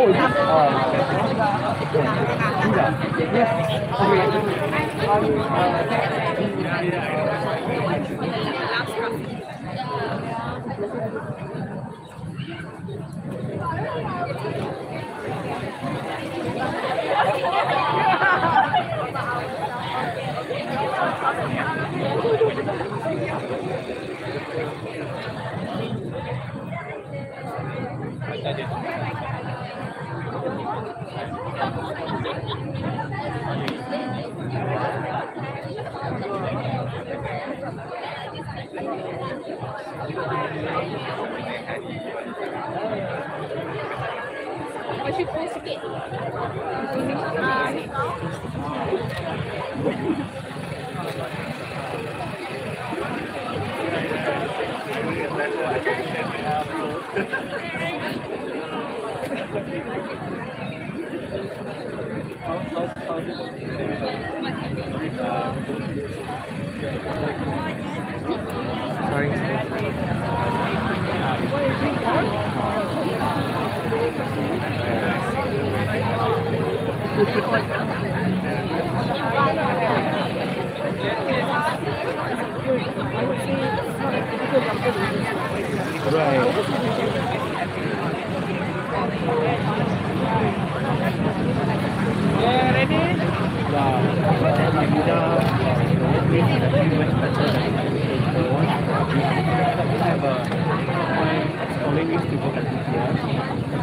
is it?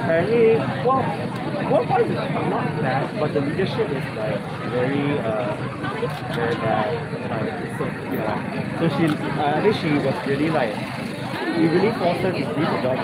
Apparently, well, why is it not bad, but the leadership is like very bad. So she, I think she was really like, we really forced her to leave the job.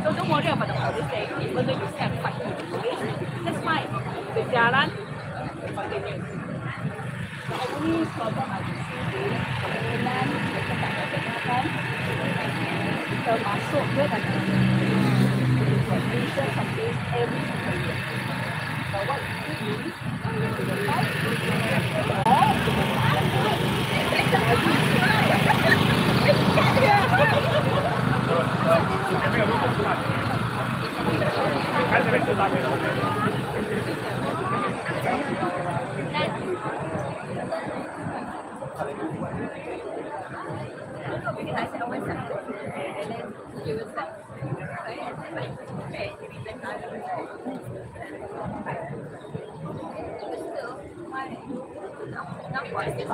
So don't worry about the policy, even though you stand fight for the police. That's fine. Berjalan, continue. The only problem I see is pengenalan kesehatan termasuk ke dalam condition of this every year. So what you do is to the right, or to the Not quite.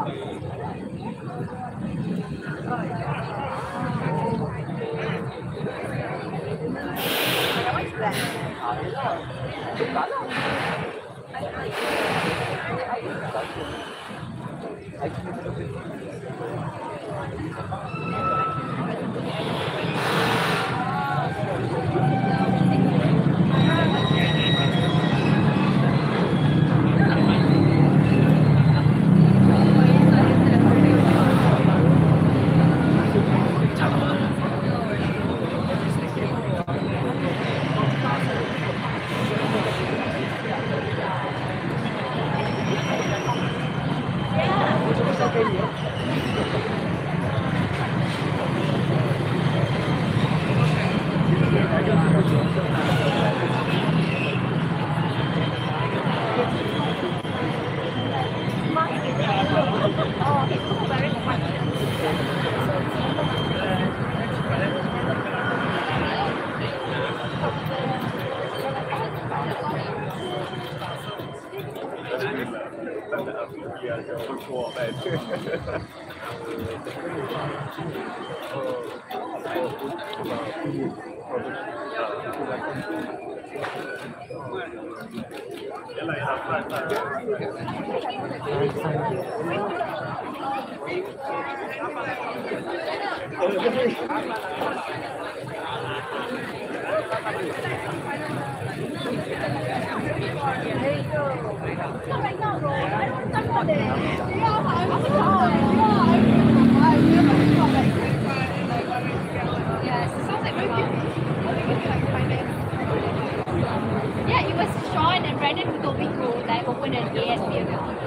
Yeah, it was Sean and Brandon who told me to like open an ASB account.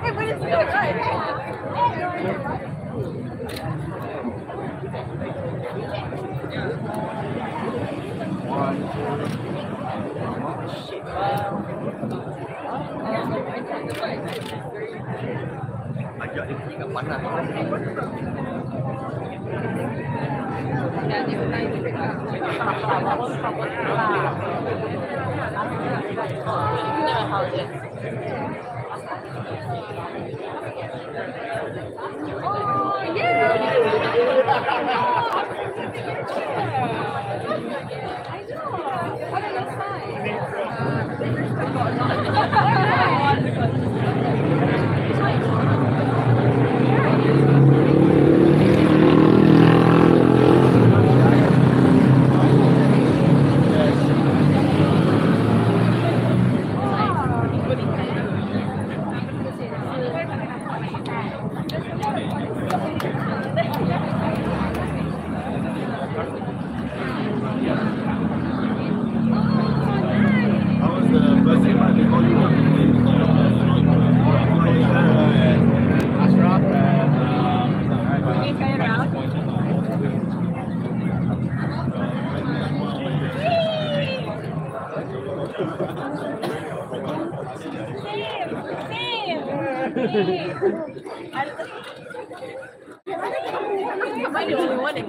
Hey, but it's good, right? Am I the only one in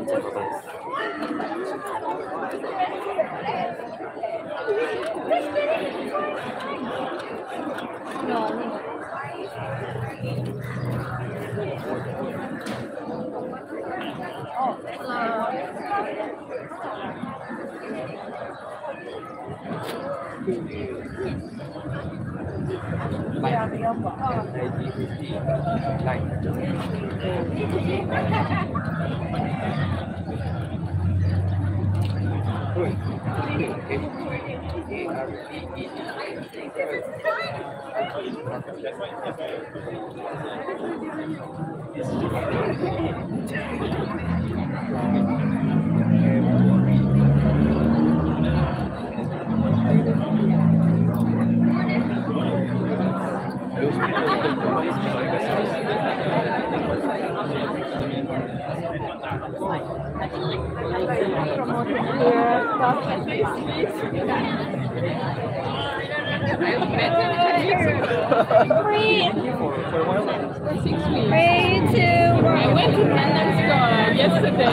I went to London store yesterday.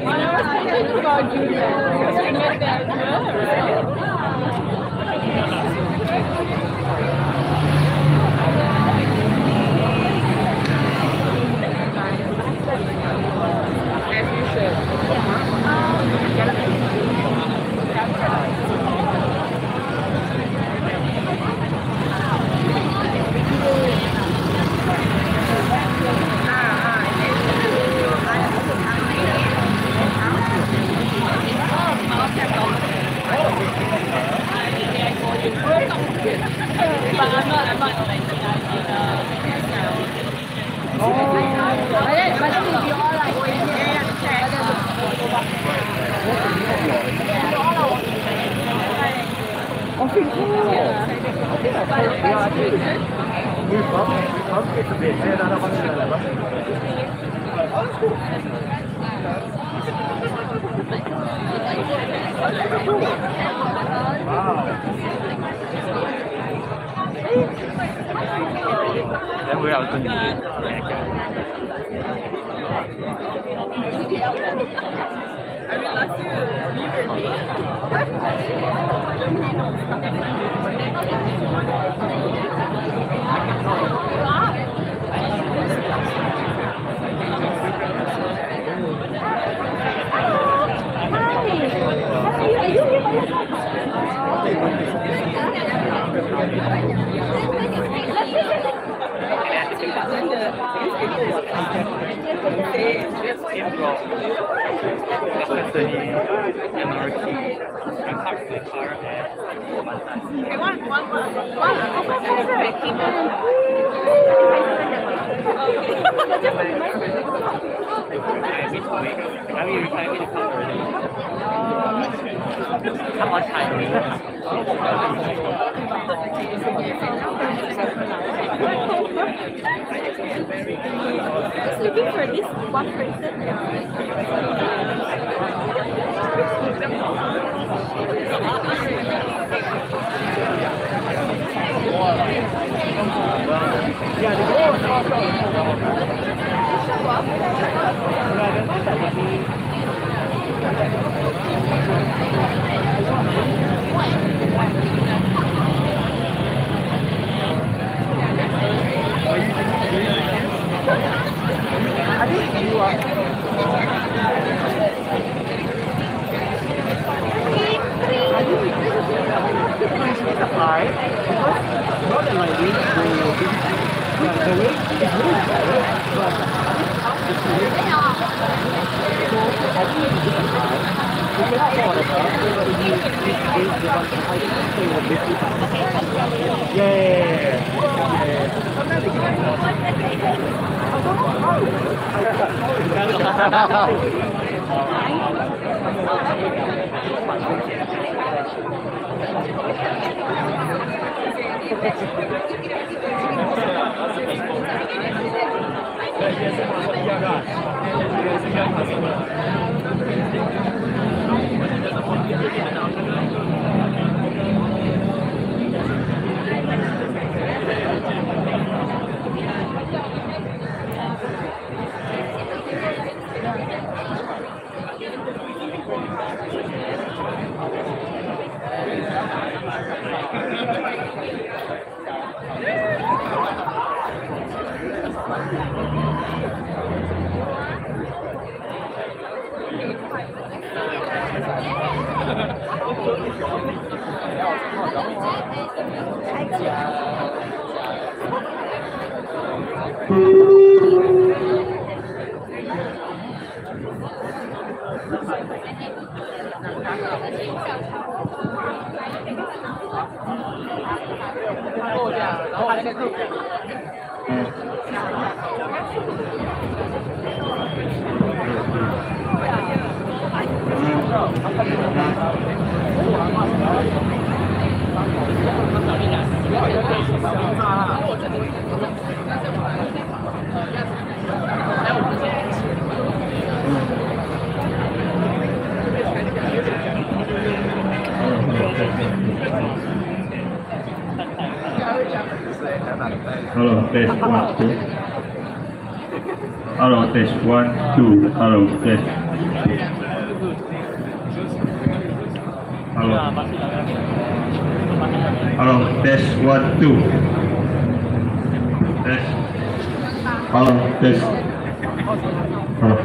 I was thinking about you. I met there as well. Okay, cool. We're from it's a bit. Wow. Then we're out to looking for this one person. I think you are. It's a pie. Not a lady. The way is really better, but it's really so I think it's a pie. You can afford it, but you is the one I think with this. Yeah. Hello, test 1, 2. Hello, test 1, 2. Hello, test. Hello. Hello, test 1, 2. Test. Hello, test. Hello.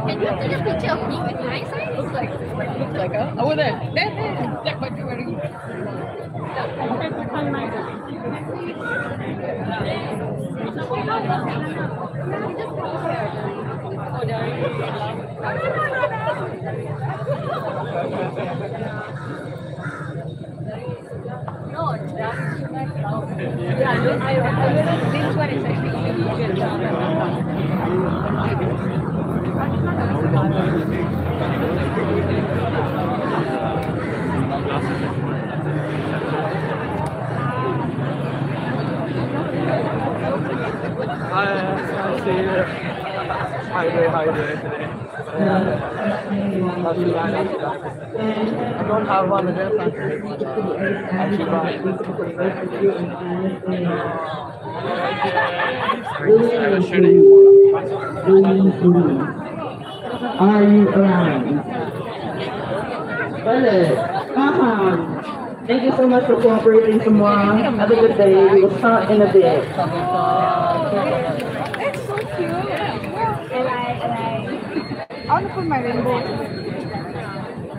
Can you take a picture of me with my eyes? Looks like a. Over there. There. That might be very. No, yeah, I realized this one is actually I see you. How you doing today? Not too bad. I don't have one of them. Not too bad. Are you around? Thank you so much for cooperating semua. Have a good day. We will start in a bit. That's so cute. And I want to put my rainbow.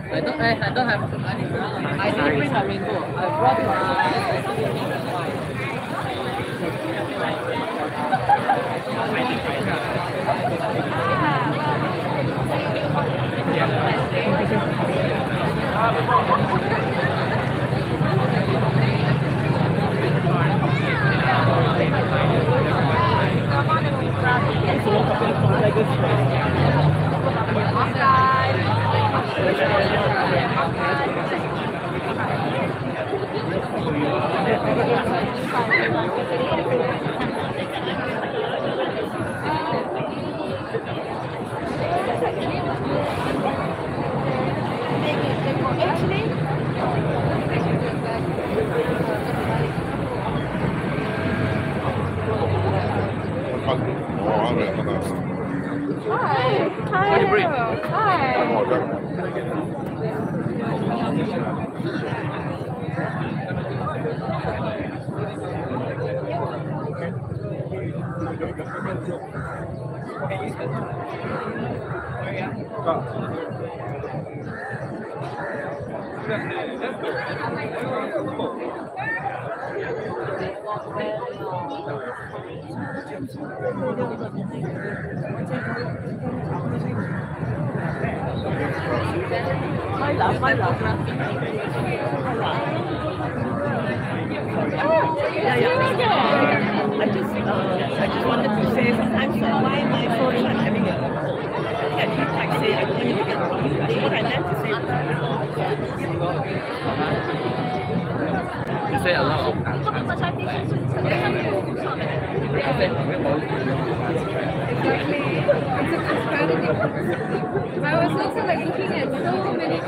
I don't have. I didn't bring my rainbow. I brought I just wanted to say sometimes why my phone is not having a like say I couldn't even get what I meant to say. You say a lot of I was also like looking at so many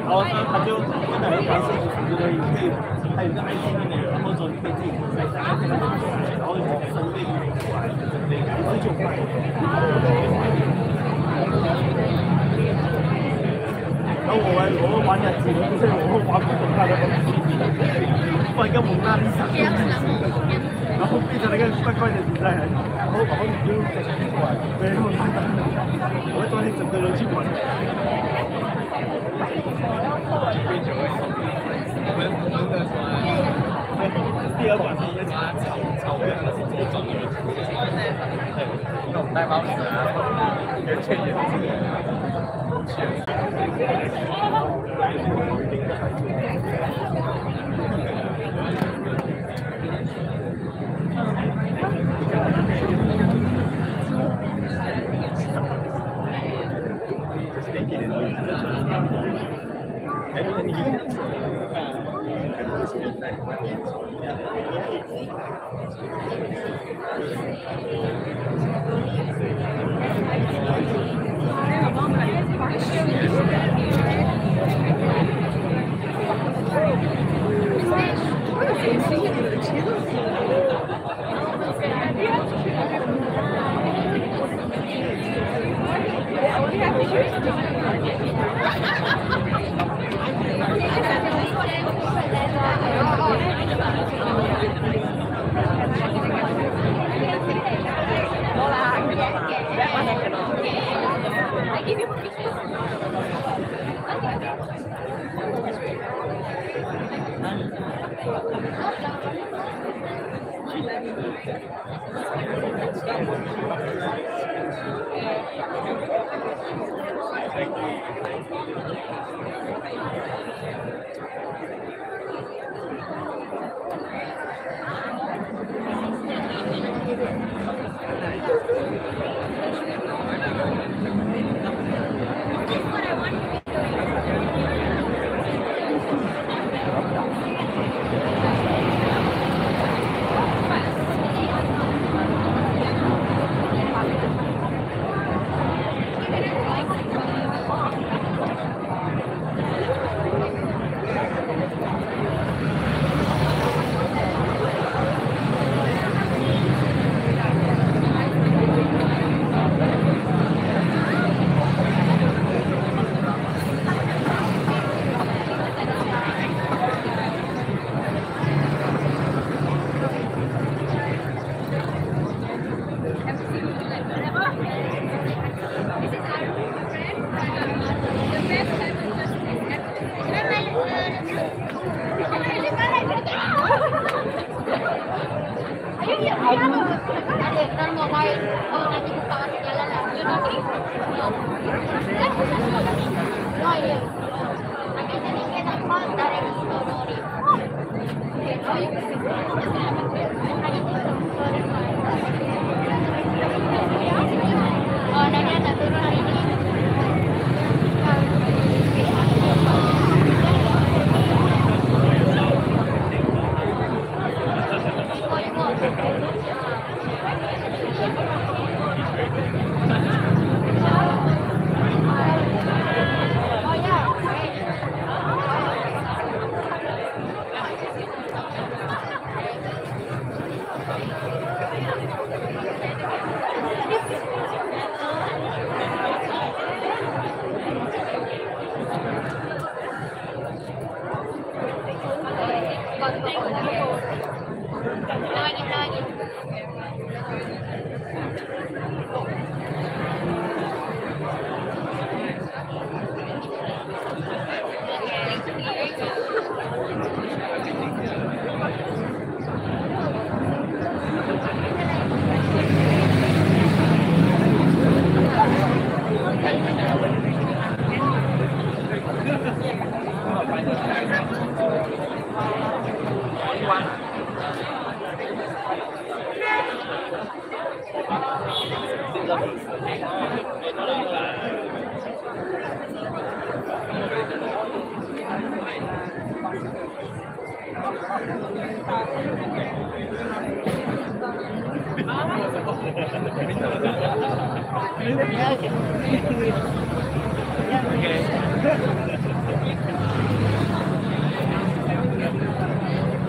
然后呢，他就跟哪个方式，觉得你可以，还有一个 IC 的内容，然后说你可以自己在下面，然后你收费19块。然后我们玩两几个，就是我们玩不懂他的东西，放一个蒙娜丽莎，然后变成那个怪怪的存在，然后你就在下面玩，对，然后我会抓紧整个人去玩。我们的要管他们超越了，是这种人。那种带帽子啊，跟前也是这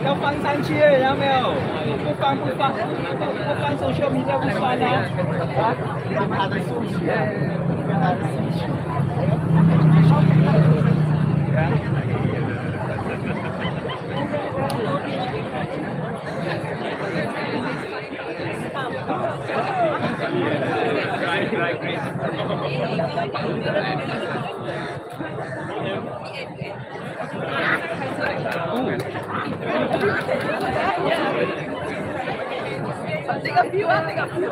要放上去，有没有？不放手球迷就不放了。啊，看他的手气，看他的手气。take a few. I'll take a few.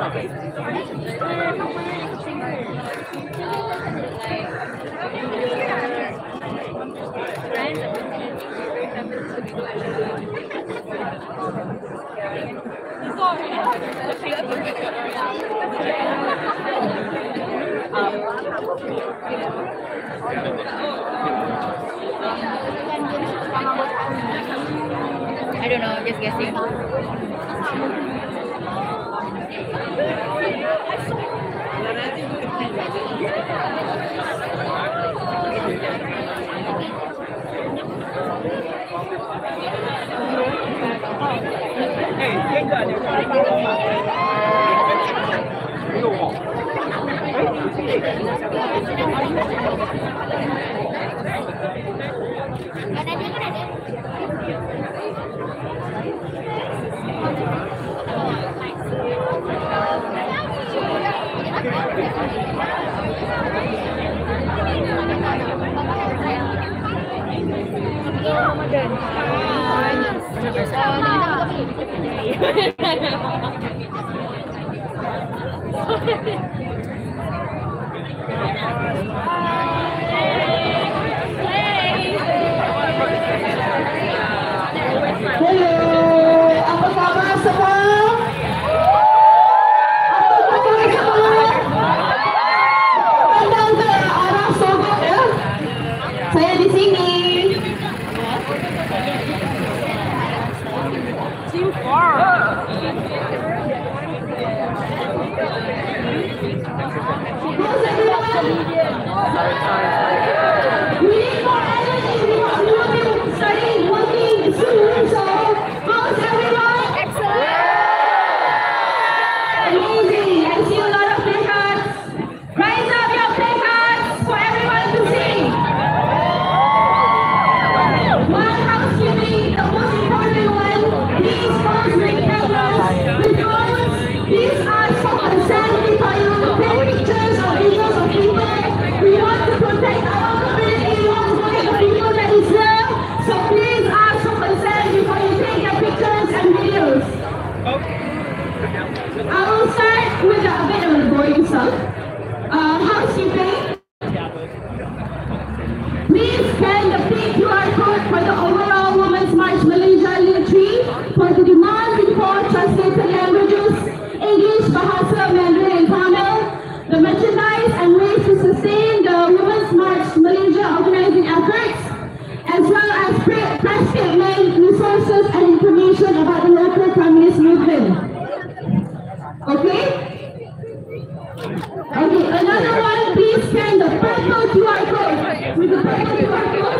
I don't know, just guessing. Hello, apa kabar semua? Apa kabar semua? Pandang ke arah sobat ya. Saya di sini. Too far. We need more energy. We want to study, working soon. So, how's everyone? Excellent! Amazing. I see a lot of placards. Raise up your placards for everyone to see. One housekeeping, the most important one. Please pose with cameras, with phones. These are so unsanitary for you to take pictures or videos of people. We want to protect our community. We want to protect the people that is here. So please ask for consent before you take your pictures and videos. I will start with a bit of a boring stuff. Housekeeping. Please scan the pink QR code for the overall Women's March Malaysia link tree for the demands in 4 translated languages, English, Bahasa, Mandarin, and Tamil, the merchandise and ways to sustain the Women's March Malaysia organizing efforts, as well as press statement, resources, and information about the local feminist movement. Okay? Okay, another one, please scan the purple QR code. With the purple QR code.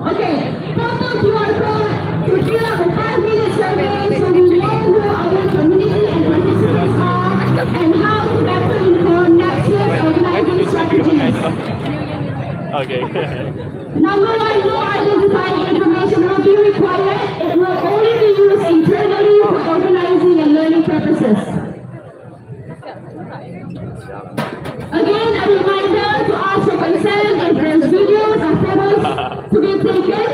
Okay, purple QR code to fill out a 5-minute survey so we know who our community and participants are and how to better inform next year's organizing strategies. Okay. Number 1, no identifying information will be required. It will only be used internally for organizing and learning purposes. Again, a reminder to ask for consent if there's videos or photos to be taken.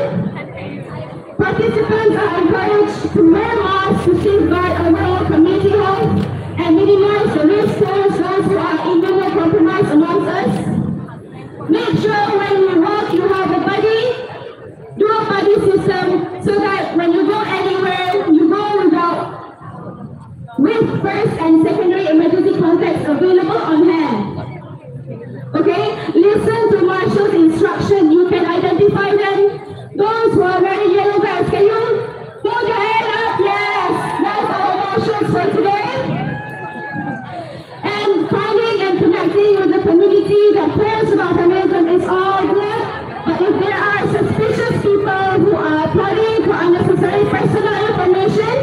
Participants are encouraged to wear masks to safeguard overall community health and minimize the risk towards those who are immunocompromised amongst us. Make sure when you walk you have a buddy. Do a buddy system so that when you go anywhere, you go with first and secondary emergency contacts available on hand. Okay? Listen to Marshall's instruction. You can identify them. Those who are wearing yellow bags, can you hold your hand up? Yes! That's our Marshals for today. And finding and connecting with the community that cares about feminism is all good. But if there are suspicious people who are plotting for unnecessary personal information,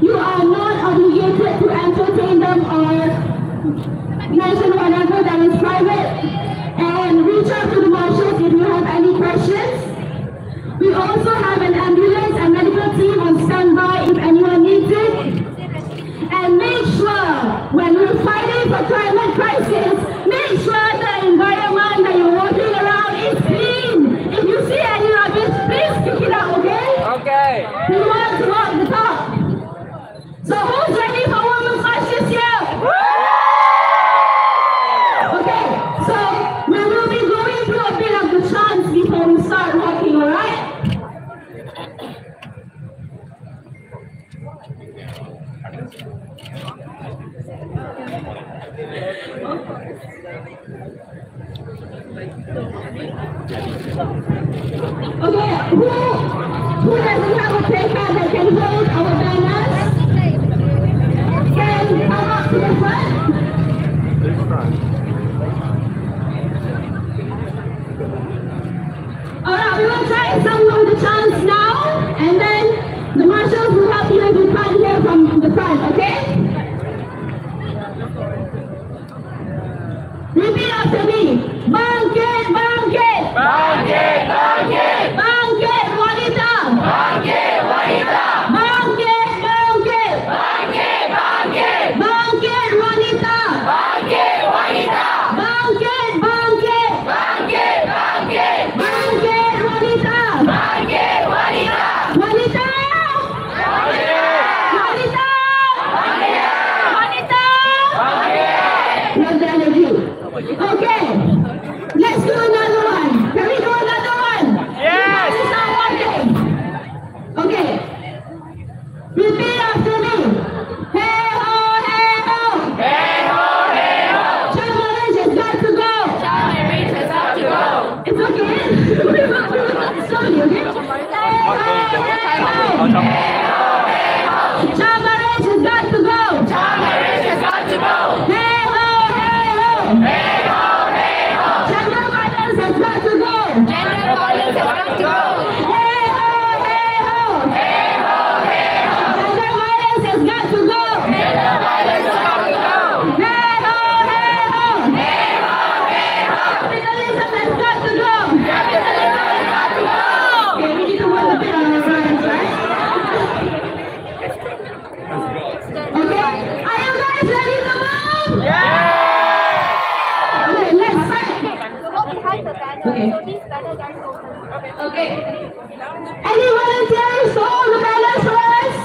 you are not obligated to entertain them or mention whatever that is private. And reach out to the marshals if you have any questions. We also have an ambulance and medical team on standby if anyone needs it. And make sure when we're fighting for climate crisis, make sure the environment that you're walking around is clean. If you see any rubbish, please pick it up, okay? Okay. We want to walk the talk. So who's ready Okay, who doesn't have a paper that can hold our banners? Can come up to the front? Alright, we will try some of the chants now, and then the marshals will help you if you can't hear from the front, okay? Repeat after me. Bangkit, bangkit. Bangkit, bangkit. Bangkit, wanita. Bangkit, wanita. Bangkit, bangkit. Bangkit, bangkit. Bangkit, wanita. Bangkit, wanita. Bangkit, bangkit. Bangkit, bangkit. Bangkit, wanita. Bangkit, wanita. Wanita. Wanita. Wanita. Love the energy. Okay, let's do another one. Can we do another one? Yes! This is not working. Okay, repeat after me. Hey ho, hey ho. Hey ho, hey ho. Chamaris has got to go. Chamaris has got to go. It's okay. Slowly, okay? Hey ho, hey ho. Hey ho, hey ho. Chamaris has got to go. Chamaris has got to go. Hey ho, hey ho. Hey. Gender violence has got to go! Gender violence has got to go! Hey ho, hey ho! Hey ho, hey ho! Gender violence has got to go! Gender violence has got to go! Hey ho, hey ho! Hey ho, hey ho! Capitalism has got to go! Capitalism has got to go! Okay, we need to work a bit on our rhymes, right? Okay, are you guys ready to move? Yeah! Okay, let's fight! Okay. Okay. Any volunteers to hold the banners for us?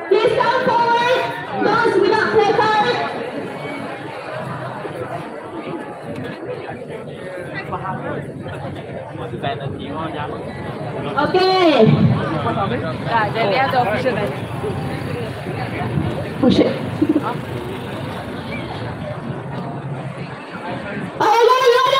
Please come forward. Those without placard. Okay. Push it. Are you guys ready?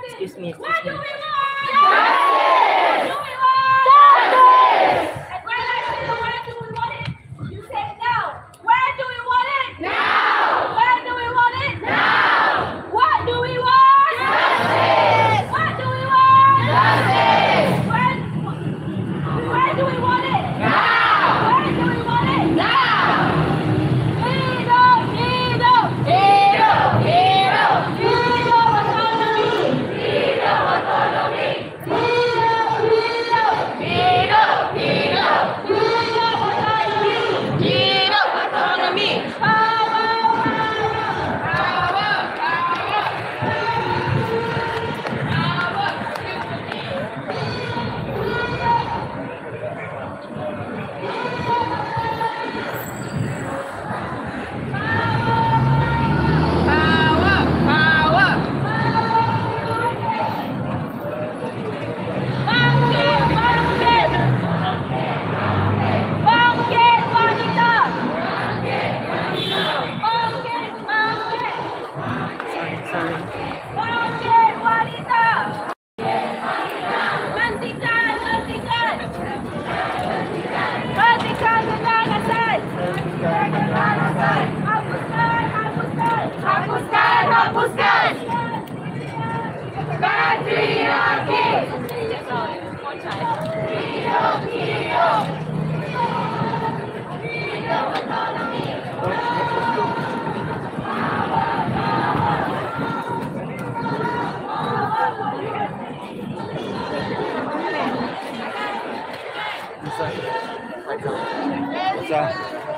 Excuse me. Hey! hapuskan patriarki. Hidup, hidup.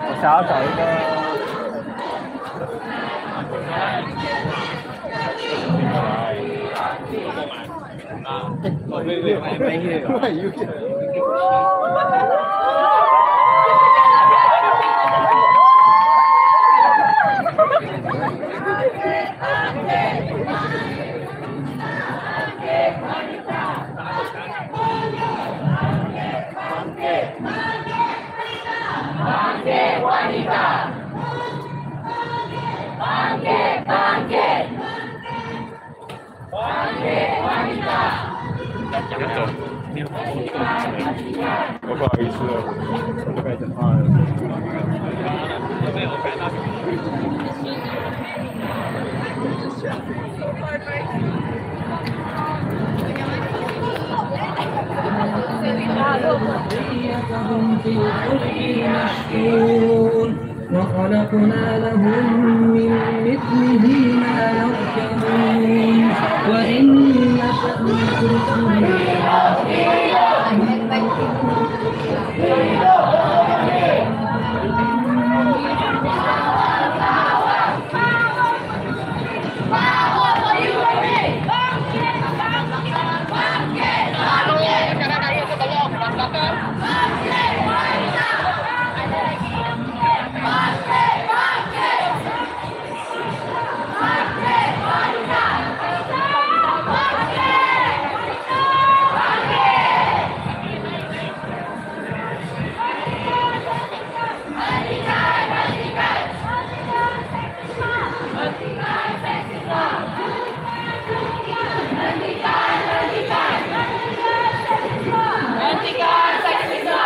我想要找一个。我不好意思了，我都该讲话了。وخلقنا لهم من مثله ما يركبون وإن نشأ نتركهم Hentikan seksisme.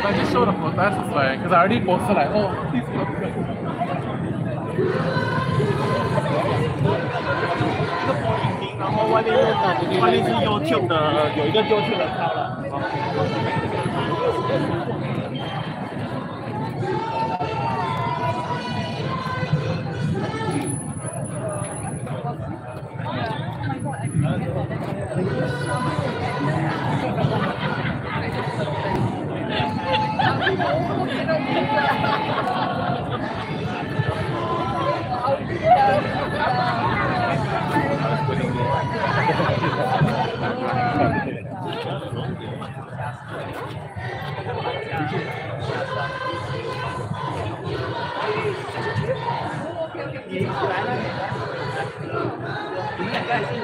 I just showed up for that, like, because I already posted like, oh, please come. 然后外面是 YouTube 的，有一个 YouTube 的号了。Palestine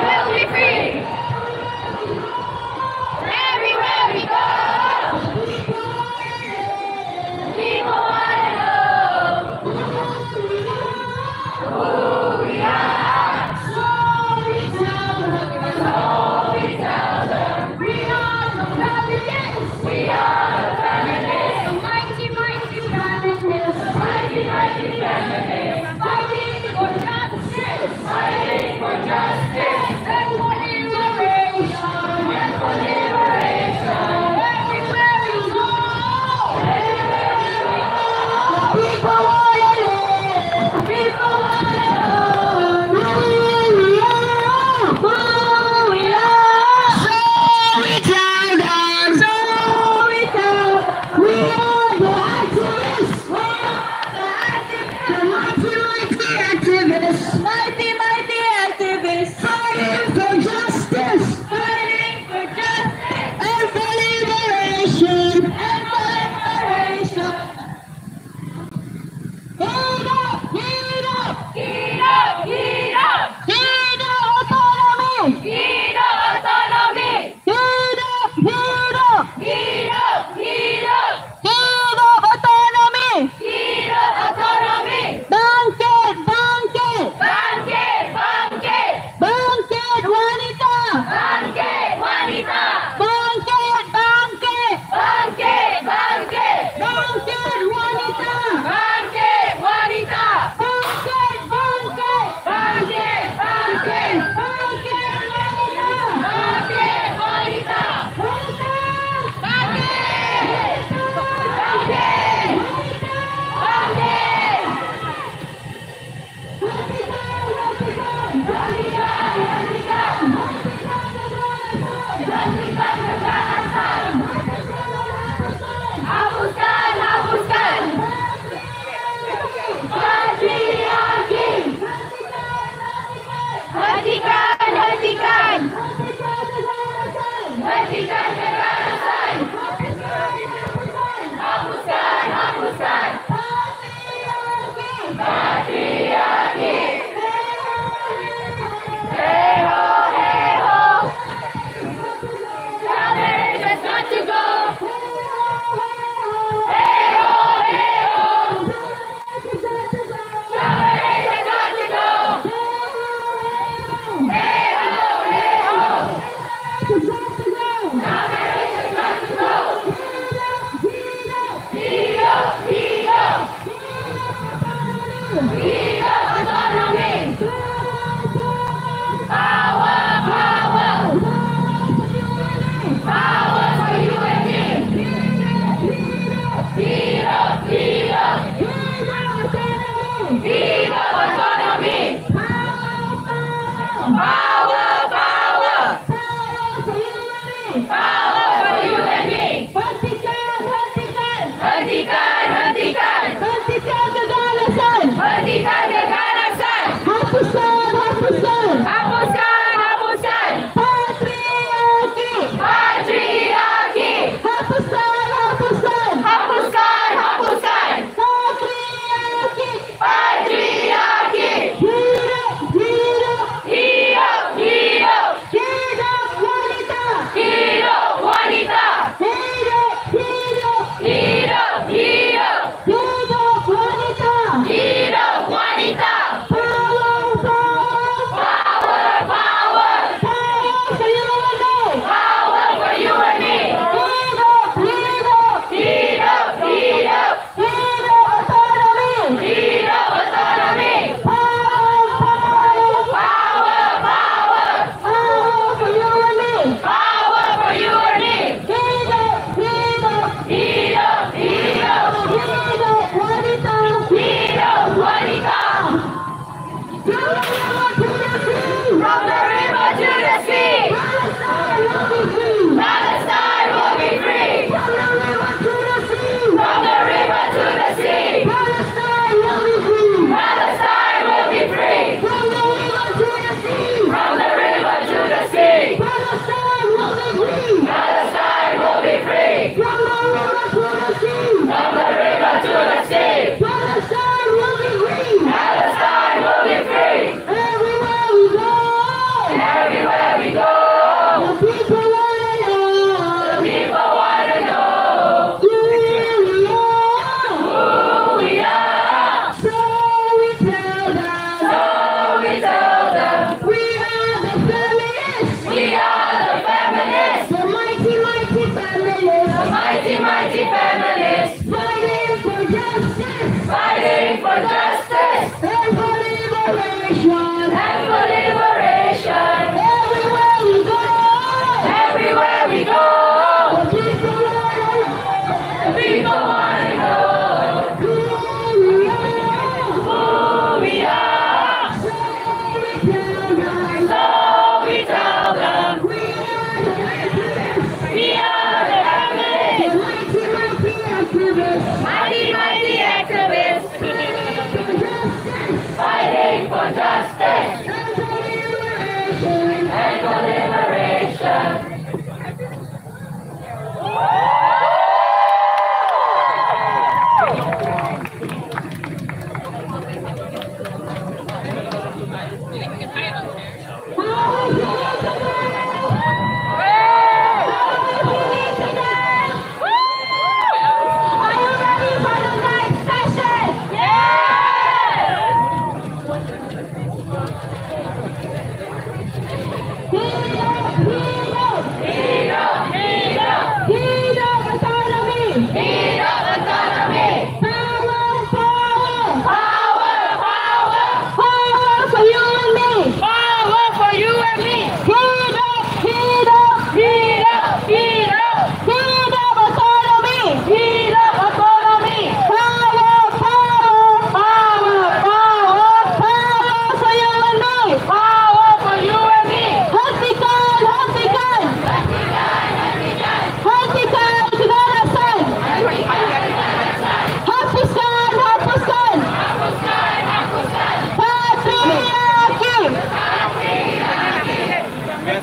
will be free. Everywhere we go, people want to know who we are. So we tell them, we are the feminists. We are the feminists. The mighty, mighty feminists. The mighty, mighty feminists. Fighting for justice. Fighting for justice. And for liberation. And for liberation. Everywhere we go. Everywhere we go. People want to live. People want to know who we are. Who we are. So we tell them. So we tell them. We are the activists. We are the activists. The mighty, mighty activists. Mighty, mighty activists. Fighting for justice. Fighting for justice. And for liberation. And for liberation. Heat up! Heat up! Heat up! Heat up! Heat up autonomy! Heat up autonomy! Heat up! Heat up! Heat up! Heat up! Heat up autonomy! Heat up autonomy! Bangkit! Bangkit! Bangkit! Bangkit! Bangkit wanita! Bangkit wanita! Bangkit! Bangkit! Bangkit! Bangkit! Bangkit wanita! Bangkit wanita! Bangkit! Bangkit! Bangkit! Bangkit! Bangkit wanita! Bangkit wanita! Bangkit! Bangkit! Hapuskan, hapuskan. Patriarki. Hentikan, hentikan. Hentikan kekerasan. Hapuskan, hapuskan. Patriarki. Hey ho, hey ho. Tell their agents not to go. Hey ho, hey ho. Tell their agents not to go. Hey ho, hey ho. Tell their agents not to go. Heat up, heat up. Heat up autonomy. Power, power. Power for you and me. Heat up, heat up. Heat up autonomy. Power, power. Power for you and me. Hentikan, hentikan. Hentikan keganasan. Hentikan keganasan. Hapuskan, hapuskan. Hapuskan, hapuskan. Patriarki. Patriarki. Hapuskan, hapuskan. Hapuskan, hapuskan. Patriarki. Patriarki. Heat up, heat up. Heat up, heat up. Heat up wanita. Heat up wanita. Heat up, heat up. Heat up, heat up. Heat up wanita. Heat up wanita. Power, power. Power, power. Power for you and me. Power for you and me. Heat up, heat up. Heat up, heat up. Heat up autonomy. Heat up autonomy. Power, power. Power, power. Power for you and me. Power for you and me. Heat up, heat up. Heat up, heat up. Heat up wanita. Heat up wanita.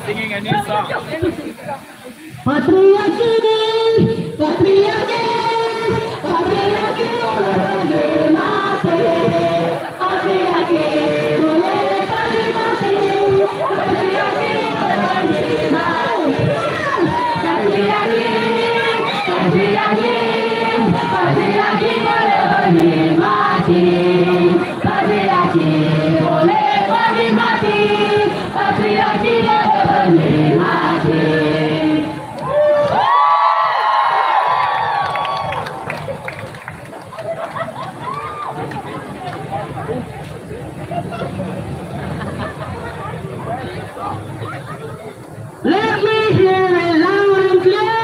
Singing a new song. Patriarki, patriarki, patriarki, mate, patriarki, let me hear it loud and clear.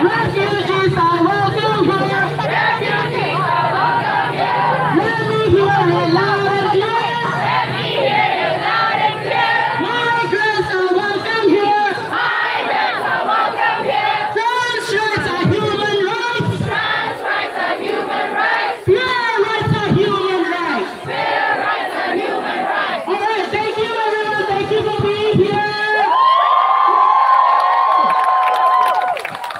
Refugees are welcome here. Refugees are welcome here. Let me hear it loud and clear. Let me hear it loud and clear. Migrants are welcome here. Migrants are welcome here. Trans rights are human rights. Trans rights are human rights. Pure rights are human rights. Pure rights are human rights. All right, thank you everyone. Thank you for being here.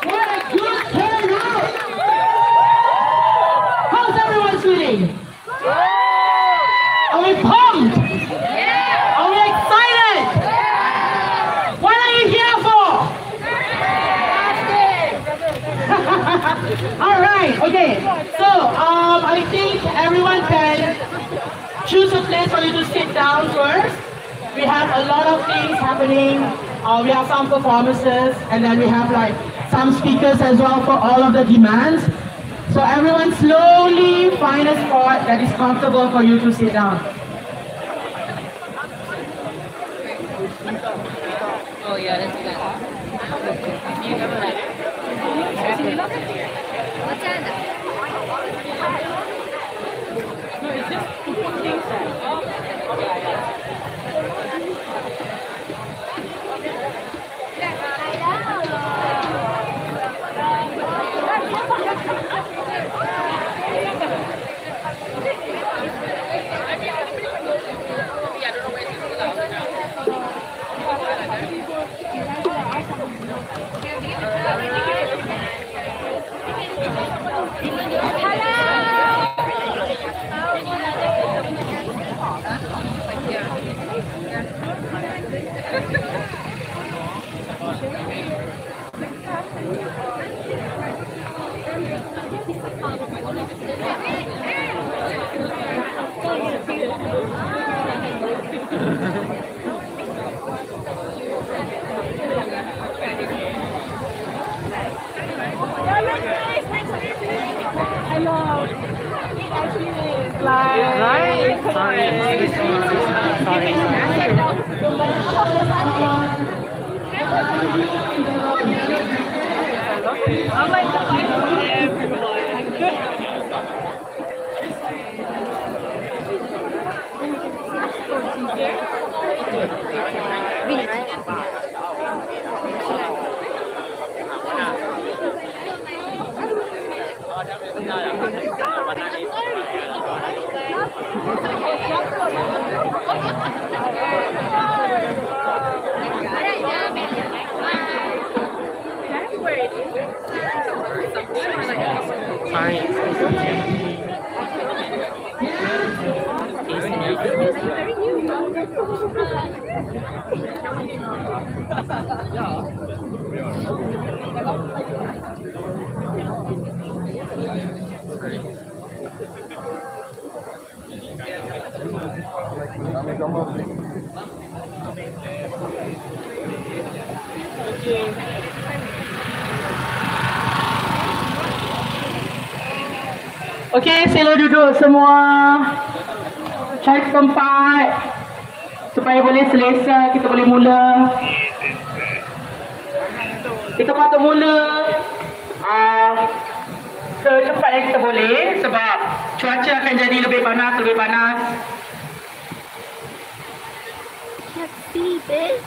What a good turnout. How's everyone feeling? Are we pumped? Are we excited? What are you here for? All right, okay. So I think everyone can choose a place for you to sit down first. We have a lot of things happening. We have some performances, and then we have like some speakers as well for all of the demands. So everyone slowly find a spot that is comfortable for you to sit down. Oh yeah, that's good. What's that? Okey, sila duduk semua. Cari tempat supaya boleh selesa, kita boleh mula. Kita patut mula secepat yang kita boleh sebab cuaca akan jadi lebih panas. Can't see this.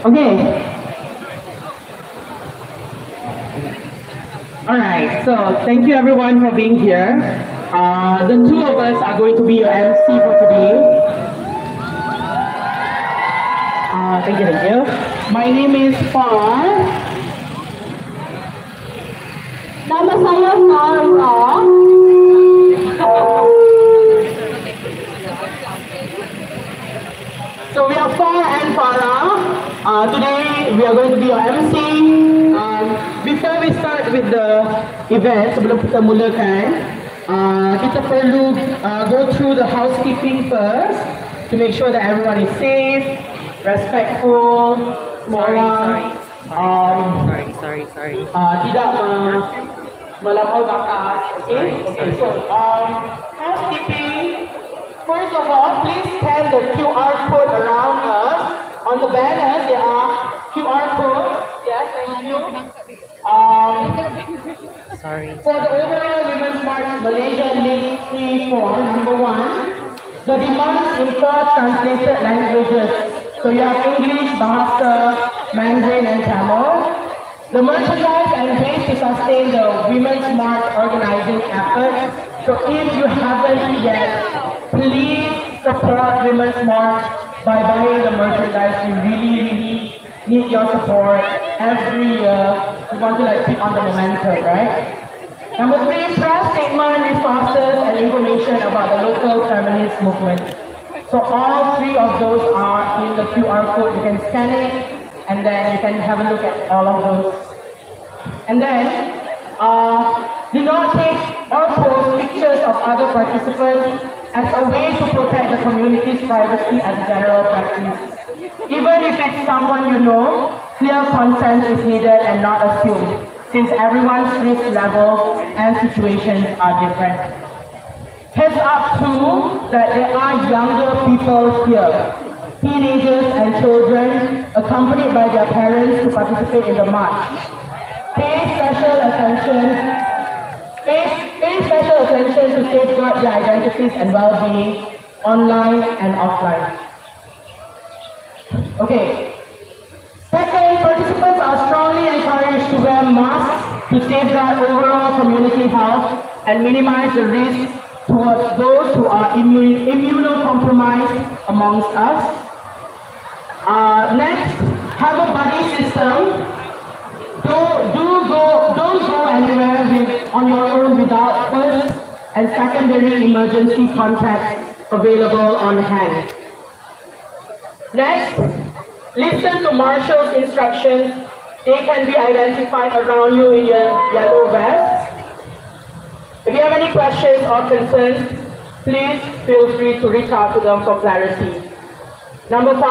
Okay. Alright, so thank you everyone for being here. The two of us are going to be your MC for today. Thank you. My name is Far. Nama saya Farah. So we are Far and Farah. Today we are going to be your MC. Before we start with the event, sebelum kita mulakan, kita perlu go through the housekeeping first to make sure that everyone is safe, respectful, semua orang tidak melampaui batas. Okay, so housekeeping. First of all, please scan the QR code around us. On the banners, there are QR codes. Yes, thank you. For the overall Women's March Malaysia Link 3-4, number 1, the demands in 4 translated languages. So you have English, Bahasa, Mandarin, and Tamil. The merchandise and ways to sustain the Women's March organizing effort. So if you haven't yet, please support Women's March by buying the merchandise. We really need your support every year. We want to keep on the momentum, right? Number 3, press statement, resources, and information about the local feminist movement. So all 3 of those are in the QR code. You can scan it, and then you can have a look at all of those. And then, do not take or post pictures of other participants as a way to protect the community's privacy as a general practice. Even if it's someone you know, clear consent is needed and not assumed, since everyone's risk level and situations are different. Heads up too that there are younger people here, teenagers and children accompanied by their parents to participate in the march. Pay special attention to safeguard their identities and well-being, online and offline. Okay. Second, participants are strongly encouraged to wear masks to safeguard overall community health and minimize the risk towards those who are immunocompromised amongst us. Next, have a buddy system. Don't go anywhere on your own without first and secondary emergency contacts available on hand. Next, listen to Marshall's instructions. They can be identified around you in your yellow vest. If you have any questions or concerns, please feel free to reach out to them for clarity. Number 5,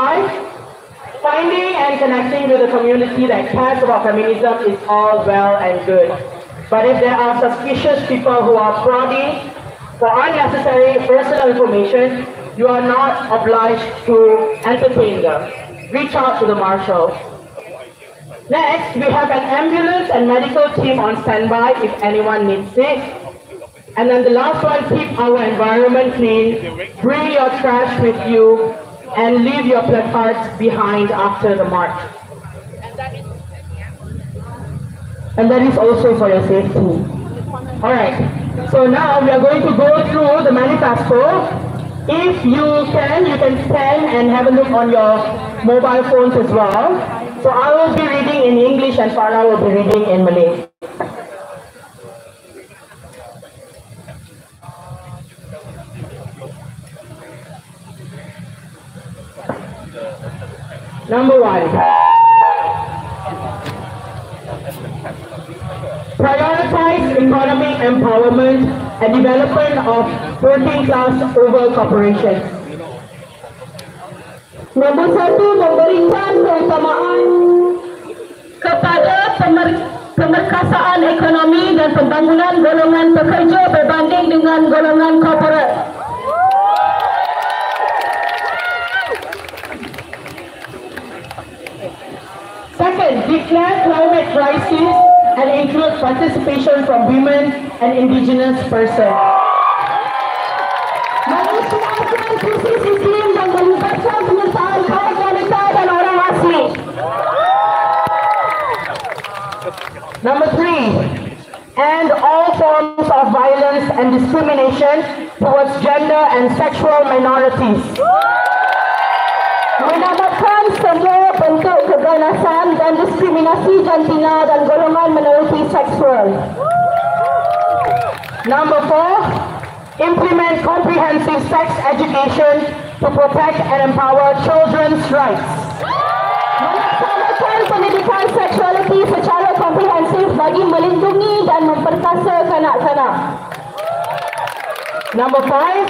finding and connecting with a community that cares about feminism is all well and good. But if there are suspicious people who are prodding for unnecessary personal information, you are not obliged to entertain them. Reach out to the marshal. Next, we have an ambulance and medical team on standby if anyone needs it. And then the last one, keep our environment clean, bring your trash with you, and leave your placards behind after the march. And that is also for your safety. Alright, so now we are going to go through the manifesto. If you can stand and have a look on your mobile phones as well. So I will be reading in English and Farah will be reading in Malay. Number 1. Prioritize economic empowerment and development of working-class oval corporations. Nombor 1, memberikan keutamaan kepada pemerkasaan ekonomi dan pembangunan golongan pekerja berbanding dengan golongan korporat. Second, declare climate crisis and include participation from women and indigenous persons. Mengusahakan krisis iklim dan melibatkan penyertaan kaum wanita dan orang asli. Number 3, end all forms of violence and discrimination towards gender and sexual minorities. Menamatkan semua bentuk keganasan dan diskriminasi jantina dan golongan minoriti seksual. Number 4, implement comprehensive sex education to protect and empower children's rights. Melaksanakan pendidikan seksualiti secara komprehensif bagi melindungi dan memperkasa kanak-kanak. Number 5,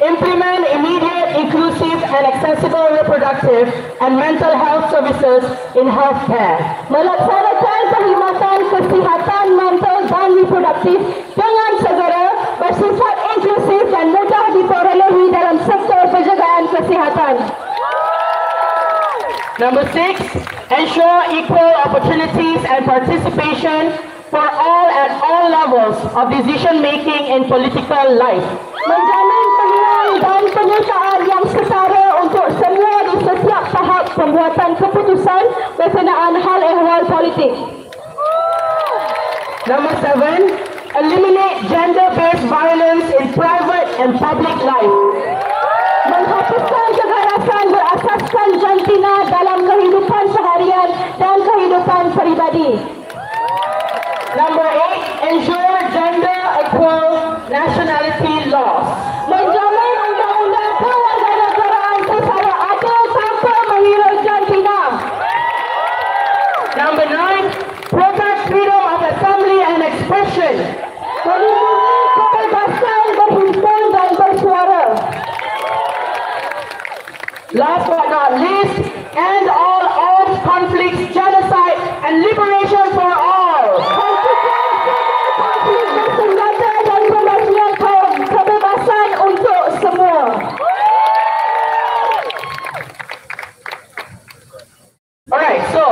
implement immediate, inclusive and accessible reproductive and mental health services in healthcare. Melaksanakan perkhidmatan kesihatan mental dan reproduktif dengan segera, bersifat inklusif dan mudah diperolehi dalam sektor penjagaan kesihatan. Number 6, ensure equal opportunities and participation for all at all levels of decision making in political life. Menjamin peluang dan penyertaan yang setara untuk semua di setiap tahap pembuatan keputusan berkenaan hal ehwal politik. Number 7, eliminate gender-based violence in private and public life. Menghapuskan kekerasan berasaskan jantina dalam kehidupan seharian dan kehidupan peribadi. Number 8, ensure gender equal nationality laws. Menjamin undang-undang kewarganegaraan secara adil tanpa mengira jantina. Number 9, protect freedom of assembly and expression. Melindungi kebebasan berhimpun dan bersuara. Last but not least, end all armed conflicts, genocide, and liberation for all. Konflik bersenjata dan pembagian kebebasan untuk semua. Alright, so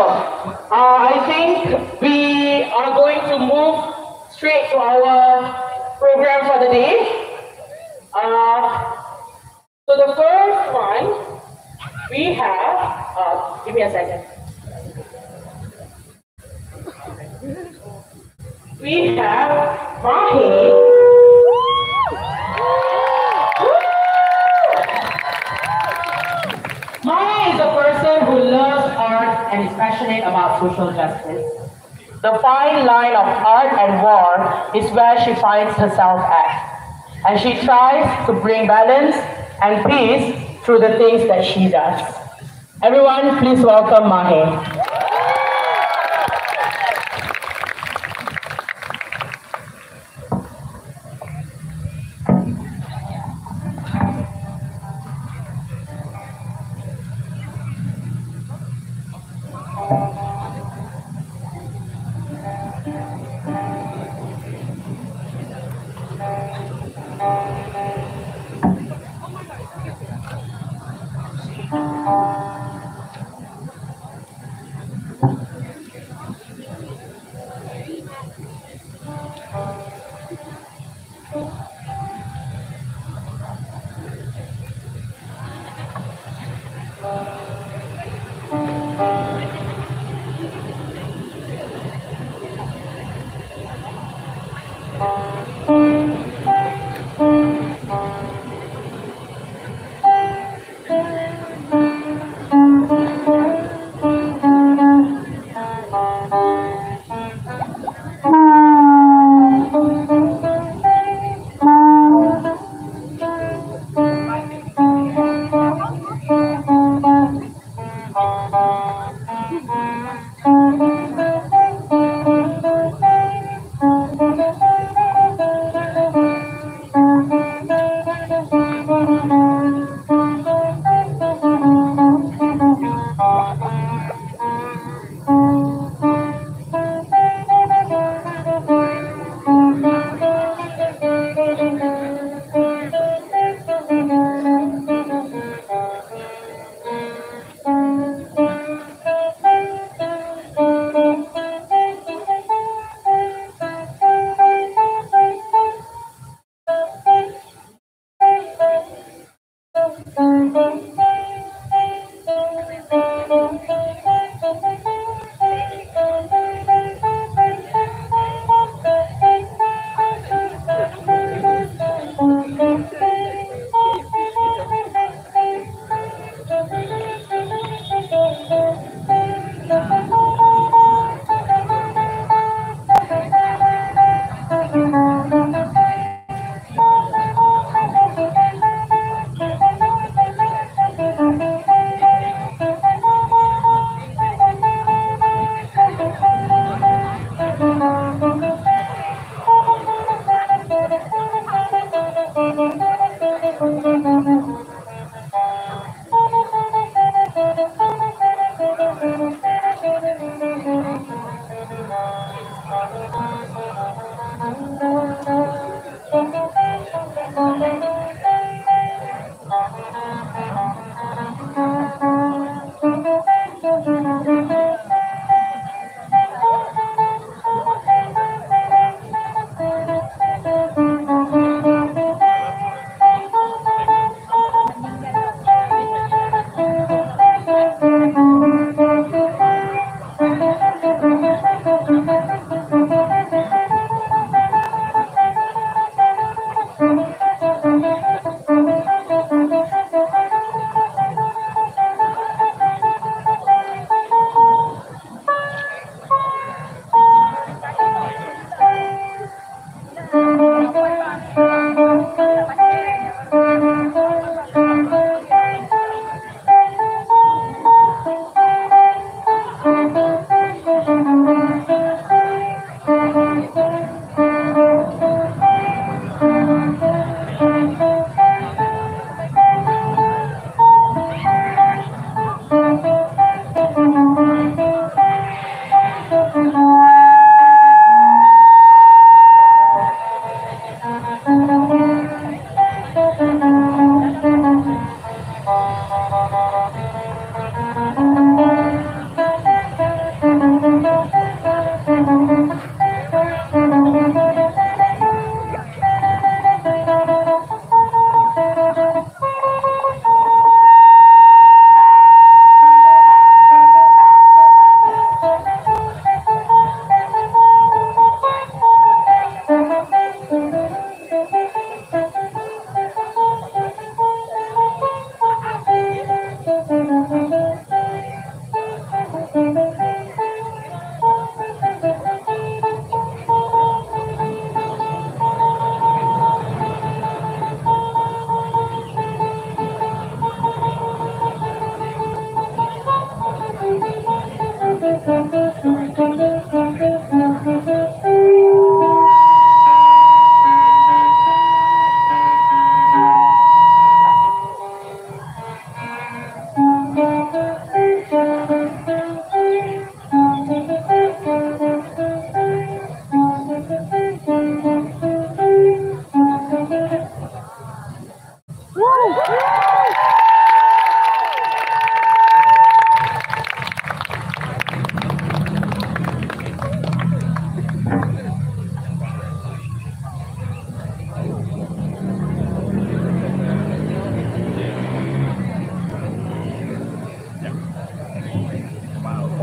I think we are going to move straight to our program for the day. So the first one, we have, give me a second. We have Mahi. Mahi is a person who loves art and is passionate about social justice. The fine line of art and war is where she finds herself at, and she tries to bring balance and peace through the things that she does. Everyone, please welcome Mahi.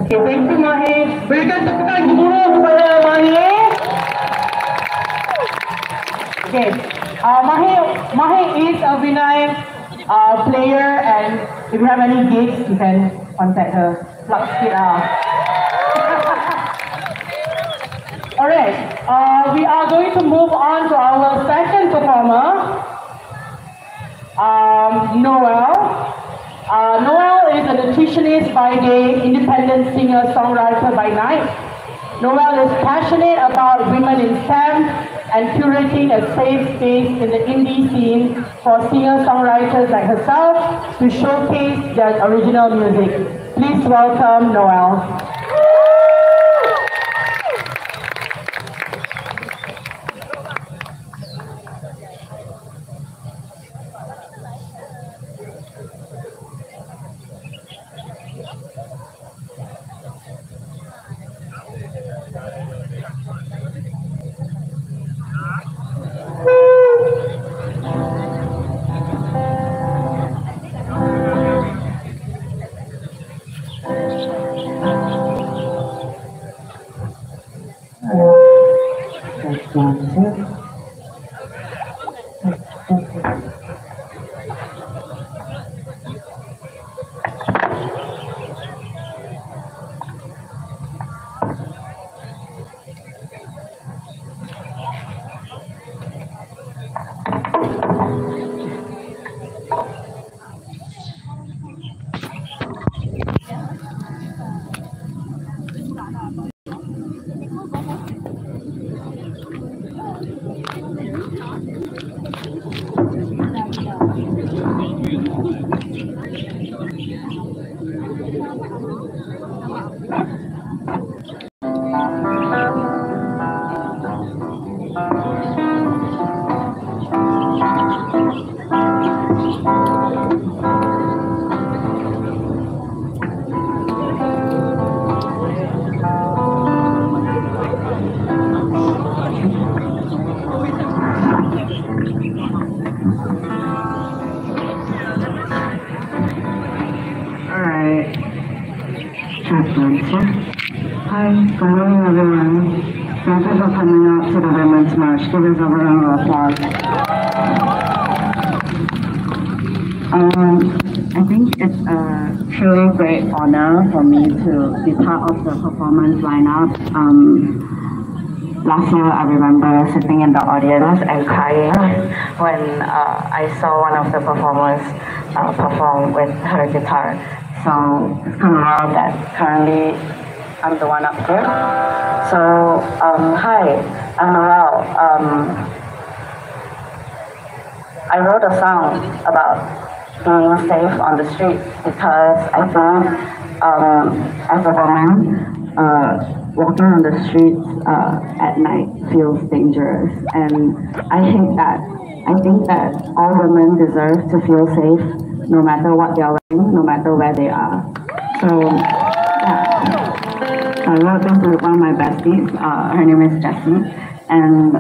Okay, thank you Mahir. Berikan tepukan gemuruh kepada Mahir. Okay, Mahir is a Vinay player, and if you have any gigs, you can contact her. Plug it out. Alright, we are going to move on to our second performer, Noel. Noel is a nutritionist by day, independent singer-songwriter by night. Noel is passionate about women in STEM and curating a safe space in the indie scene for singer-songwriters like herself to showcase their original music. Please welcome Noel. Good morning, everyone. Thank you for coming out to the Women's March. Give us a round of applause. I think it's a truly great honor for me to be part of the performance lineup. Last year, I remember sitting in the audience and crying when I saw one of the performers perform with her guitar. So it's kind of wild that currently I'm the one up here. So, hi, I'm Noel. I wrote a song about being safe on the streets because I think as a woman, walking on the streets at night feels dangerous, and I hate that. I think that all women deserve to feel safe no matter what they are wearing, no matter where they are. So, yeah. I wrote this with one of my besties. Her name is Jessie, and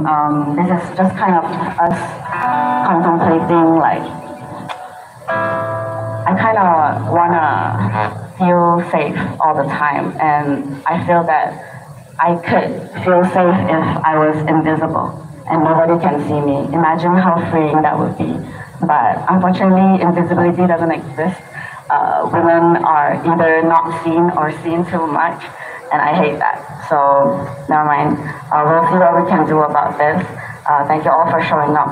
this is just kind of us contemplating, like, I kind of want to feel safe all the time, and I feel that I could feel safe if I was invisible and nobody can see me. Imagine how freeing that would be. But unfortunately, invisibility doesn't exist. Women are either not seen or seen too much, and I hate that. So never mind. We'll see what we can do about this. Thank you all for showing up.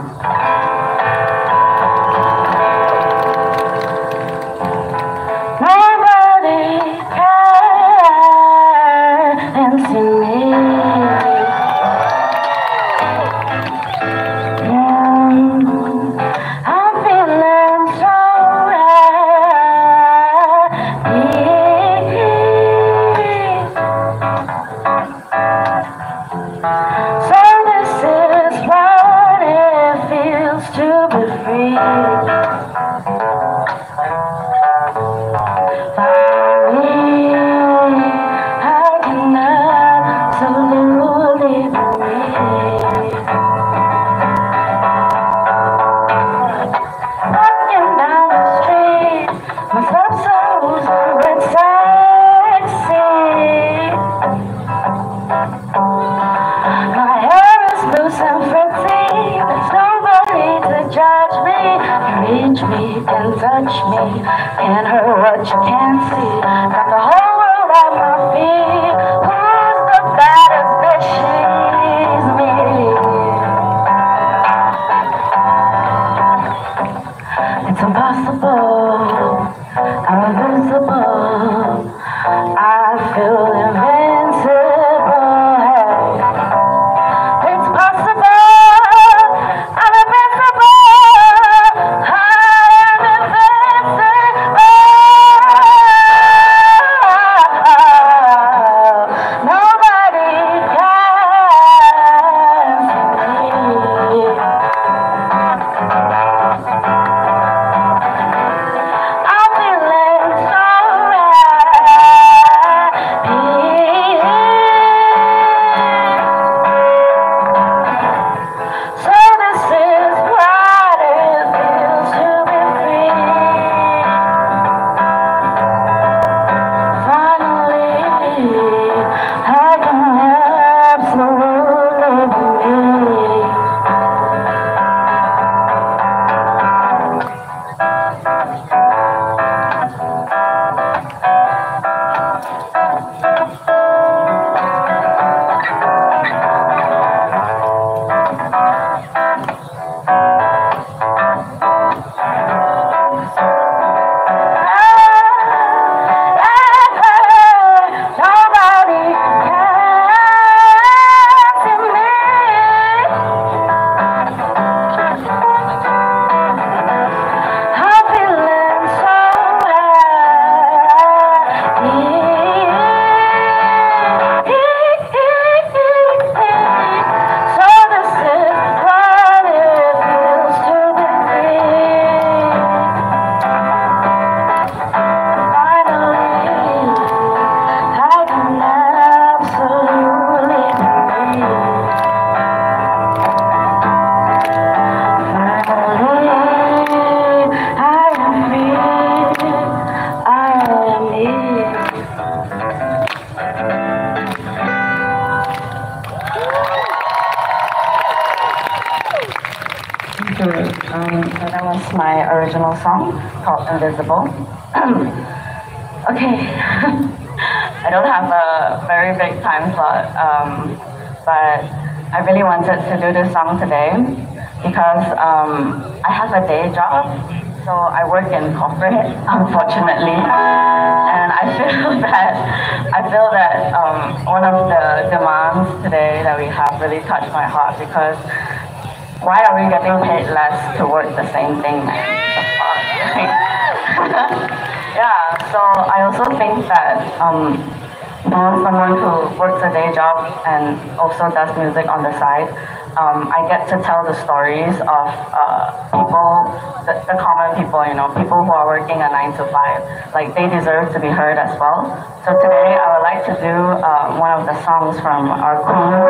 Sure. So that was my original song called Invisible. Okay. I don't have a very big time slot, but I really wanted to do this song today because I have a day job, so I work in corporate, unfortunately, and I feel that one of the demands today that we have really touched my heart, because why are we getting paid less to work the same thing? Yeah, so I also think that someone who works a day job and also does music on the side, I get to tell the stories of people, the common people, people who are working a 9 to 5. Like, they deserve to be heard as well. So today I would like to do one of the songs from our queen,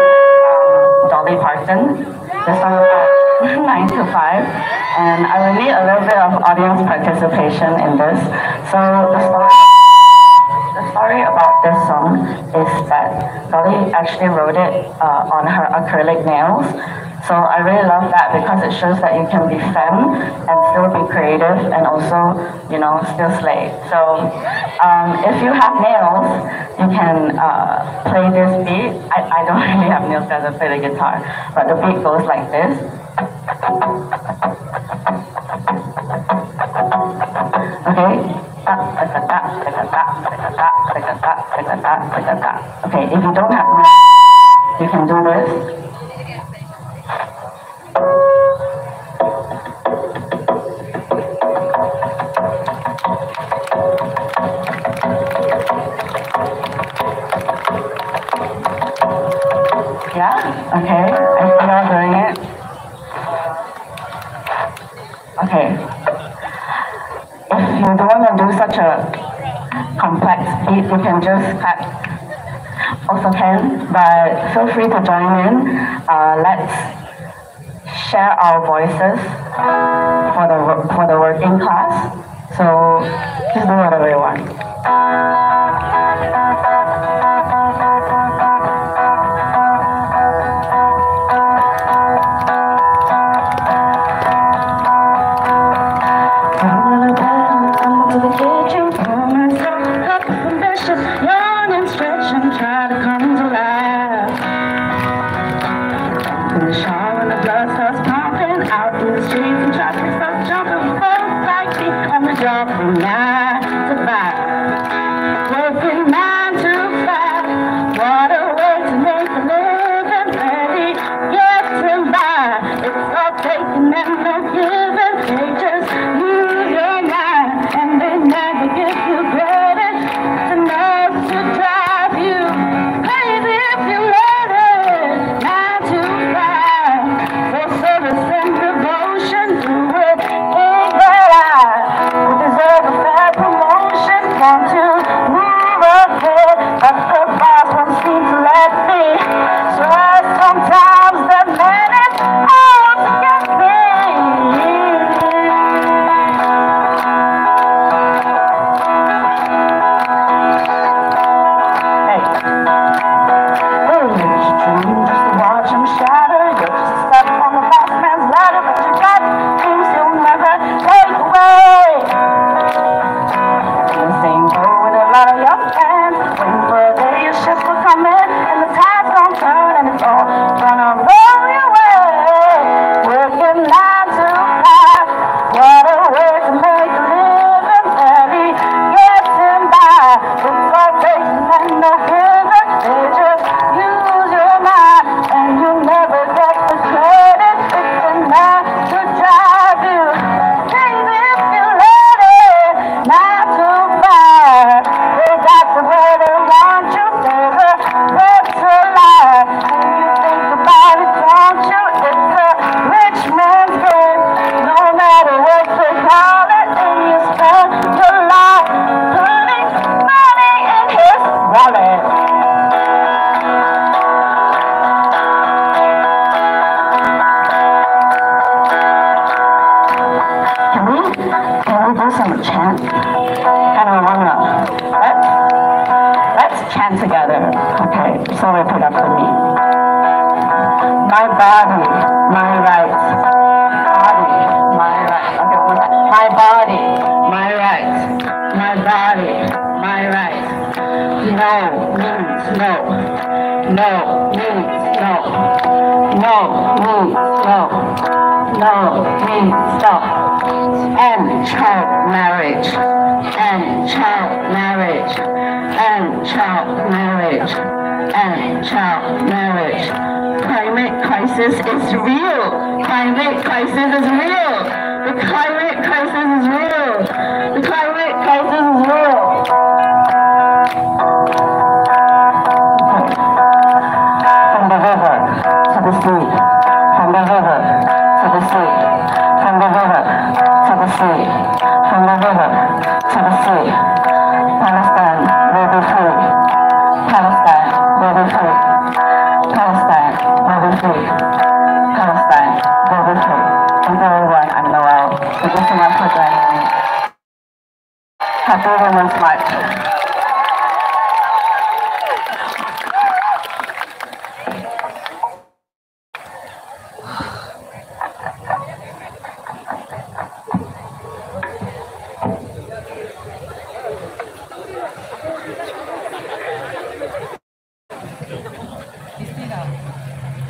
Dolly Parton. The song is called 9 to 5, and I will need a little bit of audience participation in this. So the story about this song is that Dolly actually wrote it on her acrylic nails. So I really love that because it shows that you can be femme and still be creative and also, still slay. So if you have nails, you can play this beat. I don't really have nails because I play the guitar, but the beat goes like this. Okay. Okay, if you don't have nails, you can do this. Yeah? Okay. I see y'all doing it. Okay. If you don't want to do such a complex beat, you can just clap. Also can, but feel free to join in. Let's share our voices for the working class. So just do whatever you want. Together. Okay, so repeat after me. My body, my rights. body, my right. Okay, one time. My body, my right. My body, my right. No means no. No means no. No means no. No means no. End child marriage. End child marriage. End child marriage. End child marriage. Climate crisis is real. Climate crisis is real. The climate crisis is real. The climate crisis is real. From the river to the sea. From the river to the sea. From the river to the sea. From the river to the sea. Palestine will be free. Palestine will be free. Palestine will be free. Palestine will be free. Thank you everyone. I'm Noel. Thank you so much for joining me. Happy Women's March.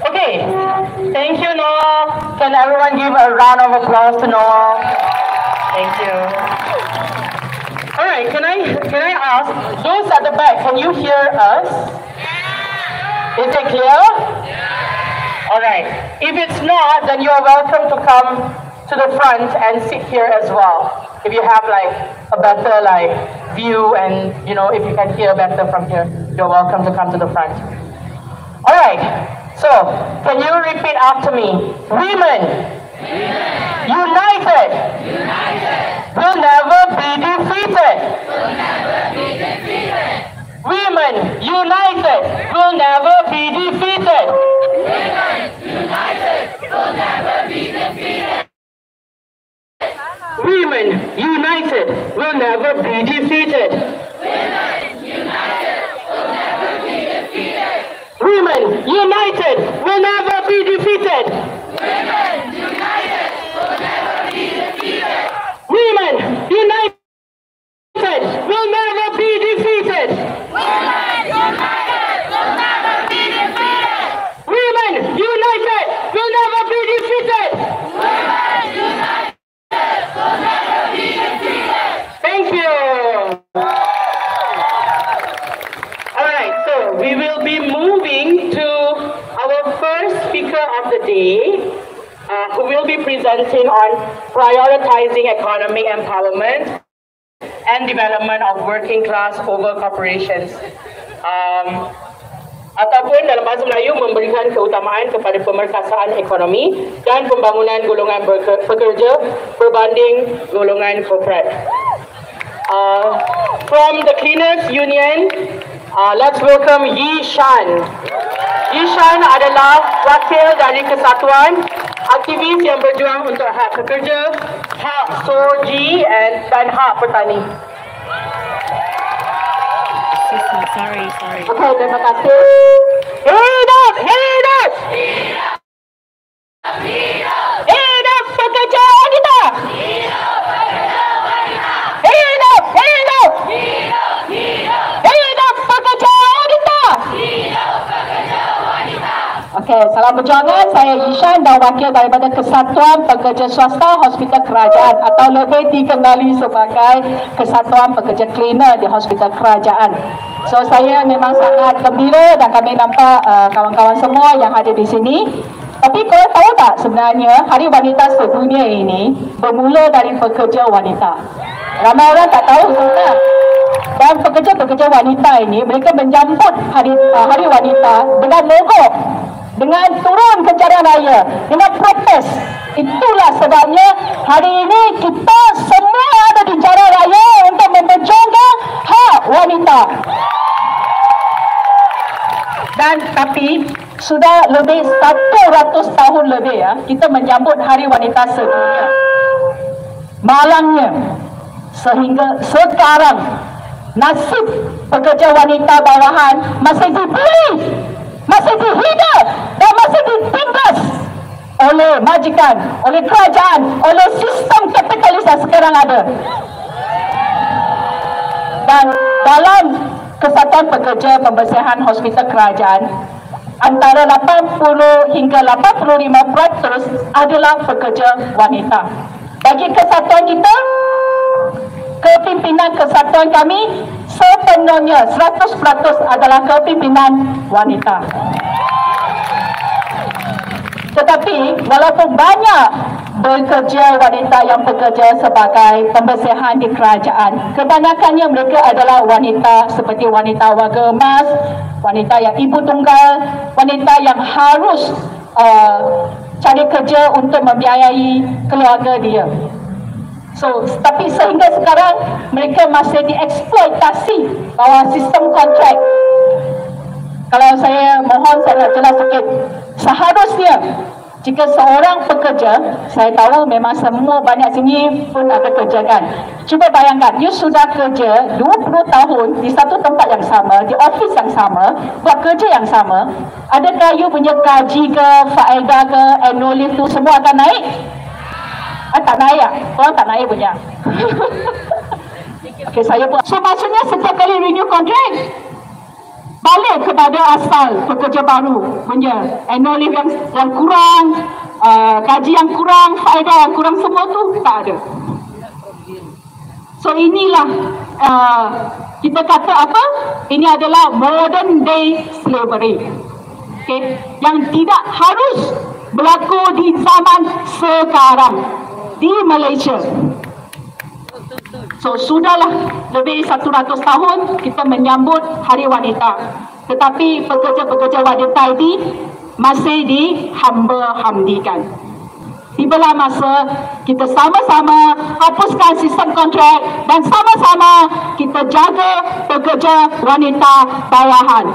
Okay, thank you, Noel. Can everyone give a round of applause to Noel? Thank you. All right, can I ask those at the back? Can you hear us? Is it clear? All right. If it's not, then you are welcome to come to the front and sit here as well. If you have like a better view and if you can hear better from here, you're welcome to come to the front. All right. So, can you repeat after me? Women, united, will never be defeated. Women, united, will never be defeated. Women, united, will never be defeated. Women united will never be defeated. Women united will never be defeated. Women united will never be defeated. Women united will never be defeated. Women united will never be defeated. Women united will never be defeated. Thank you. We will be moving to our first speaker of the day, who will be presenting on prioritizing economic empowerment and development of working class over corporations. Ataupun dalam bahasa Melayu memberikan keutamaan kepada pemerkasaan ekonomi dan pembangunan golongan pekerja berbanding golongan korporat. From the Cleaners Union, let's welcome Yi Shan. Yi Shan adalah wakil dari Kesatuan Aktivis yang berjuang untuk hak pekerja, hak sorji dan hak petani. Sorry. Okay, terima kasih. Hidup! Hidup! Hidup pekerja wanita! Hidup pekerja wanita! Hidup! Hidup! Hidup pekerja wanita! Hidup pekerja wanita! Okey, salam perjuangan. Saya Yishan dan wakil daripada Kesatuan Pekerja Swasta Hospital Kerajaan atau lebih dikenali sebagai Kesatuan Pekerja Cleaner di Hospital Kerajaan. So saya memang sangat gembira dan kami nampak kawan-kawan semua yang ada di sini. Tapi korang tahu tak sebenarnya Hari Wanita Sedunia ini bermula dari pekerja wanita. Ramai orang tak tahu sebenarnya. Dan pekerja-pekerja wanita ini mereka menyambut Hari Wanita dengan logo, dengan turun ke jalan raya, dengan protes. Itulah sebabnya hari ini kita semua ada di jalan raya untuk memperjuangkan hak wanita. Dan tapi sudah lebih 100 tahun lebih kita menyambut Hari Wanita Sedunia. Malangnya sehingga sekarang nasib pekerja wanita bawahan masih dibuli, masih dihina dan masih ditindas oleh oleh majikan, oleh kerajaan, oleh sistem kapitalis yang sekarang ada. Dan dalam Kesatuan Pekerja Pembersihan Hospital Kerajaan, antara 80 hingga 85% adalah pekerja wanita. Bagi kesatuan kita, kepimpinan kesatuan kami sepenuhnya 100% adalah kepimpinan wanita. Tetapi walaupun banyak bekerja wanita yang bekerja sebagai pembersihan di kerajaan, kebanyakannya mereka adalah wanita seperti wanita warga emas, wanita yang ibu tunggal, wanita yang harus cari kerja untuk membiayai keluarga dia. So, tapi sehingga sekarang mereka masih dieksploitasi bawah sistem kontrak. Kalau saya mohon, saya nak jelas sikit. Seharusnya jika seorang pekerja, saya tahu memang semua banyak sini pun ada kerja kan. Cuba bayangkan, you sudah kerja 20 tahun di satu tempat yang sama, di office yang sama, buat kerja yang sama. Adakah you punya gaji ke, faedah ke, annual leave tu semua akan naik? Tak naik ya? Orang tak naik punya. Okay, saya pun. So maksudnya setiap kali renew kontrak, balik kepada asal pekerja baru punya annual leave yang kurang, gaji yang kurang, faedah yang kurang, semua tu tak ada. So inilah kita kata apa? Ini adalah modern day slavery. Okay? Yang tidak harus berlaku di zaman sekarang di Malaysia. So sudahlah lebih 100 tahun kita menyambut Hari Wanita, tetapi pekerja-pekerja wanita ini masih dihamba-hamdikan. Tibalah masa kita sama-sama hapuskan sistem kontrak dan sama-sama kita jaga pekerja wanita bawahan.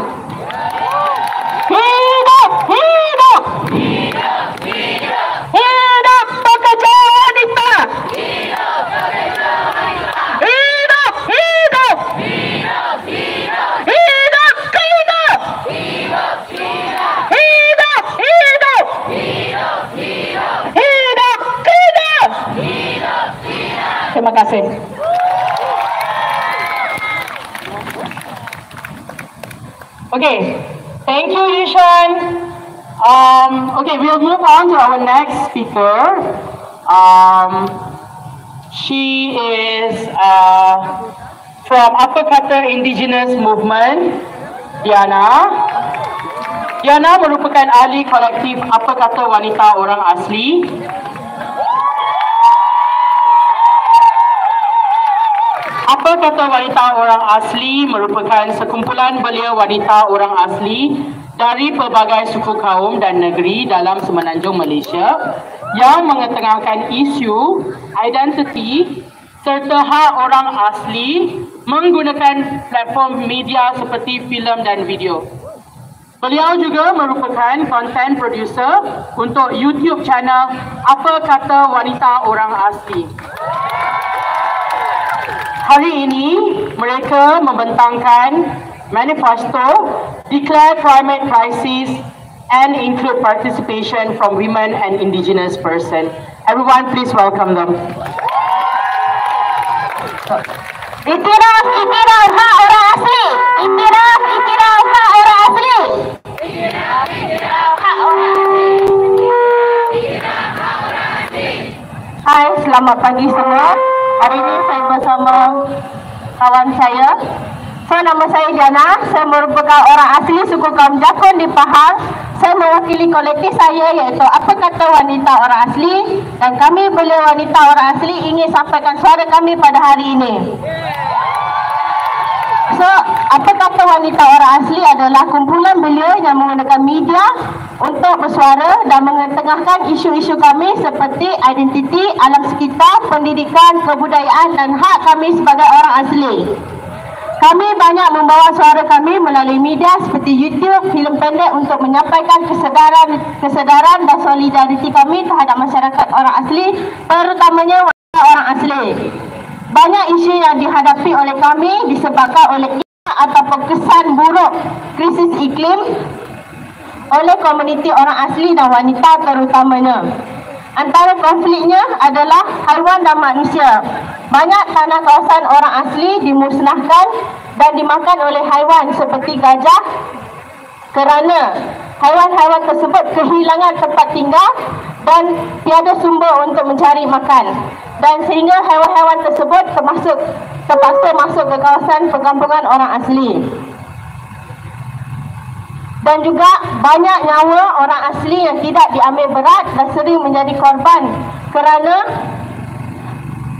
Hidup! Hidup! Hidup! Hidup! Hidup pekerja wanita! Hidup pekerja wanita! Hidup! Hidup! Hidup! Hidup! Hidup! Hidup! Hidup! Hidup! Hidup! Hidup! Hidup! Hidup! Hidup! Hidup! Hidup! Terima kasih. Okay. Thank you, Yushan. Okay, we'll move on to our next speaker. She is from Apa Kata Indigenous Movement, Diana. Diana merupakan ahli kolektif Apa Kata Wanita Orang Asli. Apa Kata Wanita Orang Asli merupakan sekumpulan belia wanita orang asli dari pelbagai suku kaum dan negeri dalam semenanjung Malaysia yang mengetengahkan isu identiti serta hak orang asli menggunakan platform media seperti filem dan video. Beliau juga merupakan content producer untuk YouTube channel Apa Kata Wanita Orang Asli. Hari ini mereka membentangkan manifesto Declare Climate Crisis and Include Participation from Women and Indigenous Person. Everyone please welcome them. Iktiraf, iktiraf hak orang asli. Iktiraf, iktiraf hak orang asli. Iktiraf, iktiraf hak orang asli. Iktiraf hak orang asli. Hai, selamat pagi semua. Hari ini saya bersama kawan saya. Nama saya Jana. Saya merupakan orang asli suku kaum Jakun di Pahang. Saya mewakili kolektif saya iaitu Apa Kata Wanita Orang Asli, dan kami belia wanita orang asli ingin sampaikan suara kami pada hari ini. So, Apa Kata Wanita Orang Asli adalah kumpulan belia yang menggunakan media untuk bersuara dan mengetengahkan isu-isu kami seperti identiti, alam sekitar, pendidikan, kebudayaan dan hak kami sebagai orang asli. Kami banyak membawa suara kami melalui media seperti YouTube, filem pendek untuk menyampaikan kesedaran dan solidariti kami terhadap masyarakat orang asli, terutamanya wanita orang asli. Banyak isu yang dihadapi oleh kami disebabkan oleh ataupun kesan buruk krisis iklim, oleh komuniti orang asli dan wanita terutamanya. Antara konfliknya adalah haiwan dan manusia. Banyak tanah kawasan orang asli dimusnahkan dan dimakan oleh haiwan seperti gajah kerana haiwan-haiwan tersebut kehilangan tempat tinggal dan tiada sumber untuk mencari makan. Dan sehingga haiwan-haiwan tersebut terpaksa masuk ke kawasan perkampungan orang asli. Dan juga banyak nyawa orang asli yang tidak diambil berat dan sering menjadi korban kerana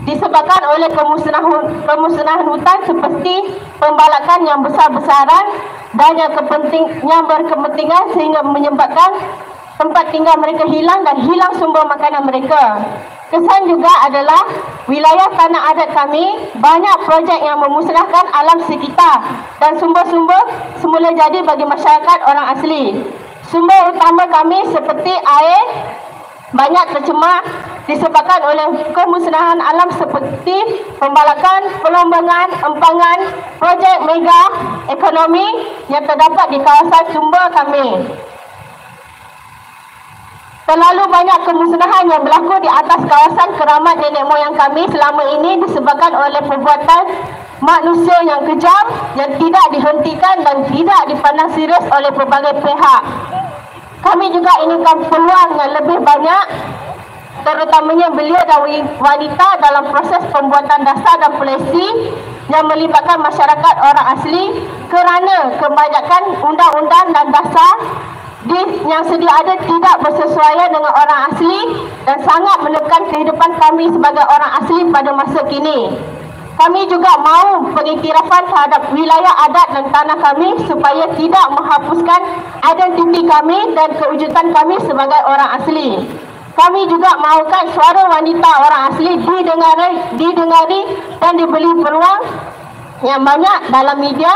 disebabkan oleh kemusnahan hutan seperti pembalakan yang besar-besaran dan yang berkepentingan sehingga menyebabkan tempat tinggal mereka hilang dan hilang sumber makanan mereka. Kesan juga adalah wilayah tanah adat kami banyak projek yang memusnahkan alam sekitar dan sumber-sumber semula jadi bagi masyarakat orang asli. Sumber utama kami seperti air banyak tercemar disebabkan oleh kemusnahan alam seperti pembalakan, pelombangan, empangan, projek mega ekonomi yang terdapat di kawasan sumber kami. Terlalu banyak kemusnahan yang berlaku di atas kawasan keramat nenek moyang kami selama ini disebabkan oleh perbuatan manusia yang kejam yang tidak dihentikan dan tidak dipandang serius oleh pelbagai pihak. Kami juga inginkan peluang yang lebih banyak, terutamanya belia dan wanita dalam proses pembuatan dasar dan polisi yang melibatkan masyarakat orang asli kerana kebanyakan undang-undang dan dasar yang sedia ada tidak bersesuaian dengan orang asli dan sangat menekan kehidupan kami sebagai orang asli pada masa kini. Kami juga mahu pengiktirafan terhadap wilayah adat dan tanah kami supaya tidak menghapuskan identiti kami dan kewujudan kami sebagai orang asli. Kami juga mahukan suara wanita orang asli didengari dan diberi peluang yang banyak dalam media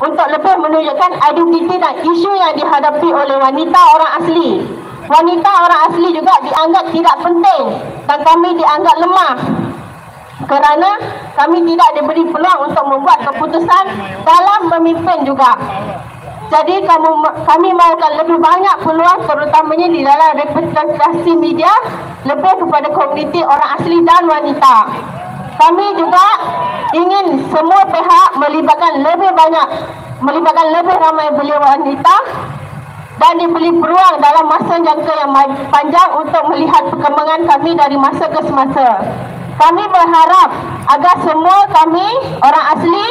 untuk lebih menunjukkan identiti dan isu yang dihadapi oleh wanita orang asli. Wanita orang asli juga dianggap tidak penting dan kami dianggap lemah kerana kami tidak diberi peluang untuk membuat keputusan dalam memimpin juga. Jadi kami mahukan lebih banyak peluang terutamanya di dalam representasi media lebih kepada komuniti orang asli dan wanita. Kami juga ingin semua pihak melibatkan lebih ramai belia wanita dan diberi peluang dalam masa jangka yang panjang untuk melihat perkembangan kami dari masa ke semasa. Kami berharap agar semua kami orang asli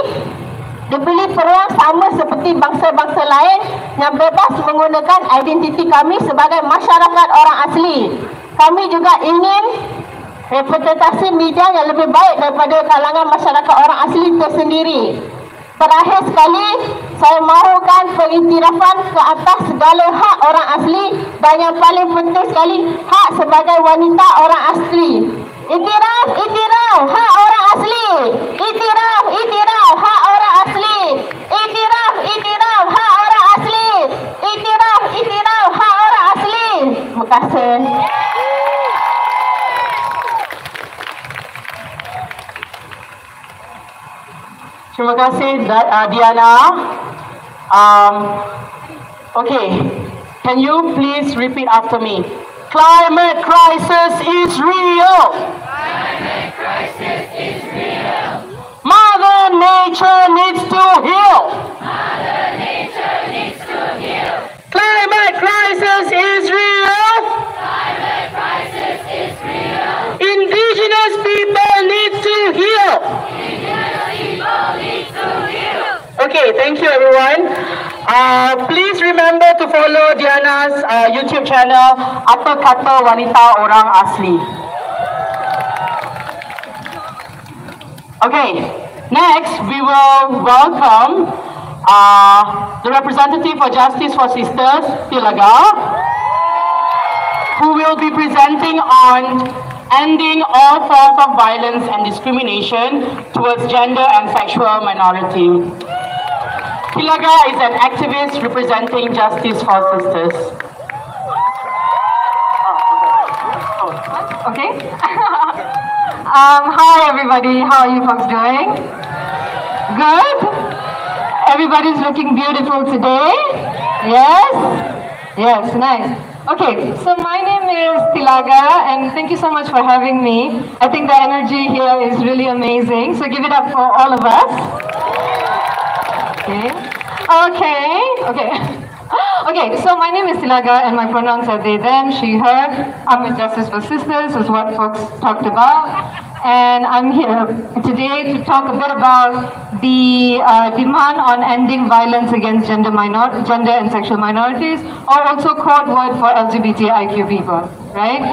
diberi peluang sama seperti bangsa-bangsa lain yang bebas menggunakan identiti kami sebagai masyarakat orang asli. Kami juga ingin representasi media yang lebih baik daripada kalangan masyarakat orang asli tersendiri. Terakhir sekali, saya mahukan pengiktirafan ke atas segala hak orang asli dan yang paling penting sekali, hak sebagai wanita orang asli. Iktiraf, iktiraf, hak orang asli. Iktiraf, iktiraf, hak orang asli. Iktiraf, iktiraf, hak orang asli. Iktiraf, iktiraf, hak orang asli. Terima kasih. Terima kasih Diana. Okay, can you please repeat after me? Climate crisis is real. Climate crisis is real. Mother Nature needs to heal. Mother Nature needs to heal. Climate crisis is real. Climate crisis is real. Indigenous people need to heal. Indigenous people need to heal. Okay, thank you everyone. Please remember to follow Diana's YouTube channel, Apa Kata Wanita Orang Asli. Okay, next we will welcome the representative for Justice for Sisters, Tilaga, who will be presenting on ending all forms of violence and discrimination towards gender and sexual minority. Tilaga is an activist representing Justice for Sisters. Okay. Hi everybody, how are you folks doing? Good? Everybody's looking beautiful today? Yes? Yes, nice. Okay, so my name is Tilaga, and thank you so much for having me. I think the energy here is really amazing, so give it up for all of us. Okay, so my name is Tilaga, and my pronouns are they, them, she, her. I'm with Justice for Sisters, is what folks talked about. And I'm here today to talk a bit about the demand on ending violence against gender and sexual minorities, or also code word for LGBTIQ people, right?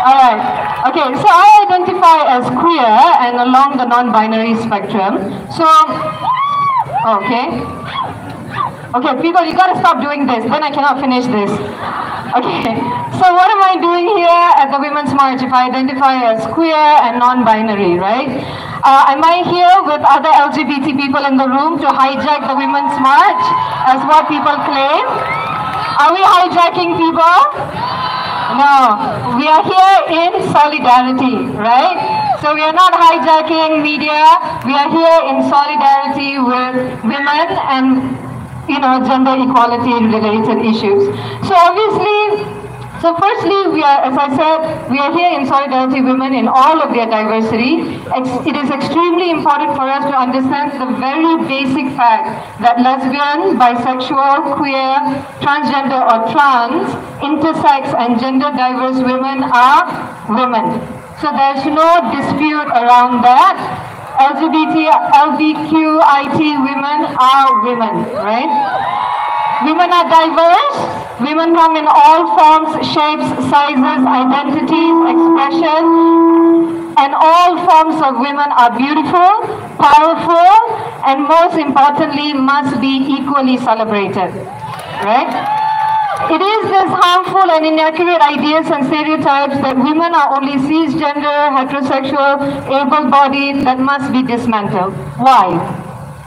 Alright, okay, so I identify as queer and along the non-binary spectrum. So, okay, people, you gotta stop doing this, then I cannot finish this. Okay, so what am I doing here at the Women's March if I identify as queer and non-binary, right? Am I here with other LGBT people in the room to hijack the Women's March, as what people claim? Are we hijacking people? No, we are here in solidarity, right? So we are not hijacking media, we are here in solidarity with women and gender equality related issues. So firstly, we are, as I said, we are here in solidarity with women in all of their diversity. It is extremely important for us to understand the very basic fact that lesbian, bisexual, queer, transgender or trans, intersex and gender diverse women are women. So there's no dispute around that. LGBTQIT women are women, right? Women are diverse. Women come in all forms, shapes, sizes, identities, expression, and all forms of women are beautiful, powerful, and most importantly, must be equally celebrated, right? It is this harmful and inaccurate ideas and stereotypes that women are only cisgender, heterosexual, able-bodied that must be dismantled. Why?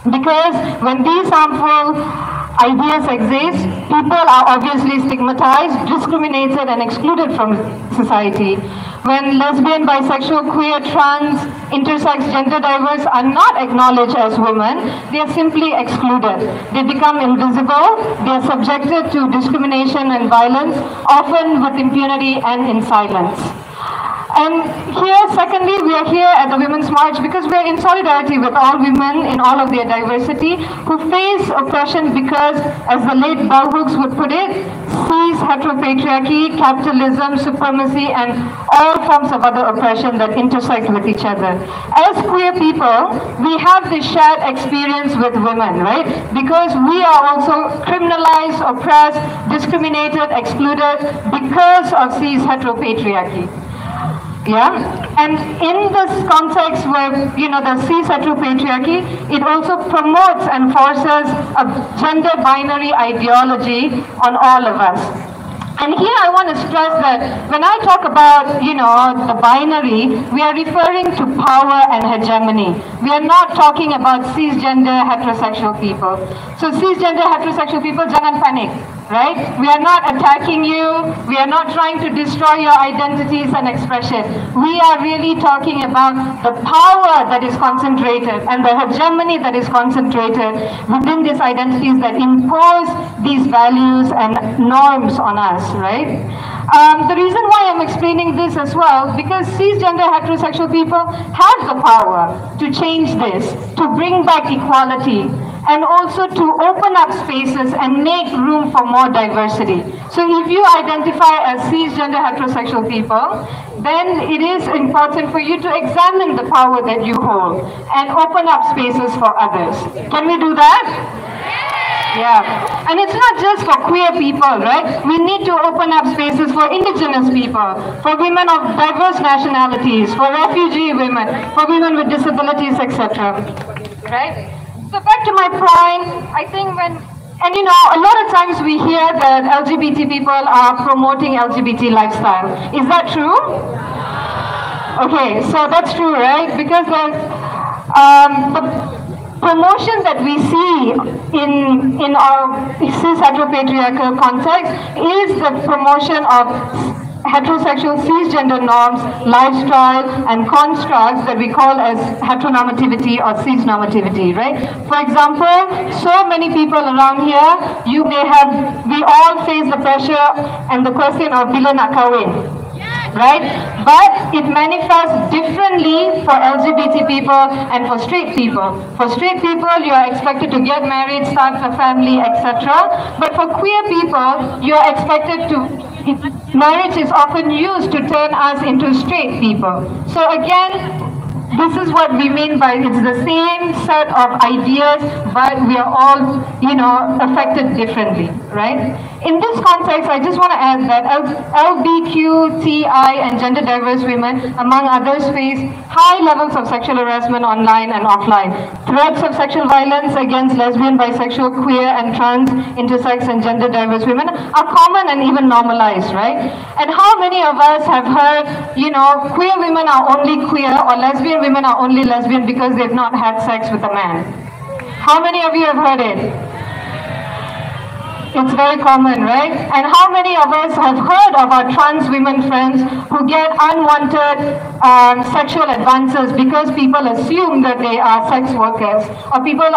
Because when these harmful ideas exist, people are obviously stigmatized, discriminated, and excluded from society. When lesbian, bisexual, queer, trans, intersex, gender diverse are not acknowledged as women, they are simply excluded. They become invisible, they are subjected to discrimination and violence, often with impunity and in silence. And here, secondly, we are here at the Women's March because we are in solidarity with all women in all of their diversity who face oppression because, as the late Bell Hooks would put it, sees heteropatriarchy, capitalism, supremacy, and all forms of other oppression that intersect with each other. As queer people, we have this shared experience with women, right? Because we are also criminalized, oppressed, discriminated, excluded because of cis heteropatriarchy. Yeah, and in this context where, the cis heteropatriarchy, it also promotes and forces a gender binary ideology on all of us. And here I want to stress that when I talk about, the binary, we are referring to power and hegemony. We are not talking about cisgender heterosexual people. So cisgender heterosexual people, jangan panic. Right? We are not attacking you. We are not trying to destroy your identities and expression. We are really talking about the power that is concentrated and the hegemony that is concentrated within these identities that impose these values and norms on us, right? The reason why I'm explaining this as well, because cisgender heterosexual people have the power to change this, to bring back equality, and also to open up spaces and make room for more diversity. So if you identify as cisgender heterosexual people, then it is important for you to examine the power that you hold and open up spaces for others. Can we do that? Yeah, and it's not just for queer people, right? We need to open up spaces for indigenous people, for women of diverse nationalities, for refugee women, for women with disabilities, etc. Right? So back to my point, I think a lot of times we hear that LGBT people are promoting LGBT lifestyle. Is that true? Okay, so that's true, right? Because the promotion that we see in our cis heteropatriarchal context is the promotion of heterosexual cisgender norms, lifestyle, and constructs that we call as heteronormativity or cisnormativity, right? For example, so many people around here, we all face the pressure and the question of bila nak kahwin, right? But it manifests differently for LGBT people and for straight people. For straight people, you are expected to get married, start a family, etc. But for queer people, you are expected to, marriage is often used to turn us into straight people. So again, this is what we mean by it's the same set of ideas, but we are all, affected differently, right? In this context, I just want to add that LGBTQI and gender diverse women, among others, face high levels of sexual harassment online and offline. Threats of sexual violence against lesbian, bisexual, queer, and trans, intersex, and gender diverse women are common and even normalized, right? And how many of us have heard, queer women are only queer or lesbian women are only lesbian because they've not had sex with a man? How many of you have heard it? It's very common, right? And how many of us have heard of our trans women friends who get unwanted sexual advances because people assume that they are sex workers, or people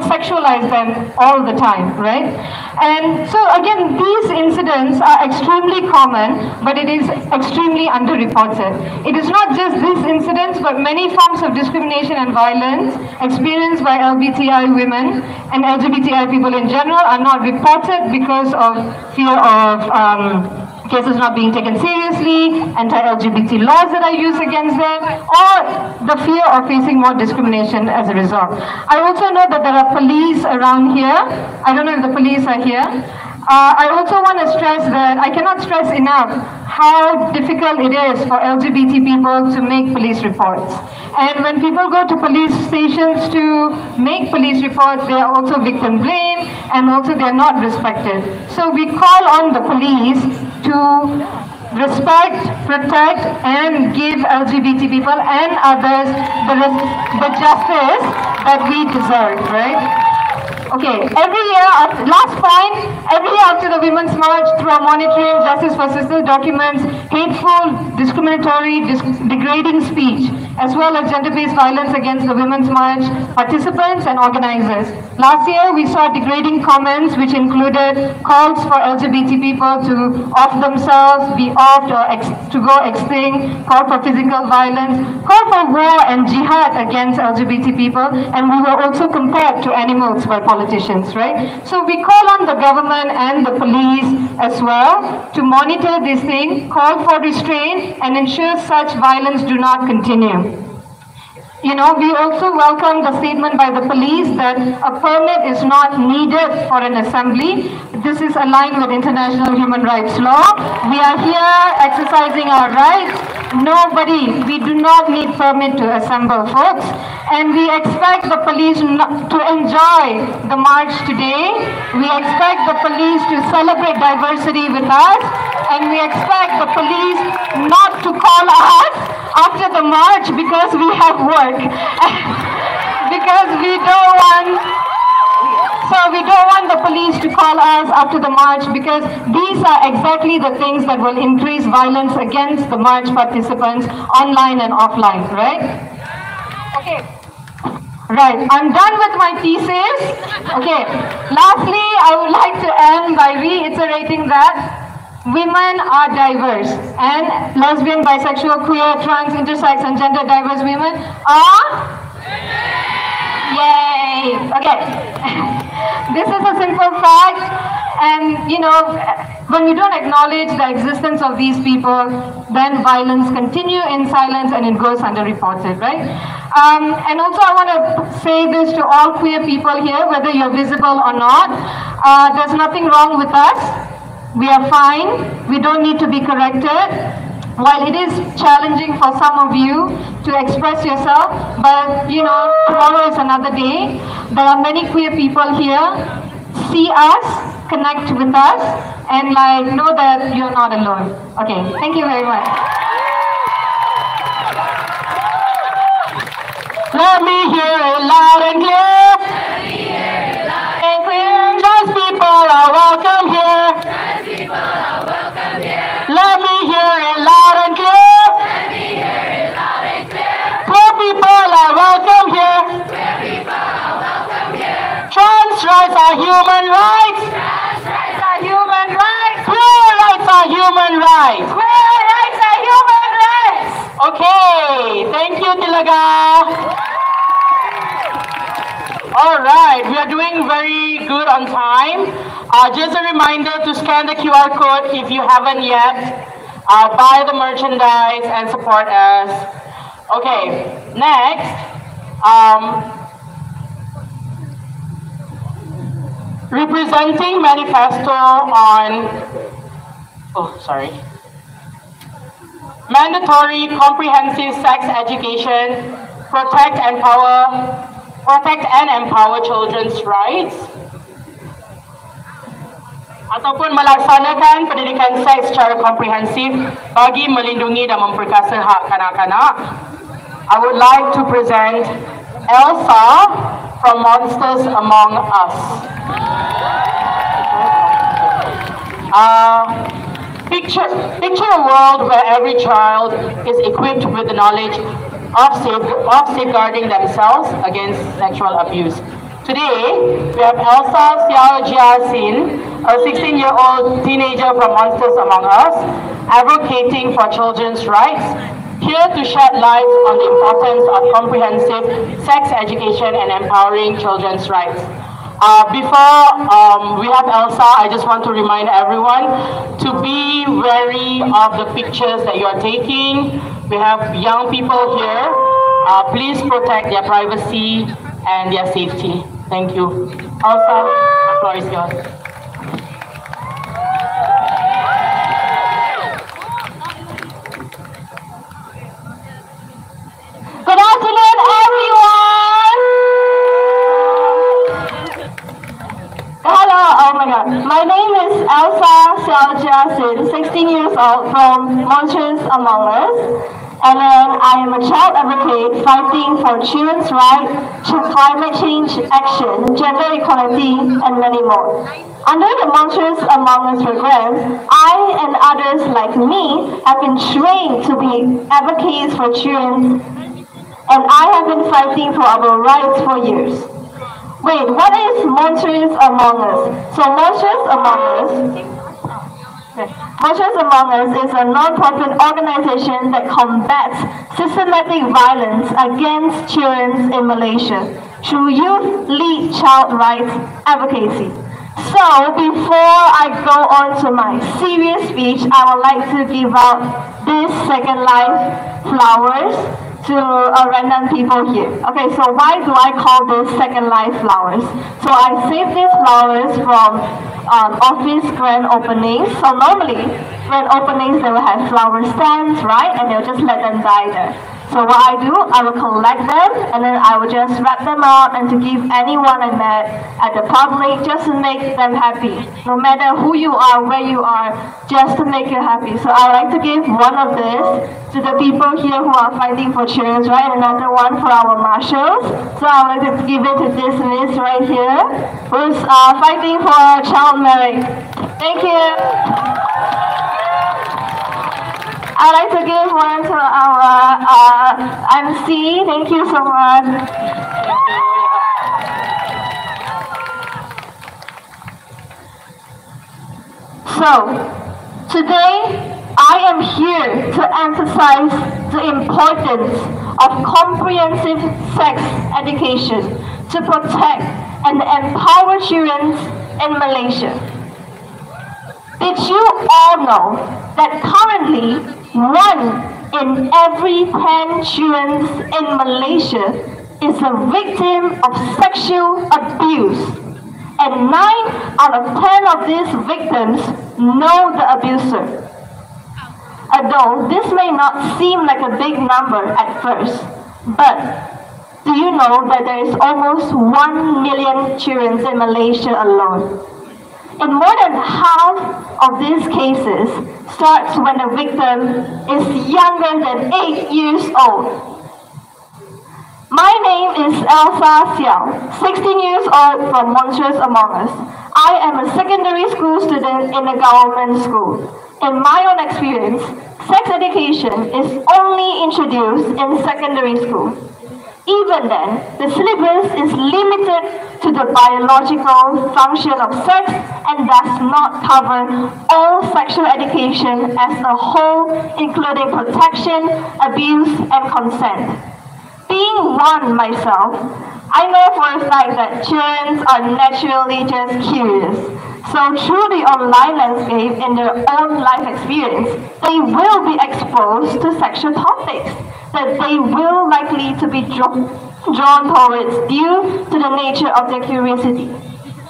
sexualize them all the time, right? And so again, these incidents are extremely common, but it is extremely underreported. It is not just these incidents, but many forms of discrimination and violence experienced by LGBTI women and LGBTI people in general are not reported because of fear of cases not being taken seriously, anti-LGBT laws that are used against them, or the fear of facing more discrimination as a result. I also know that there are police around here. I don't know if the police are here. I also want to stress that I cannot stress enough how difficult it is for LGBT people to make police reports. And when people go to police stations to make police reports, they are also victim blamed, and also they are not respected. So we call on the police to respect, protect, and give LGBT people and others the justice that we deserve, right? Okay, every year, last point, every year after the Women's March, through our monitoring, Justice for Sisters documents hateful, discriminatory, degrading speech, as well as gender-based violence against the Women's March participants and organizers. Last year, we saw degrading comments which included calls for LGBT people to off themselves, be offed, or to go extinct, call for physical violence, call for war and jihad against LGBT people, and we were also compared to animals by politicians, right? So we call on the government and the police as well to monitor this thing, call for restraint, and ensure such violence do not continue. We also welcome the statement by the police that a permit is not needed for an assembly. This is aligned with international human rights law. We are here exercising our rights. We do not need permit to assemble, folks. And we expect the police to enjoy the march today. We expect the police to celebrate diversity with us. And we expect the police not to call us after the march because we have work. Because we don't want the police to call us after the march, because these are exactly the things that will increase violence against the march participants online and offline, right? Okay. Right, I'm done with my thesis. Okay, lastly, I would like to end by reiterating that women are diverse, and lesbian, bisexual, queer, trans, intersex, and gender diverse women are? Yay! Okay. This is a simple fact, and when we don't acknowledge the existence of these people, then violence continues in silence and it goes underreported, right? And also I want to say this to all queer people here, whether you're visible or not, there's nothing wrong with us. We are fine. We don't need to be corrected. While it is challenging for some of you to express yourself, but tomorrow is another day. There are many queer people here. See us, connect with us, and know that you're not alone. Okay, thank you very much. Let me hear it loud and clear. Trans people are welcome here. Trans people are welcome here. are human rights. Trans rights are human rights. Queer rights are human rights. Queer rights are human rights. Okay, thank you, Tilaga. All right, we are doing very good on time. Just a reminder to scan the QR code if you haven't yet. Buy the merchandise and support us. Okay, next. Representing manifesto on, mandatory comprehensive sex education, protect and empower children's rights, ataupun melaksanakan pendidikan seks secara komprehensif bagi melindungi dan memperkasa hak kanak-kanak. I would like to present Elsa from Monsters Among Us. Picture a world where every child is equipped with the knowledge of safeguarding themselves against sexual abuse. Today, we have Elsa Xiao Jiaxin, a 16-year-old teenager from Monsters Among Us, advocating for children's rights, here to shed light on the importance of comprehensive sex education and empowering children's rights. Before we have Elsa, I just want to remind everyone to be wary of the pictures that you are taking. We have young people here. Please protect their privacy and their safety. Thank you. Elsa, the floor is yours. Good afternoon, everyone. Hello, oh my God. My name is Elsa Xiao Jiaxin, 16 years old from Monsters Among Us. And then I am a child advocate fighting for children's rights, climate change action, gender equality, and many more. Under the Monsters Among Us program, I and others like me have been trained to be advocates for children, and I have been fighting for our rights for years. Wait, what is Monsters Among Us? So Monsters Among Us is a non-profit organization that combats systematic violence against children in Malaysia through youth-led child rights advocacy. So, before I go on to my serious speech, I would like to give out this Second Life flowers to random people here. Okay, so why do I call this Second Life flowers? So I saved these flowers from office grand openings. So normally, grand openings, they will have flower stands, right? And they'll just let them die there. So what I do, I will collect them, and then I will just wrap them up and to give anyone I met at the public, just to make them happy. No matter who you are, where you are, just to make you happy. So I like to give one of this to the people here who are fighting for children, right? Another one for our marshals. So I would like to give it to this miss right here, who's fighting for child marriage. Thank you. I'd like to give one to our MC. Thank you so much. So, today I am here to emphasize the importance of comprehensive sex education to protect and empower children in Malaysia. Did you all know that currently 1 in every 10 children in Malaysia is a victim of sexual abuse, and 9 out of 10 of these victims know the abuser? Although this may not seem like a big number at first, but do you know that there is almost 1 million children in Malaysia alone? And more than half of these cases starts when the victim is younger than 8 years old. My name is Elsa Xiao, 16 years old from Monsters Among Us. I am a secondary school student in a government school. In my own experience, sex education is only introduced in secondary school. Even then, the syllabus is limited to the biological function of sex and does not cover all sexual education as a whole, including protection, abuse, and consent. Being one myself, I know for a fact that children are naturally just curious. So through the online landscape and their own life experience, they will be exposed to sexual topics that they will likely to be drawn towards due to the nature of their curiosity.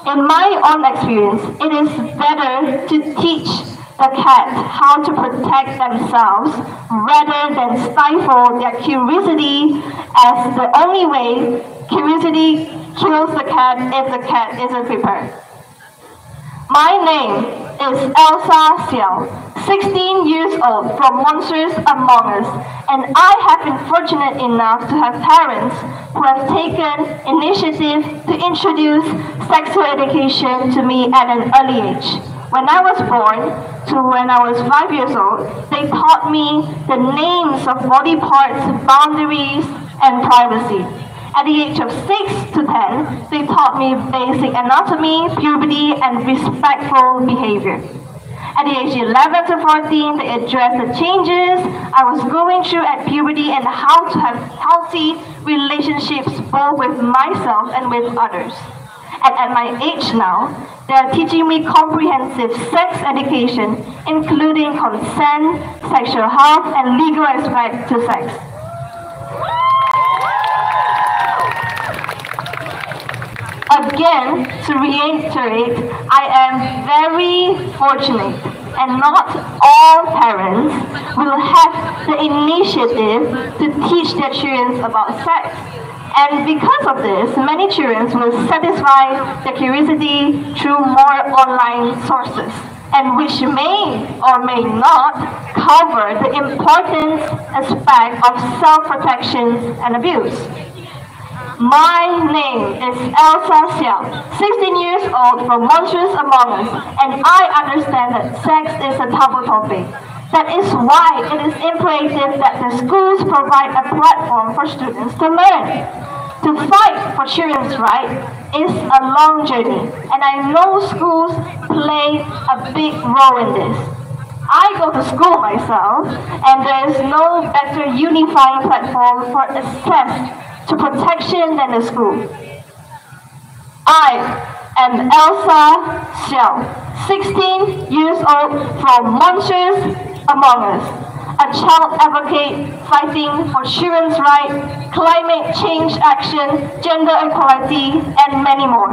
In my own experience, it is better to teach the cat how to protect themselves rather than stifle their curiosity, as the only way curiosity kills the cat if the cat isn't prepared. My name is Elsa Xiao, 16 years old from Monsters Among Us, and I have been fortunate enough to have parents who have taken initiative to introduce sexual education to me at an early age. When I was born to when I was 5 years old, they taught me the names of body parts, boundaries, and privacy. At the age of 6 to 10, they taught me basic anatomy, puberty, and respectful behavior. At the age 11 to 14, they addressed the changes I was going through at puberty and how to have healthy relationships both with myself and with others. And at my age now, they are teaching me comprehensive sex education, including consent, sexual health, and legal aspects to sex. Again, to reiterate, I am very fortunate, and not all parents will have the initiative to teach their children about sex. And because of this, many children will satisfy their curiosity through more online sources, and which may or may not cover the important aspect of self-protection and abuse. My name is Elsa Xiao, 16 years old from Monsters Among Us, and I understand that sex is a taboo topic. That is why it is imperative that the schools provide a platform for students to learn. To fight for children's rights is a long journey, and I know schools play a big role in this. I go to school myself, and there is no better unifying platform for access to protection than the school. I am Elsa Xiao, 16 years old from Monsters Among Us, a child advocate fighting for children's rights, climate change action, gender equality, and many more.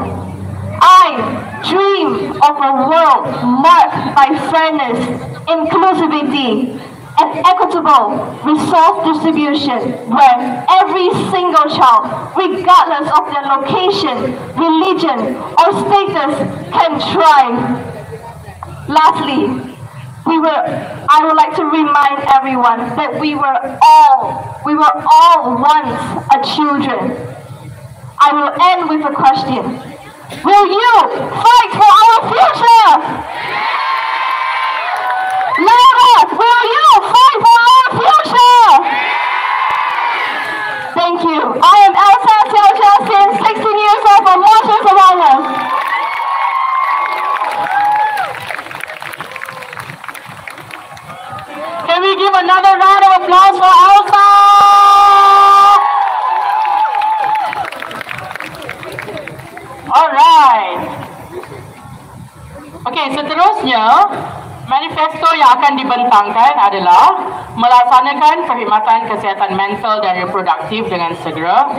I dream of a world marked by fairness, inclusivity, and equitable resource distribution where every single child, regardless of their location, religion, or status, can thrive. Lastly, I would like to remind everyone that we were all once a children. I will end with a question. Will you fight for our future? Louder! Will you fight for our future? Thank you. I am Elsa Xiao, 16 years old from Monsters Among Us. Can we give another round of applause for Elsa? Alright. Okay, seterusnya, manifesto yang akan dibentangkan adalah melaksanakan perkhidmatan kesihatan mental dan reproduktif dengan segera,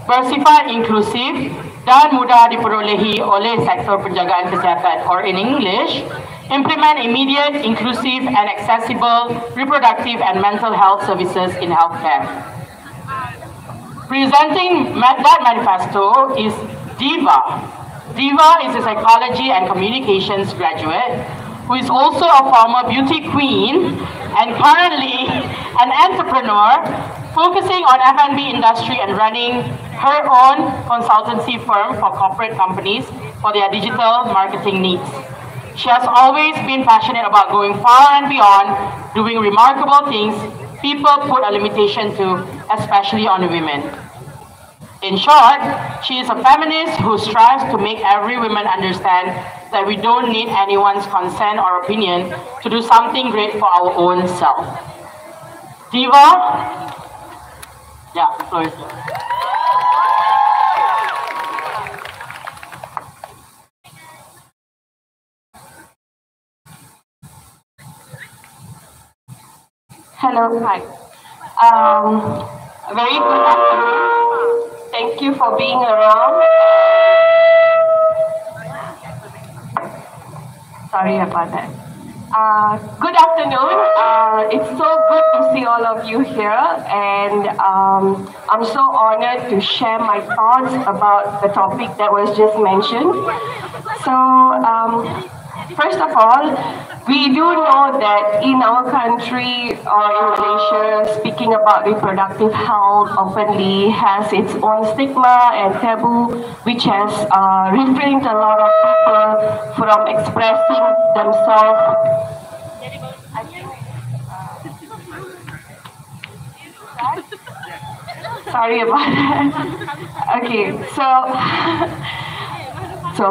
bersifat inklusif dan mudah diperolehi oleh sektor penjagaan kesihatan, or in English, implement immediate, inclusive and accessible reproductive and mental health services in healthcare. Presenting that manifesto is Diva. Diva is a psychology and communications graduate who is also a former beauty queen and currently an entrepreneur focusing on F&B industry and running her own consultancy firm for corporate companies for their digital marketing needs. She has always been passionate about going far and beyond, doing remarkable things people put a limitation to, especially on women. In short, she is a feminist who strives to make every woman understand that we don't need anyone's consent or opinion to do something great for our own self. Diva? Yeah, the floor is yours. Hello, hi. Very good afternoon. Thank you for being around. Sorry about that. Good afternoon. It's so good to see all of you here, and I'm so honored to share my thoughts about the topic that was just mentioned. So, first of all, we do know that in our country or in Malaysia, speaking about reproductive health openly has its own stigma and taboo, which has refrained a lot of people from expressing themselves. Sorry about that. Okay, so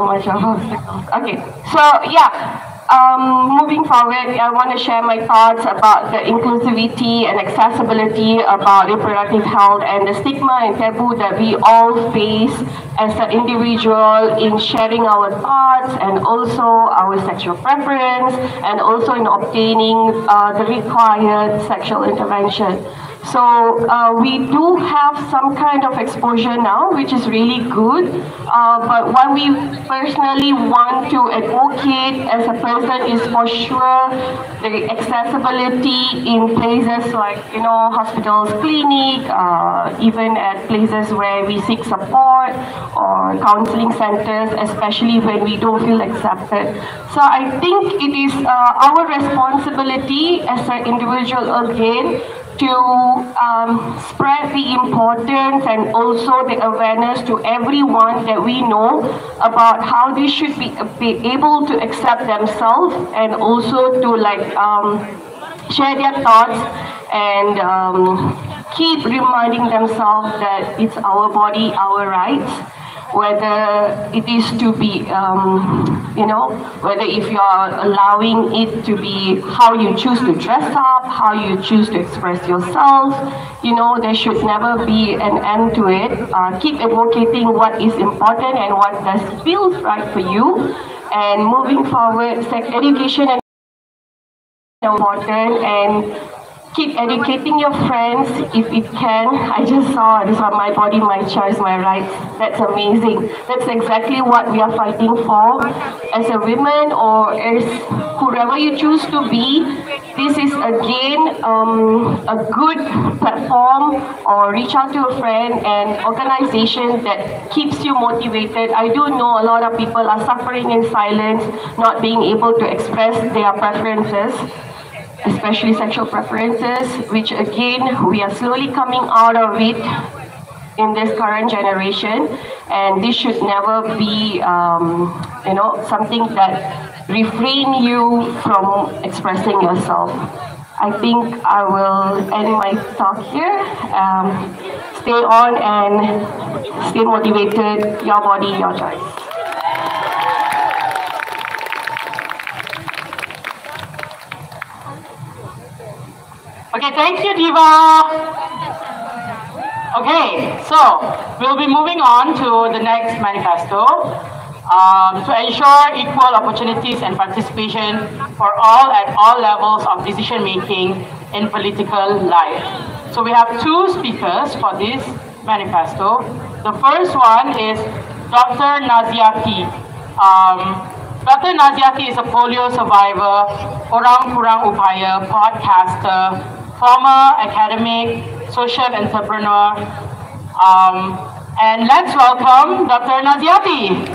much of obstacles. Okay, so yeah. Moving forward, I want to share my thoughts about the inclusivity and accessibility about reproductive health and the stigma and taboo that we all face as an individual in sharing our thoughts and also our sexual preference and also in obtaining the required sexual intervention. So we do have some kind of exposure now, which is really good. But what we personally want to advocate as a person is for sure the accessibility in places like, hospitals, clinic, even at places where we seek support or counseling centers, especially when we don't feel accepted. So I think it is our responsibility as an individual again to spread the importance and also the awareness to everyone that we know about how they should be able to accept themselves and also to share their thoughts and keep reminding themselves that it's our body, our rights, whether it is to be, whether if you are allowing it to be how you choose to dress up, how you choose to express yourself, there should never be an end to it. Keep advocating what is important and what does feels right for you. And moving forward, sex education is important, and keep educating your friends if it can. I just saw this one, my body, my choice, my rights. That's amazing. That's exactly what we are fighting for as a woman or as whoever you choose to be. This is again a good platform, or reach out to a friend and organization that keeps you motivated. I do know a lot of people are suffering in silence, not being able to express their preferences, especially sexual preferences, which again, we are slowly coming out of it in this current generation, and this should never be, something that refrain you from expressing yourself. I think I will end my talk here. Stay on and stay motivated. Your body, your choice. Okay, thank you, Diva. Okay, so we'll be moving on to the next manifesto. To ensure equal opportunities and participation for all at all levels of decision making in political life. So we have two speakers for this manifesto. The first one is Dr. Naziati. Dr. Naziati is a polio survivor, Orang Kurang Upaya podcaster, former academic, social entrepreneur. And let's welcome Dr. Naziati.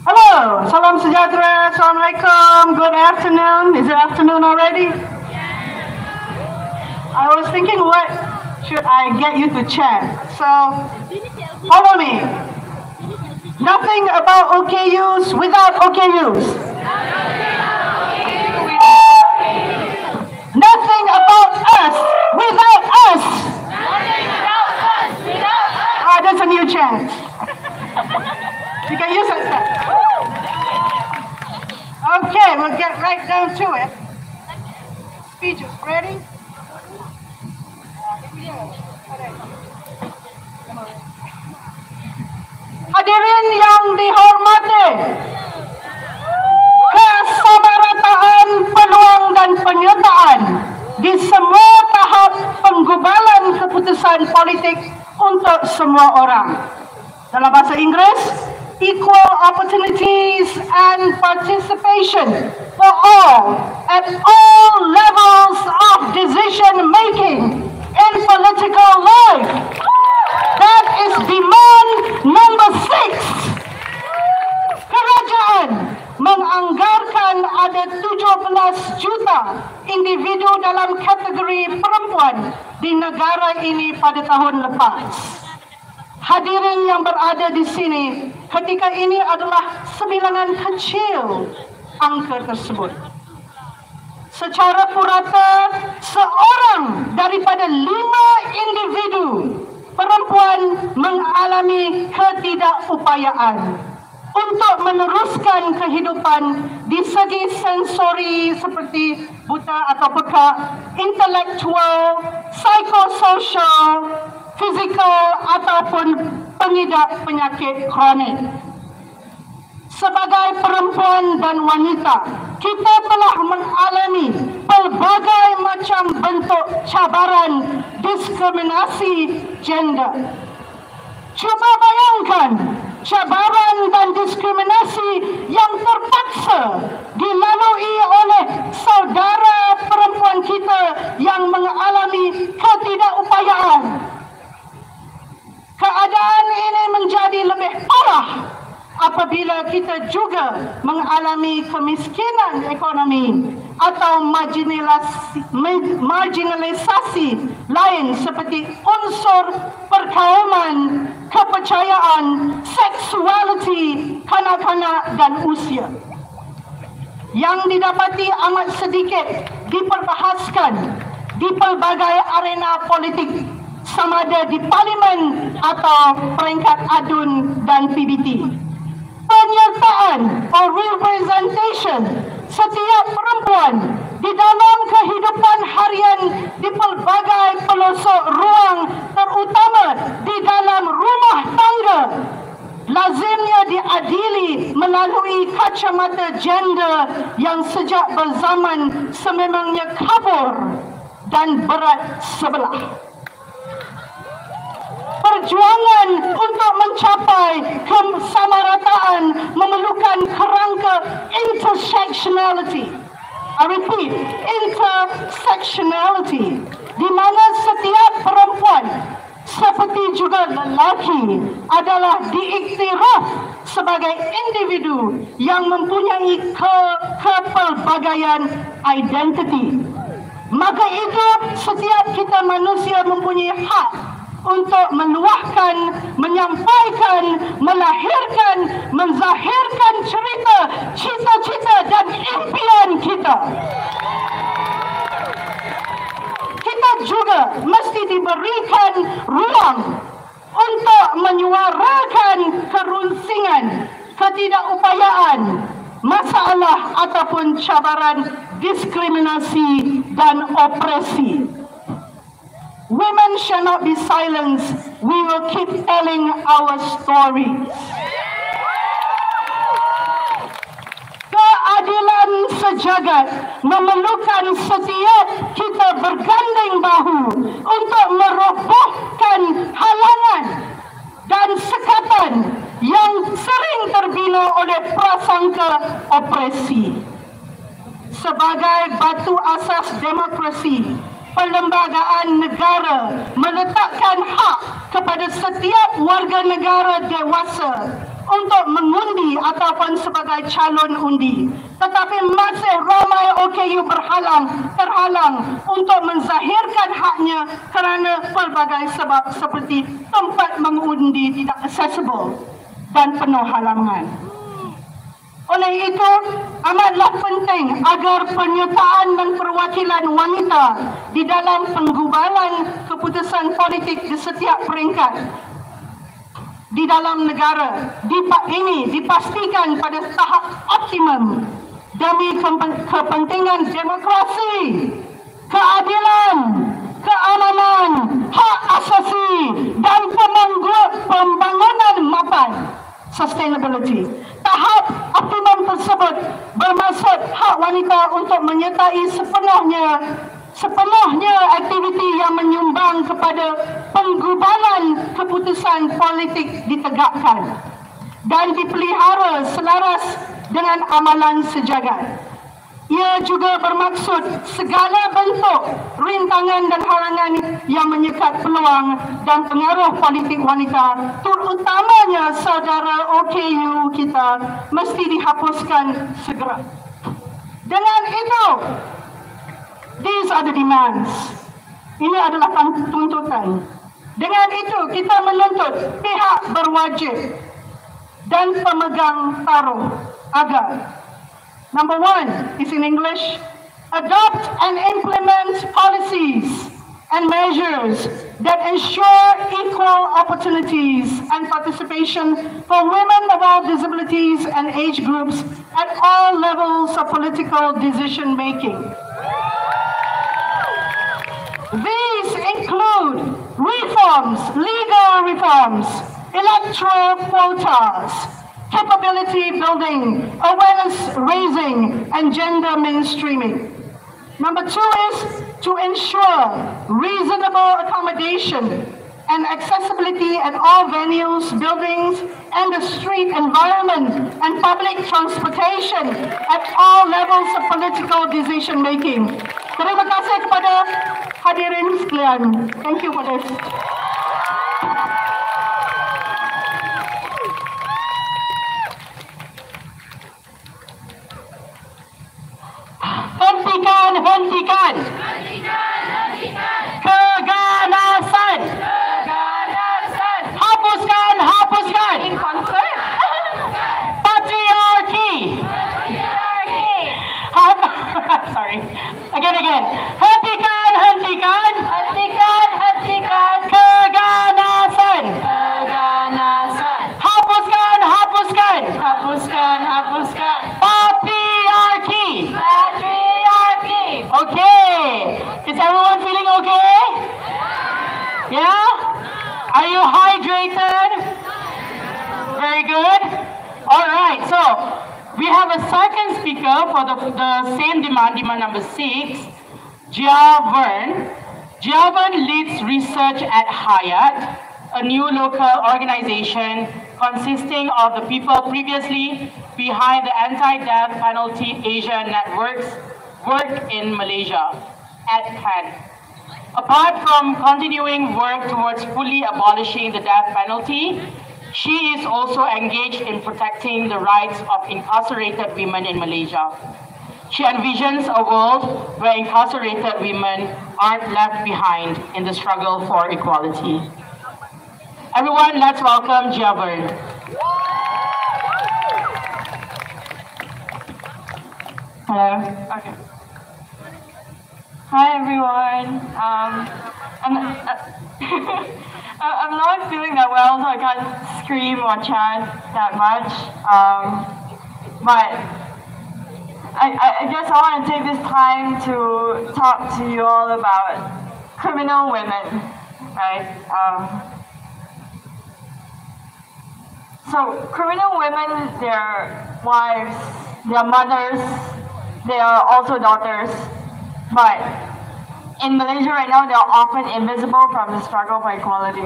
Hello, salam sejahtera, assalamualaikum, good afternoon. Is it afternoon already? I was thinking, what should I get you to chant? So, follow me. Nothing about OKUs without OKUs. Nothing about chance. You can use that chance. Okay, we'll get right down to it. Speech is ready. Hadirin yang dihormati, kesamarataan peluang dan penyertaan di semua tahap penggubalan keputusan politik untuk semua orang. Dalam bahasa Inggeris, equal opportunities and participation for all at all levels of decision making in political life. That is demand number 6. Kerajaan menganggarkan ada 17 juta individu dalam kategori perempuan di negara ini pada tahun lepas. Hadirin yang berada di sini, ketika ini adalah sebilangan kecil angka tersebut. Secara purata, seorang daripada 5 individu perempuan mengalami ketidakupayaan untuk meneruskan kehidupan di segi sensori seperti buta atau pekak, intelektual, psikososial, fizikal ataupun pengidap penyakit kronik. Sebagai perempuan dan wanita, kita telah mengalami pelbagai macam bentuk cabaran diskriminasi gender. Cuba bayangkan cabaran dan diskriminasi yang terpaksa dilalui oleh saudara perempuan kita yang mengalami ketidakupayaan. Keadaan ini menjadi lebih parah apabila kita juga mengalami kemiskinan ekonomi atau marginalisasi lain seperti unsur perkauman, kepercayaan, seksualiti, kanak-kanak dan usia. Yang didapati amat sedikit diperbahaskan di pelbagai arena politik, sama ada di parlimen atau peringkat adun dan PBT. Penyertaan or representation setiap perempuan di dalam kehidupan harian di pelbagai pelosok ruang, terutama di dalam rumah tangga, lazimnya diadili melalui kacamata gender yang sejak berzaman sememangnya kabur dan berat sebelah. Perjuangan untuk mencapai kesamarataan memerlukan kerangka intersectionality. I repeat, intersectionality, di mana setiap perempuan seperti juga lelaki adalah diiktiraf sebagai individu yang mempunyai kepelbagaian identiti. Maka itu setiap kita manusia mempunyai hak untuk meluahkan, menyampaikan, melahirkan, menzahirkan cerita, cita-cita dan impian kita. Kita juga mesti diberikan ruang untuk menyuarakan kerunsingan, ketidakupayaan, masalah ataupun cabaran diskriminasi dan opresi. Women shall not be silenced. We will keep telling our stories. Keadilan sejagat memerlukan setiap kita bergandeng bahu untuk merobohkan halangan dan sekatan yang sering terbina oleh prasangka opresi. Sebagai batu asas demokrasi, perlembagaan negara meletakkan hak kepada setiap warga negara dewasa untuk mengundi ataupun sebagai calon undi. Tetapi masih ramai OKU terhalang untuk menzahirkan haknya kerana pelbagai sebab seperti tempat mengundi tidak accessible dan penuh halangan. Oleh itu, amatlah penting agar penyertaan dan perwakilan wanita di dalam penggubalan keputusan politik di setiap peringkat di dalam negara ini dipastikan pada tahap optimum demi kepentingan demokrasi, keadilan, keamanan, hak asasi dan pembangunan mapan sustainability. Tahap optimum tersebut bermaksud hak wanita untuk menyertai sepenuhnya aktiviti yang menyumbang kepada penggubalan keputusan politik ditegakkan dan dipelihara selaras dengan amalan sejagat. Ia juga bermaksud segala bentuk rintangan dan halangan yang menyekat peluang dan pengaruh politik wanita, terutamanya saudara OKU kita, mesti dihapuskan segera. Dengan itu, these are the demands. Ini adalah tuntutan. Dengan itu, kita menuntut pihak berwajib dan pemegang taruh agar number 1 is in English, adopt and implement policies and measures that ensure equal opportunities and participation for women of all disabilities and age groups at all levels of political decision making. These include reforms, legal reforms, electoral quotas, capability building, awareness raising, and gender mainstreaming. Number 2 is to ensure reasonable accommodation and accessibility at all venues, buildings, and the street environment and public transportation at all levels of political decision making. Terima kasih kepada hadirin sekalian. Thank you for this. Hentikan keganasan. Hapuskan patriarki. Sorry, again. Hentikan keganasan. Hapuskan patriarki. Okay, is everyone feeling okay? Yeah? Are you hydrated? Very good. All right, so we have a second speaker for the same demand number 6, Jiavern. Jiavern leads research at Hayat, a new local organization consisting of the people previously behind the Anti-Death Penalty Asia Network's work in Malaysia at hand. Apart from continuing work towards fully abolishing the death penalty, she is also engaged in protecting the rights of incarcerated women in Malaysia. She envisions a world where incarcerated women aren't left behind in the struggle for equality. Everyone, let's welcome Jiavern. Hello. Okay. Hi everyone. I'm not feeling that well, so I can't scream or chant that much. But I guess I want to take this time to talk to you all about criminal women, right? So criminal women, they're wives, they're mothers, they are also daughters. But in Malaysia right now, they are often invisible from the struggle for equality.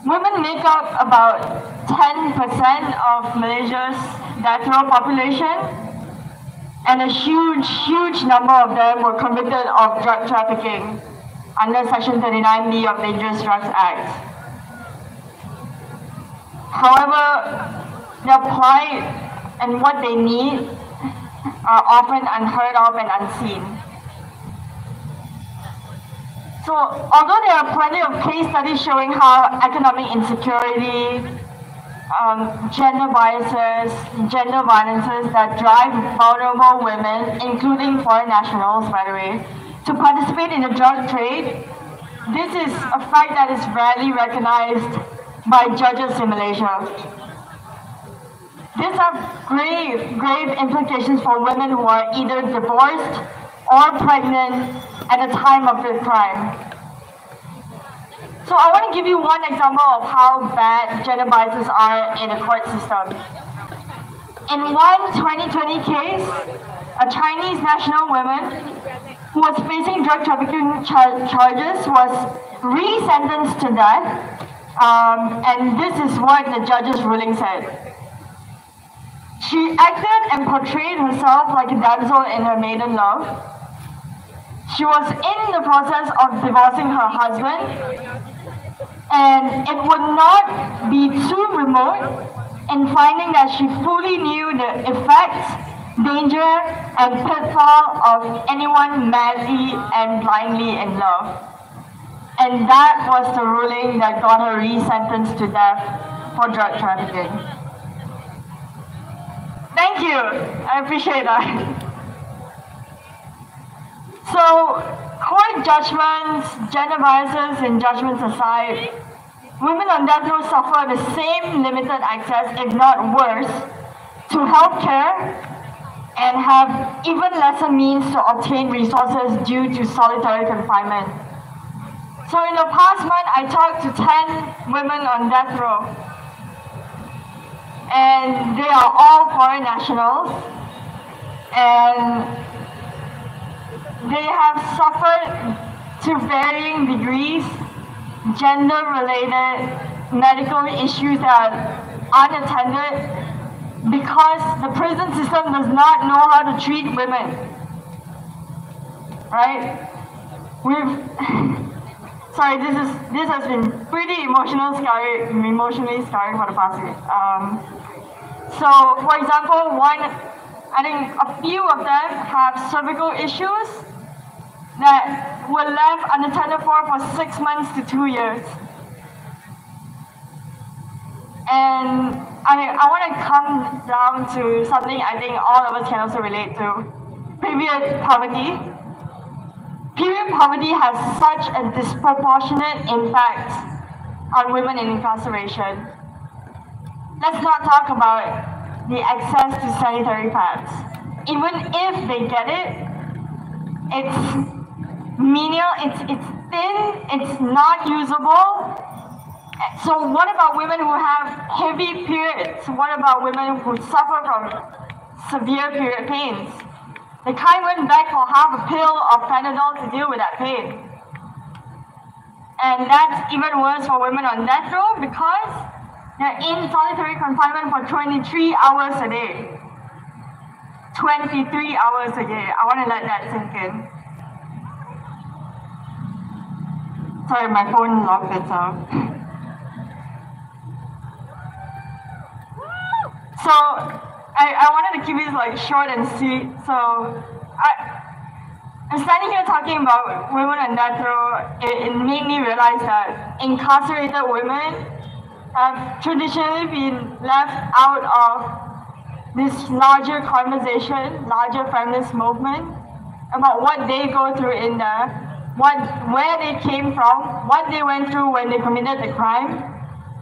Women make up about 10% of Malaysia's death row population, and a huge number of them were convicted of drug trafficking under Section 39B of Dangerous Drugs Act. However, their plight and what they need are often unheard of and unseen. So, although there are plenty of case studies showing how economic insecurity, gender biases, gender violences that drive vulnerable women, including foreign nationals, by the way, to participate in the drug trade, this is a fact that is rarely recognized by judges in Malaysia. These have grave implications for women who are either divorced or pregnant at the time of the crime. So I want to give you one example of how bad gender biases are in the court system. In one 2020 case, a Chinese national woman who was facing drug trafficking charges was re-sentenced to death, and this is what the judge's ruling said. She acted and portrayed herself like a damsel in her maiden love. She was in the process of divorcing her husband, and it would not be too remote in finding that she fully knew the effects, danger, and pitfall of anyone madly and blindly in love. And that was the ruling that got her re-sentenced to death for drug trafficking. Thank you. I appreciate that. So, court judgments, gender biases, and judgments aside, women on death row suffer the same limited access, if not worse, to healthcare and have even lesser means to obtain resources due to solitary confinement. So in the past month, I talked to 10 women on death row. And they are all foreign nationals, and they have suffered to varying degrees gender-related medical issues that are unattended because the prison system does not know how to treat women. Right? Sorry, this has been pretty emotionally scarring for the past week. So, for example, I think a few of them have cervical issues that were left unattended for 6 months to 2 years. And I want to come down to something I think all of us can also relate to: period poverty. Period poverty has such a disproportionate impact on women in incarceration. Let's not talk about the access to sanitary pads. Even if they get it, it's menial, it's thin, it's not usable. So what about women who have heavy periods? What about women who suffer from severe period pains? They can't even beg for half a pill of Panadol to deal with that pain. And that's even worse for women on death row because they're in solitary confinement for 23 hours a day. 23 hours a day. I want to let that sink in. Sorry, my phone locked itself. So, I wanted to keep it like short and sweet. So, I'm standing here talking about women on death row. It made me realize that incarcerated women have traditionally been left out of this larger conversation, larger feminist movement about what they go through in there, where they came from, what they went through when they committed the crime,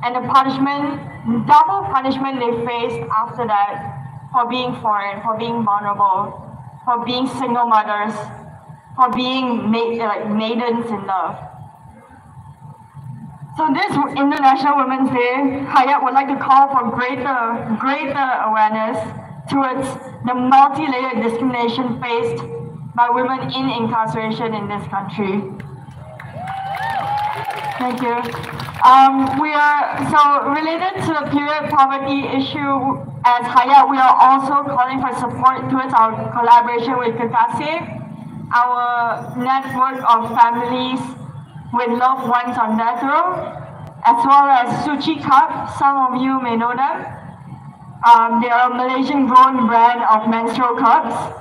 and the punishment, double punishment they faced after that for being foreign, for being vulnerable, for being single mothers, for being maidens in love. So this International Women's Day, Hayat would like to call for greater awareness towards the multi-layered discrimination faced by women in incarceration in this country. Thank you. So related to the period poverty issue, as Hayat, we are also calling for support towards our collaboration with Kekasih, our network of families with loved ones on death row, as well as Suchi Cup. Some of you may know them. They are a Malaysian-grown brand of menstrual cups,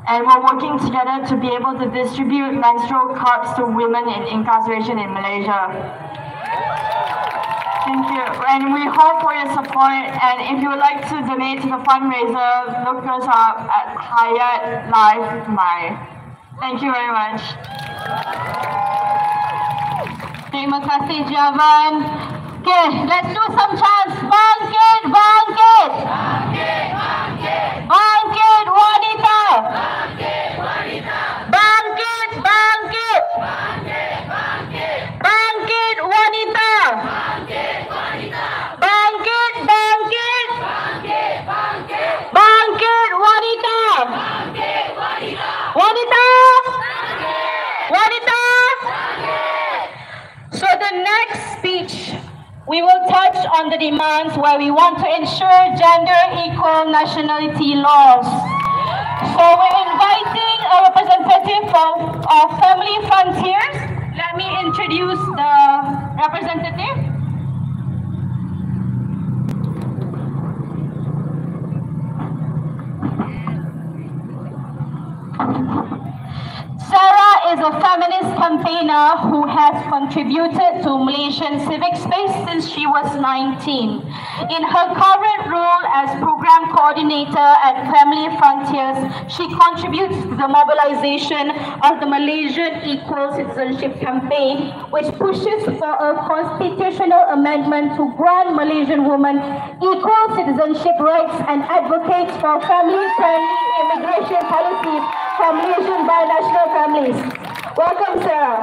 and we're working together to be able to distribute menstrual cups to women in incarceration in Malaysia. Thank you, and we hope for your support. And if you would like to donate to the fundraiser, look us up at Hayat Life My. Thank you very much. Terima kasih Javan. Okay, let's do some chants. Bangkit, bangkit. Bangkit, bangkit. Bangkit wanita. Bangkit wanita. Bangkit, bangkit. Bangkit, bangkit. Bangkit wanita. Bangkit wanita. Bangkit, bangkit. Bangkit, bangkit. Bangkit wanita. Bangkit wanita. Wanita. Wanita. So the next speech, we will touch on the demands where we want to ensure gender equal nationality laws. So we're inviting a representative of Family Frontiers. Let me introduce the representative. Sarah is a feminist campaigner who has contributed to Malaysian civic space since she was 19. In her current role as program coordinator at Family Frontiers, she contributes to the mobilization of the Malaysian Equal Citizenship Campaign, which pushes for a constitutional amendment to grant Malaysian women equal citizenship rights and advocates for family-friendly immigration policies for Malaysian binational families. Welcome, Sarah.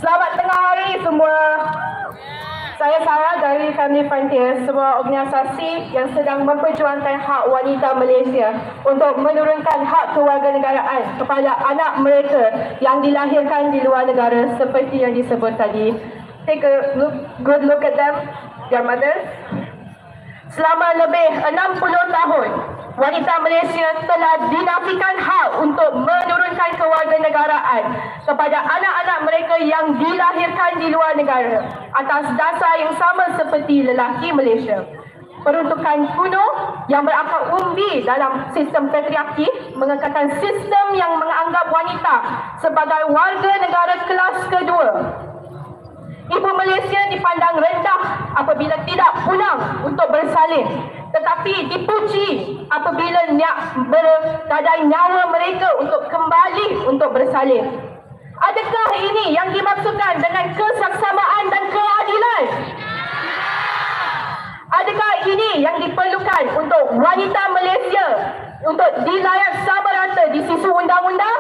Selamat tengah hari semua. Saya Sarah dari Family Frontiers, sebuah organisasi yang sedang memperjuangkan hak wanita Malaysia untuk menurunkan hak kewarganegaraan kepada anak mereka yang dilahirkan di luar negara seperti yang disebut tadi. Take a good look at them, your mothers. Selama lebih 60 tahun, wanita Malaysia telah dinafikan hak untuk menurunkan kewarganegaraan kepada anak-anak mereka yang dilahirkan di luar negara atas dasar yang sama seperti lelaki Malaysia. Peruntukan kuno yang berakar umbi dalam sistem patriarki mengekalkan sistem yang menganggap wanita sebagai warga negara kelas kedua. Ibu Malaysia dipandang rendah apabila tidak pulang untuk bersalin, tetapi dipuji apabila berkadai nyawa mereka untuk kembali untuk bersalin. Adakah ini yang dimaksudkan dengan kesaksamaan dan keadilan? Adakah ini yang diperlukan untuk wanita Malaysia untuk dilayak sama rata di sisi undang-undang?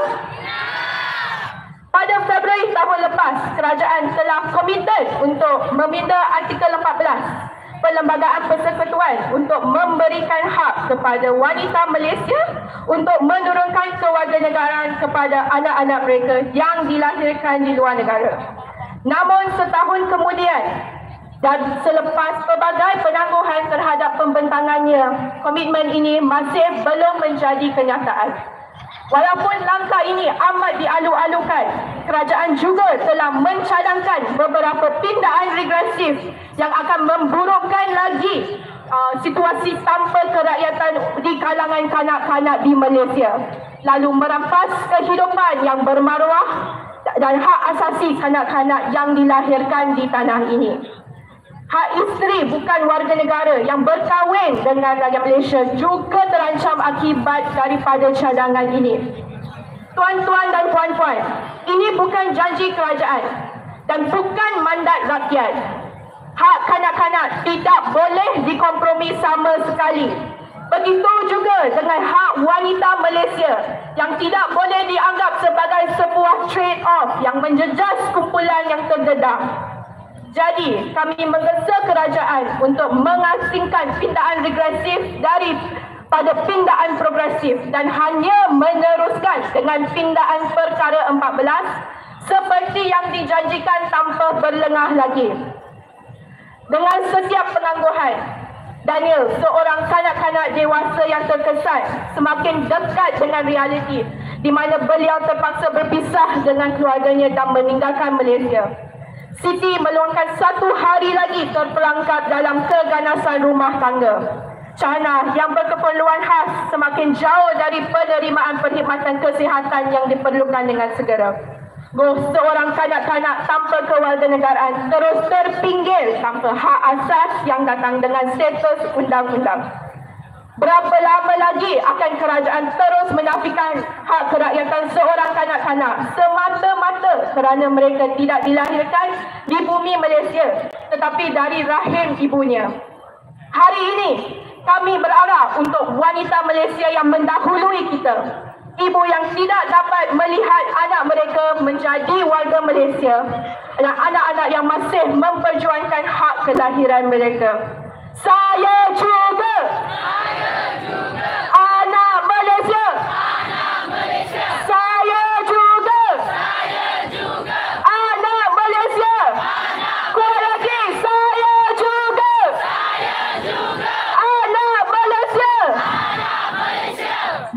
Pada Februari tahun lepas, kerajaan telah komited untuk meminta artikel 14 Perlembagaan Persekutuan untuk memberikan hak kepada wanita Malaysia untuk menurunkan kewarganegaraan kepada anak-anak mereka yang dilahirkan di luar negara. Namun setahun kemudian dan selepas pelbagai penangguhan terhadap pembentangannya, komitmen ini masih belum menjadi kenyataan. Walaupun langkah ini amat dialu-alukan, kerajaan juga telah mencadangkan beberapa pindaan regresif yang akan memburukkan lagi situasi tanpa kerakyatan di kalangan kanak-kanak di Malaysia, lalu merampas kehidupan yang bermaruah dan hak asasi kanak-kanak yang dilahirkan di tanah ini. Hak isteri bukan warga negara yang berkahwin dengan rakyat Malaysia juga terancam akibat daripada cadangan ini. Tuan-tuan dan puan-puan, ini bukan janji kerajaan dan bukan mandat rakyat. Hak kanak-kanak tidak boleh dikompromi sama sekali. Begitu juga dengan hak wanita Malaysia yang tidak boleh dianggap sebagai sebuah trade-off yang menjejas kumpulan yang terdedah. Jadi, kami menggesa kerajaan untuk mengasingkan pindaan regresif daripada pindaan progresif dan hanya meneruskan dengan pindaan perkara 14 seperti yang dijanjikan tanpa berlengah lagi. Dengan setiap penangguhan, Daniel, seorang kanak-kanak dewasa yang terkesan, semakin dekat dengan realiti di mana beliau terpaksa berpisah dengan keluarganya dan meninggalkan Malaysia. Siti meluangkan 1 hari lagi terperangkap dalam keganasan rumah tangga. Chana yang berkeperluan khas semakin jauh dari penerimaan perkhidmatan kesihatan yang diperlukan dengan segera. Seorang kanak-kanak tanpa kewarganegaraan terus terpinggir tanpa hak asas yang datang dengan status undang-undang. Berapa lama lagi akan kerajaan terus menafikan hak kerakyatan seorang kanak-kanak semata-mata kerana mereka tidak dilahirkan di bumi Malaysia tetapi dari rahim ibunya. Hari ini kami berharap untuk wanita Malaysia yang mendahului kita, ibu yang tidak dapat melihat anak mereka menjadi warga Malaysia dan anak-anak yang masih memperjuangkan hak kelahiran mereka. Saya juga anak Malaysia. Saya juga anak Malaysia. Kuat lagi, saya juga anak Malaysia.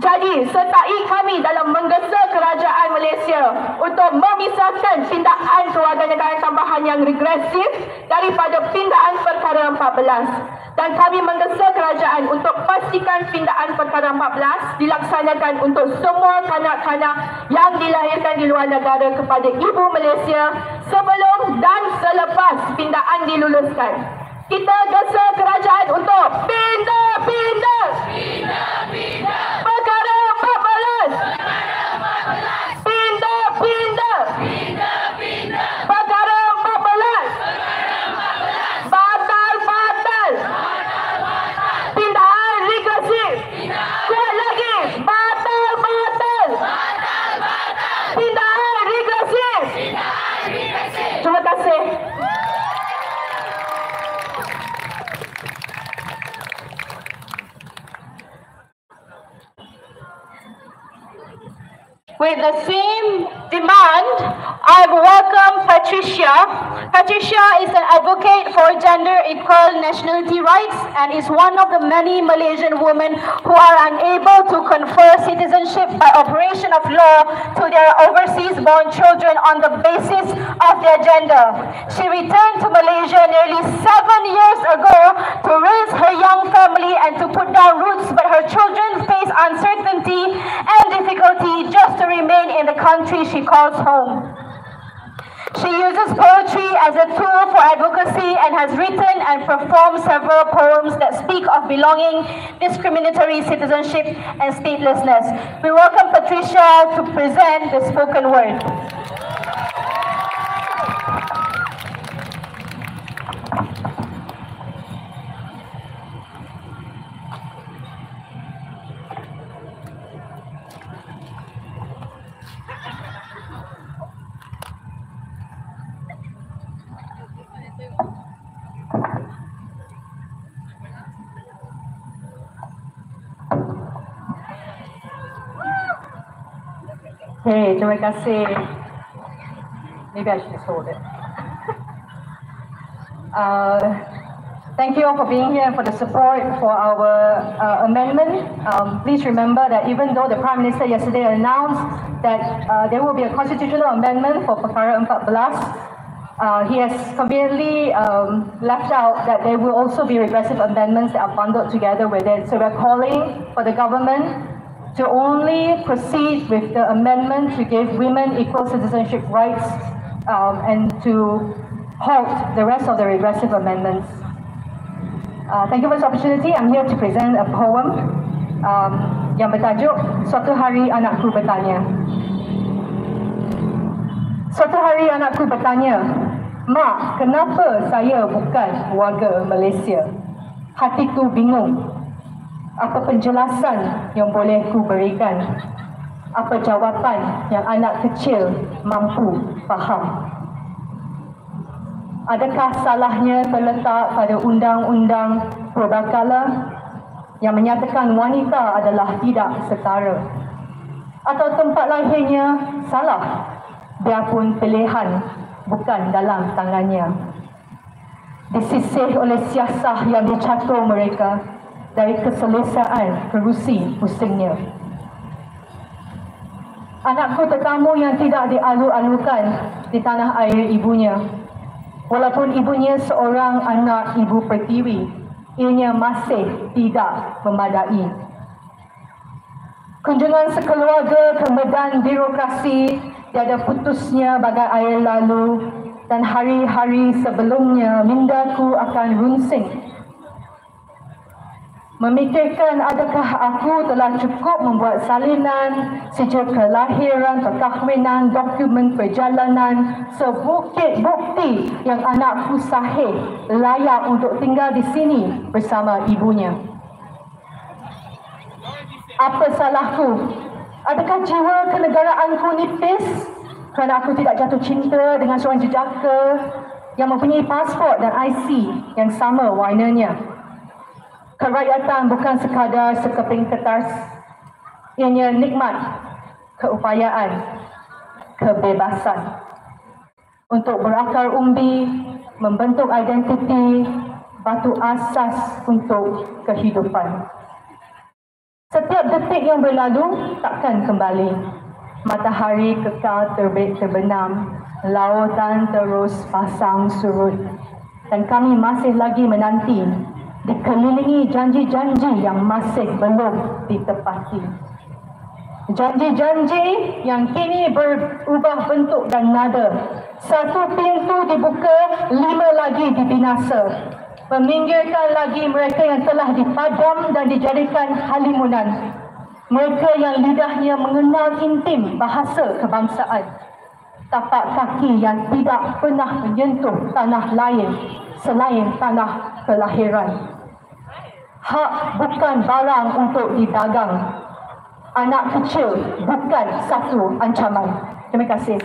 Jadi sertai kami dalam menggesa kerajaan Malaysia untuk memisahkan pindaan kewarganegaraan tambahan yang regresif daripada pindaan perkara 14. Dan kami menggesa kerajaan untuk pastikan pindaan perkara 14 dilaksanakan untuk semua kanak-kanak yang dilahirkan di luar negara kepada ibu Malaysia sebelum dan selepas pindaan diluluskan. Kita gesa kerajaan untuk pindah-pindah perkara 14. Pindah-pindah perkara 14. Batal-batal pindaan regresif. Kuat lagi, batal-batal pindaan regresif. Terima kasih. With the same demand, I welcome Patricia. Patricia is an advocate for gender equal nationality rights and is one of the many Malaysian women who are unable to confer citizenship by operation of law to their overseas-born children on the basis of their gender. She returned to Malaysia nearly 7 years ago to raise her young family and to put down roots, but her children face uncertainty and difficulty just to remain in the country she calls home. She uses poetry as a tool for advocacy and has written and performed several poems that speak of belonging, discriminatory citizenship, and statelessness. We welcome Patricia to present the spoken word. Hey, terima kasih. Maybe I should just hold it. Thank you all for being here and for the support for our amendment. Please remember that even though the Prime Minister yesterday announced that there will be a constitutional amendment for Perkara 14, he has conveniently left out that there will also be regressive amendments that are bundled together with it. So we're calling for the government to only proceed with the amendment to give women equal citizenship rights and to halt the rest of the regressive amendments. Thank you for this opportunity. I'm here to present a poem yang bertajuk Suatu Hari Anakku Bertanya. Suatu hari anakku bertanya, "Mak, kenapa saya bukan warga Malaysia?" Hatiku bingung. Apa penjelasan yang boleh ku berikan? Apa jawapan yang anak kecil mampu faham? Adakah salahnya terletak pada undang-undang purbakala yang menyatakan wanita adalah tidak setara? Atau tempat lahirnya salah, biarpun pilihan bukan dalam tangannya? Disisih oleh siasah yang dicatur mereka dari keselesaan kerusi pusingnya. Anakku tetamu yang tidak dialu-alukan di tanah air ibunya. Walaupun ibunya seorang anak ibu pertiwi, ianya masih tidak memadai. Kunjungan sekeluarga ke medan birokrasi tiada putusnya bagai air lalu, dan hari-hari sebelumnya mindaku akan runsing. Memikirkan adakah aku telah cukup membuat salinan, sijil kelahiran, perkahwinan, dokumen perjalanan, sebukit bukti yang anakku sahih, layak untuk tinggal di sini bersama ibunya. Apa salahku? Adakah jiwa kenegaraanku nipis kerana aku tidak jatuh cinta dengan seorang jejaka yang mempunyai pasport dan IC yang sama warnanya? Kerakyatan bukan sekadar sekeping kertas, ianya nikmat, keupayaan, kebebasan untuk berakar umbi, membentuk identiti, batu asas untuk kehidupan. Setiap detik yang berlalu takkan kembali. Matahari kekal terbit terbenam, lautan terus pasang surut, dan kami masih lagi menanti, dikelilingi janji-janji yang masih belum ditepati. Janji-janji yang kini berubah bentuk dan nada. Satu pintu dibuka, 5 lagi dibinasa. Meminggirkan lagi mereka yang telah dipadam dan dijadikan halimunan. Mereka yang lidahnya mengenal intim bahasa kebangsaan. Tapak kaki yang tidak pernah menyentuh tanah lain selain tanah kelahiran. Hak bukan barang untuk didagang. Anak kecil bukan satu ancaman. Terima kasih.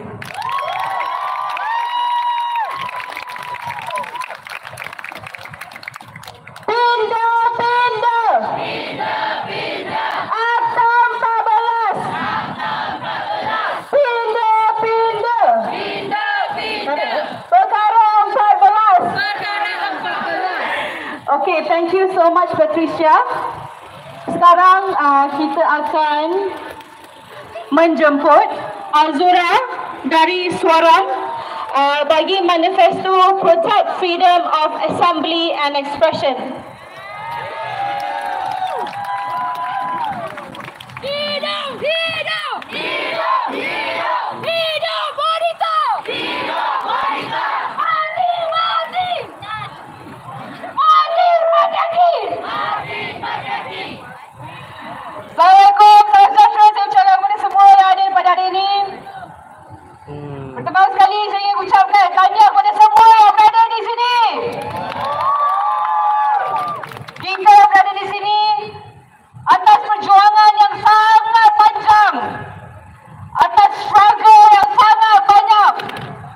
Okay, thank you so much Patricia. Sekarang kita akan menjemput Azura dari Suara bagi manifesto Protect Freedom of Assembly and Expression. Hidup, hidup, hidup, hidup, hidup wanita, hidup wanita, mati, mati, mati, mati, mati, mati. Assalamualaikum, salam sejahtera saya ucapkan kepada semua yang ada pada hari ini. Pertama sekali saya ingin ucapkan tahniah kepada semua yang berada di sini. Kita yang berada di sini atas perjuangan yang sangat panjang, atas struggle yang sangat banyak,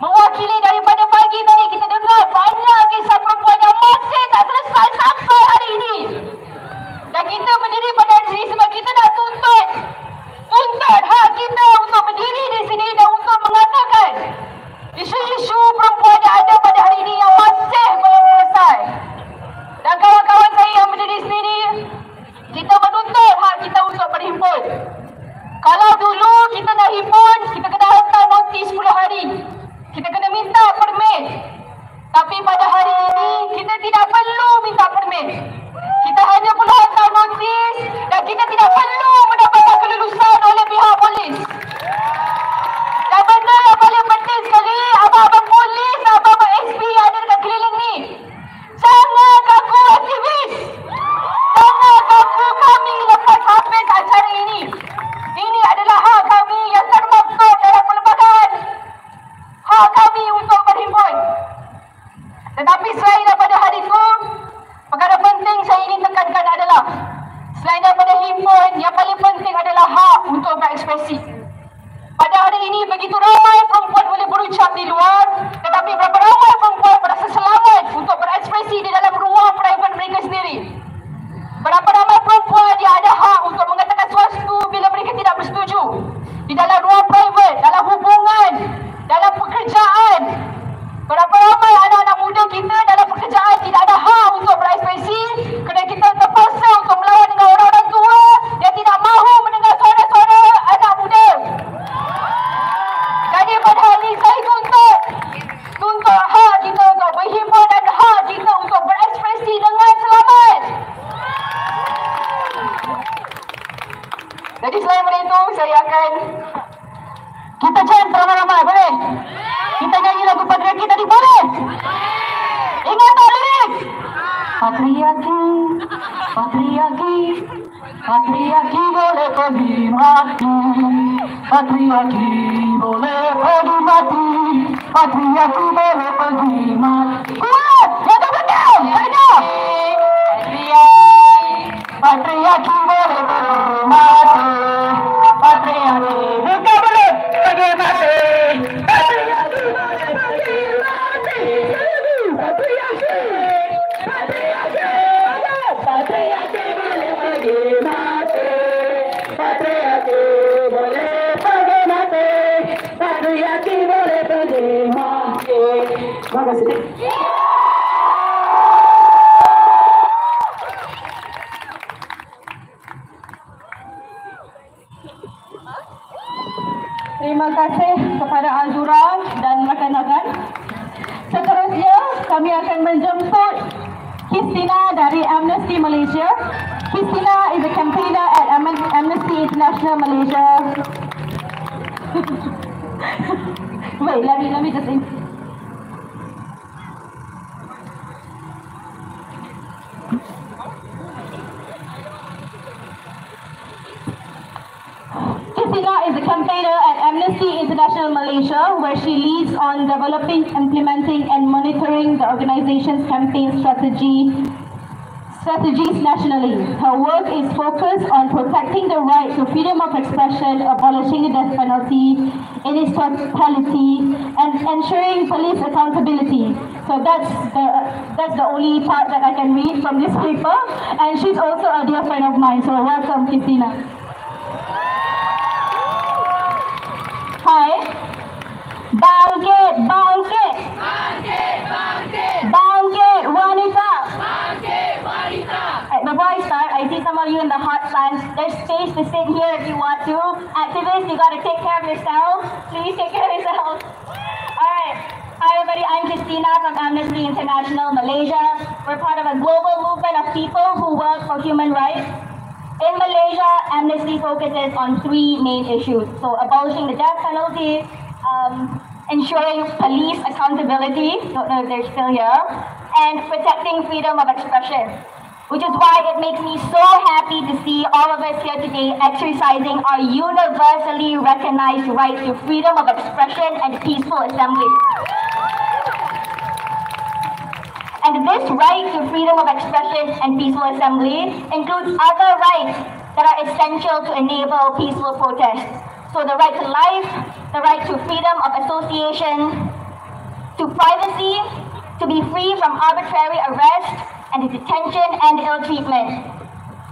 mewakili daripada pagi tadi kita dengar banyak kisah perempuan yang masih tak selesai sampai hari ini. Dan kita berdiri pada sini sebab kita nak tuntut hak kita untuk berdiri di sini dan untuk mengatakan isu-isu perempuan yang ada pada hari ini yang masih belum selesai. Dan kawan-kawan saya yang berdiri di sini, kita menuntut hak kita untuk berhimpun. Kalau dulu kita nak himpun, kita kena hantar notis 10 hari. Kita kena minta permit. Tapi pada hari ini, kita tidak perlu minta permit. Kita hanya perlu hantar notis dan kita tidak perlu mendapatkan kelulusan oleh pihak polis. Dan benda yang paling penting sekali, abang-abang polis, abang-abang SP yang ada dekat keliling ni, jangan ganggu aktivis. Jangan ganggu kami lepas habis acara ini. Ini adalah hak kami yang termaktub dalam perlembagaan. Hak kami untuk berhimpun. Tetapi selain daripada hari itu, perkara penting saya ingin tekankan adalah selain daripada himpun, yang paling penting adalah hak untuk berekspresi. Pada hari ini begitu ramai perempuan boleh berucap di luar, tetapi berapa ramai perempuan merasa selamat untuk berekspresi di dalam ruang private mereka sendiri. Berapa ramai perempuan yang ada hak untuk mengatakan sesuatu bila mereka tidak bersetuju di dalam ruang private, dalam hubungan, dalam pekerjaan. Berapa ramai anak-anak muda kita dalam pekerjaan tidak ada hak untuk berekspresi kerana kita terpaksa untuk melawan dengan orang-orang tua yang tidak mahu mendengar suara-suara anak muda. Jadi pada hari ini saya tuntut hak kita untuk berhimpun dan hak kita untuk berekspresi dengan selamat. Jadi selain daripada itu, saya akan kita chant ramai-ramai, boleh? Kita nyanyi lagu patriarki tadi, boleh? Ingat tak lirik? Patriarki, patriarki, patriarki boleh pergi mati. Patriarki boleh pergi mati. Patriarki boleh pergi mati. Kuat, jangan benar, ada. Patriarki boleh pergi mati. Patriarki bukan boleh pergi mati. Patriarki boleh pergi mati. Patriarki. Patriarki boleh pergi mati. Patriarki boleh pergi mati. Patriarki boleh pergi mati. Terima kasih. Terima kasih kepada Azura dan rakan-rakan. Seterusnya kami akan menjemput Christina dari Amnesty Malaysia. Christina is a campaigner at Amnesty International Malaysia. Wait, let me just. Christina is a campaigner at Amnesty International Malaysia, where she leads on developing, implementing and monitoring the organization's campaign strategies nationally. Her work is focused on protecting the right to freedom of expression, abolishing the death penalty in its totality, and ensuring police accountability. So that's the only part that I can read from this paper, and she's also a dear friend of mine. So welcome, Christina. Hi. Bangkit, bangkit. Bangkit, bangkit. Bangkit, wanita. Bangkit, wanita. Before I start, I see some of you in the hot sun. There's space to sit here if you want to. Activists, you got to take care of yourselves. Please take care of yourselves. All right. Hi everybody, I'm Christina from Amnesty International Malaysia. We're part of a global movement of people who work for human rights. In Malaysia, Amnesty focuses on three main issues. So abolishing the death penalty, ensuring police accountability, don't know if they're still here, and protecting freedom of expression. Which is why it makes me so happy to see all of us here today exercising our universally recognized right to freedom of expression and peaceful assembly. And this right to freedom of expression and peaceful assembly includes other rights that are essential to enable peaceful protest. So the right to life, the right to freedom of association, to privacy, to be free from arbitrary arrest and detention and ill treatment.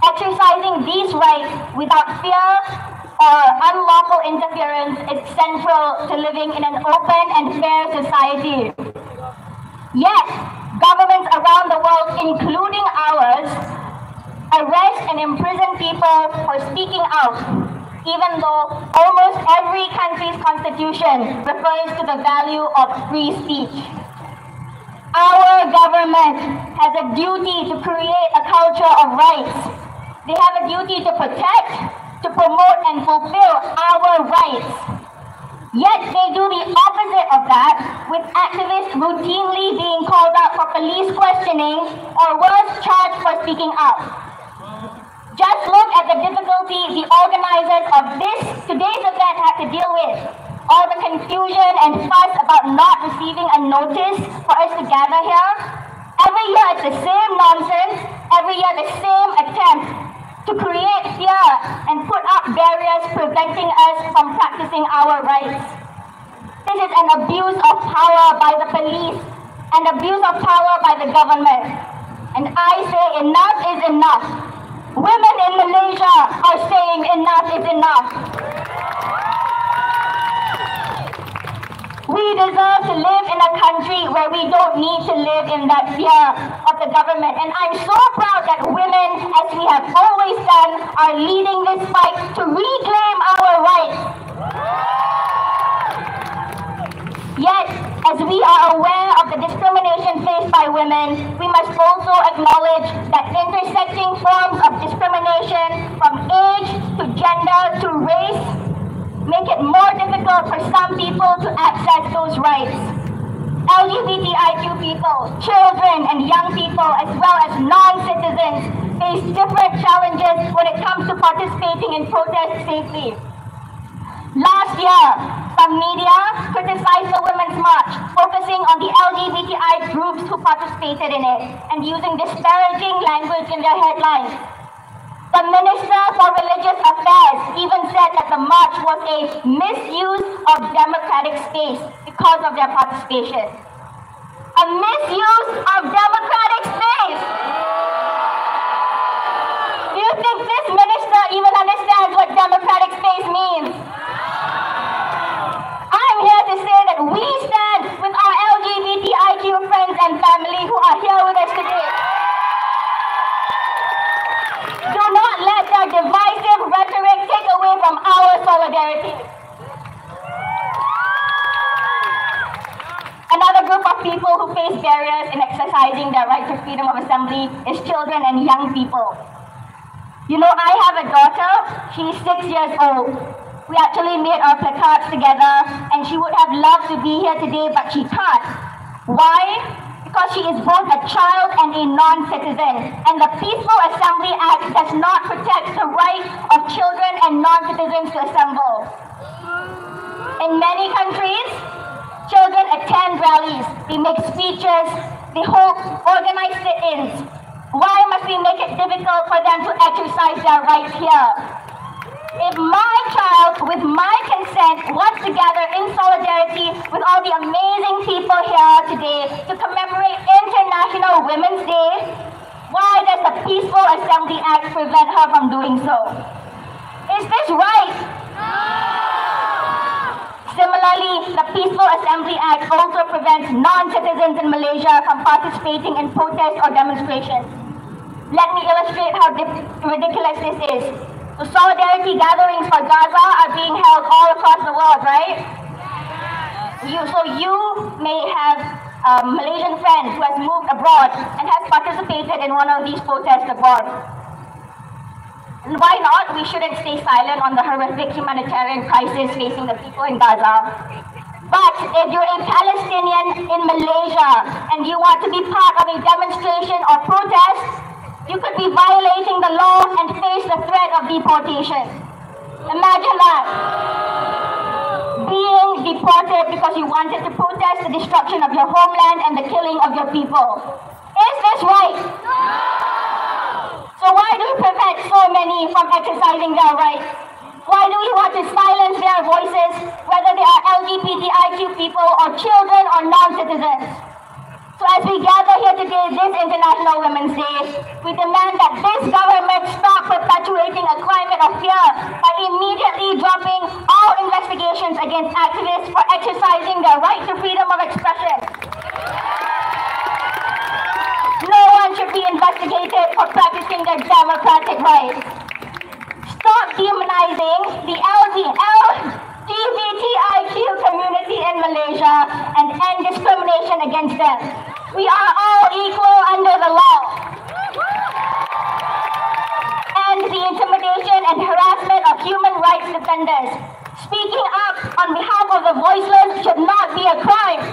Exercising these rights without fear or unlawful interference is central to living in an open and fair society. Yet, governments around the world, including ours, arrest and imprison people for speaking out, even though almost every country's constitution refers to the value of free speech. Our government has a duty to create a culture of rights. They have a duty to protect, to promote and fulfill our rights. Yet they do the opposite of that, with activists routinely being called out for police questioning or worse, charged for speaking out. Just look at the difficulty the organizers of today's event have to deal with. All the confusion and fuss about not receiving a notice for us to gather here. Every year it's the same nonsense, every year the same attempt to create fear and put up barriers preventing us from practicing our rights. This is an abuse of power by the police and abuse of power by the government. And I say enough is enough. Women in Malaysia are saying enough is enough. We deserve to live in a country where we don't need to live in that fear of the government. And I'm so proud that women, as we have always done, are leading this fight to reclaim our rights. Yet, as we are aware of the discrimination faced by women, we must also acknowledge that intersecting forms of discrimination from age to gender to race make it more difficult for some people to access those rights. LGBTIQ people people, children and young people, as well as non-citizens, face different challenges when it comes to participating in protests safely. Last year, some media criticized the Women's March, focusing on the LGBTI groups who participated in it and using disparaging language in their headlines. The Minister for Religious Affairs even said that the march was a misuse of democratic space because of their participation. A misuse of democratic space! Do you think this minister even understands what democratic space means? I'm here to say that we stand with our LGBTIQ friends and family who are here with us today. Do not let their divisive rhetoric take away from our solidarity. Another group of people who face barriers in exercising their right to freedom of assembly is children and young people. You know, I have a daughter. She's 6 years old. We actually made our placards together, and she would have loved to be here today, but she can't. Why? Because she is both a child and a non-citizen, and the Peaceful Assembly Act does not protect the right of children and non-citizens to assemble. In many countries, children attend rallies, they make speeches, they hold organized sit-ins. Why must we make it difficult for them to exercise their rights here? If my child, with my consent, wants to gather in solidarity with all the amazing people here today to commemorate International Women's Day, why does the Peaceful Assembly Act prevent her from doing so? Is this right? Similarly, the Peaceful Assembly Act also prevents non-citizens in Malaysia from participating in protests or demonstrations. Let me illustrate how ridiculous this is. So solidarity gatherings for Gaza are being held all across the world, right? So you may have a Malaysian friend who has moved abroad and has participated in one of these protests abroad. And why not? We shouldn't stay silent on the horrific humanitarian crisis facing the people in Gaza. But if you're a Palestinian in Malaysia and you want to be part of a demonstration or protest, you could be violating the law and face the threat of deportation. Imagine that. Being deported because you wanted to protest the destruction of your homeland and the killing of your people. Is this right? No! So why do we prevent so many from exercising their rights? Why do we want to silence their voices, whether they are LGBTIQ people or children or non-citizens? So as we gather here today, this International Women's Day, we demand that this government stop perpetuating a climate of fear by immediately dropping all investigations against activists for exercising their right to freedom of expression. No one should be investigated for practicing their democratic rights. Stop demonizing the LGBTIQ community in Malaysia and end discrimination against them. We are all equal under the law. End the intimidation and harassment of human rights defenders. Speaking up on behalf of the voiceless should not be a crime.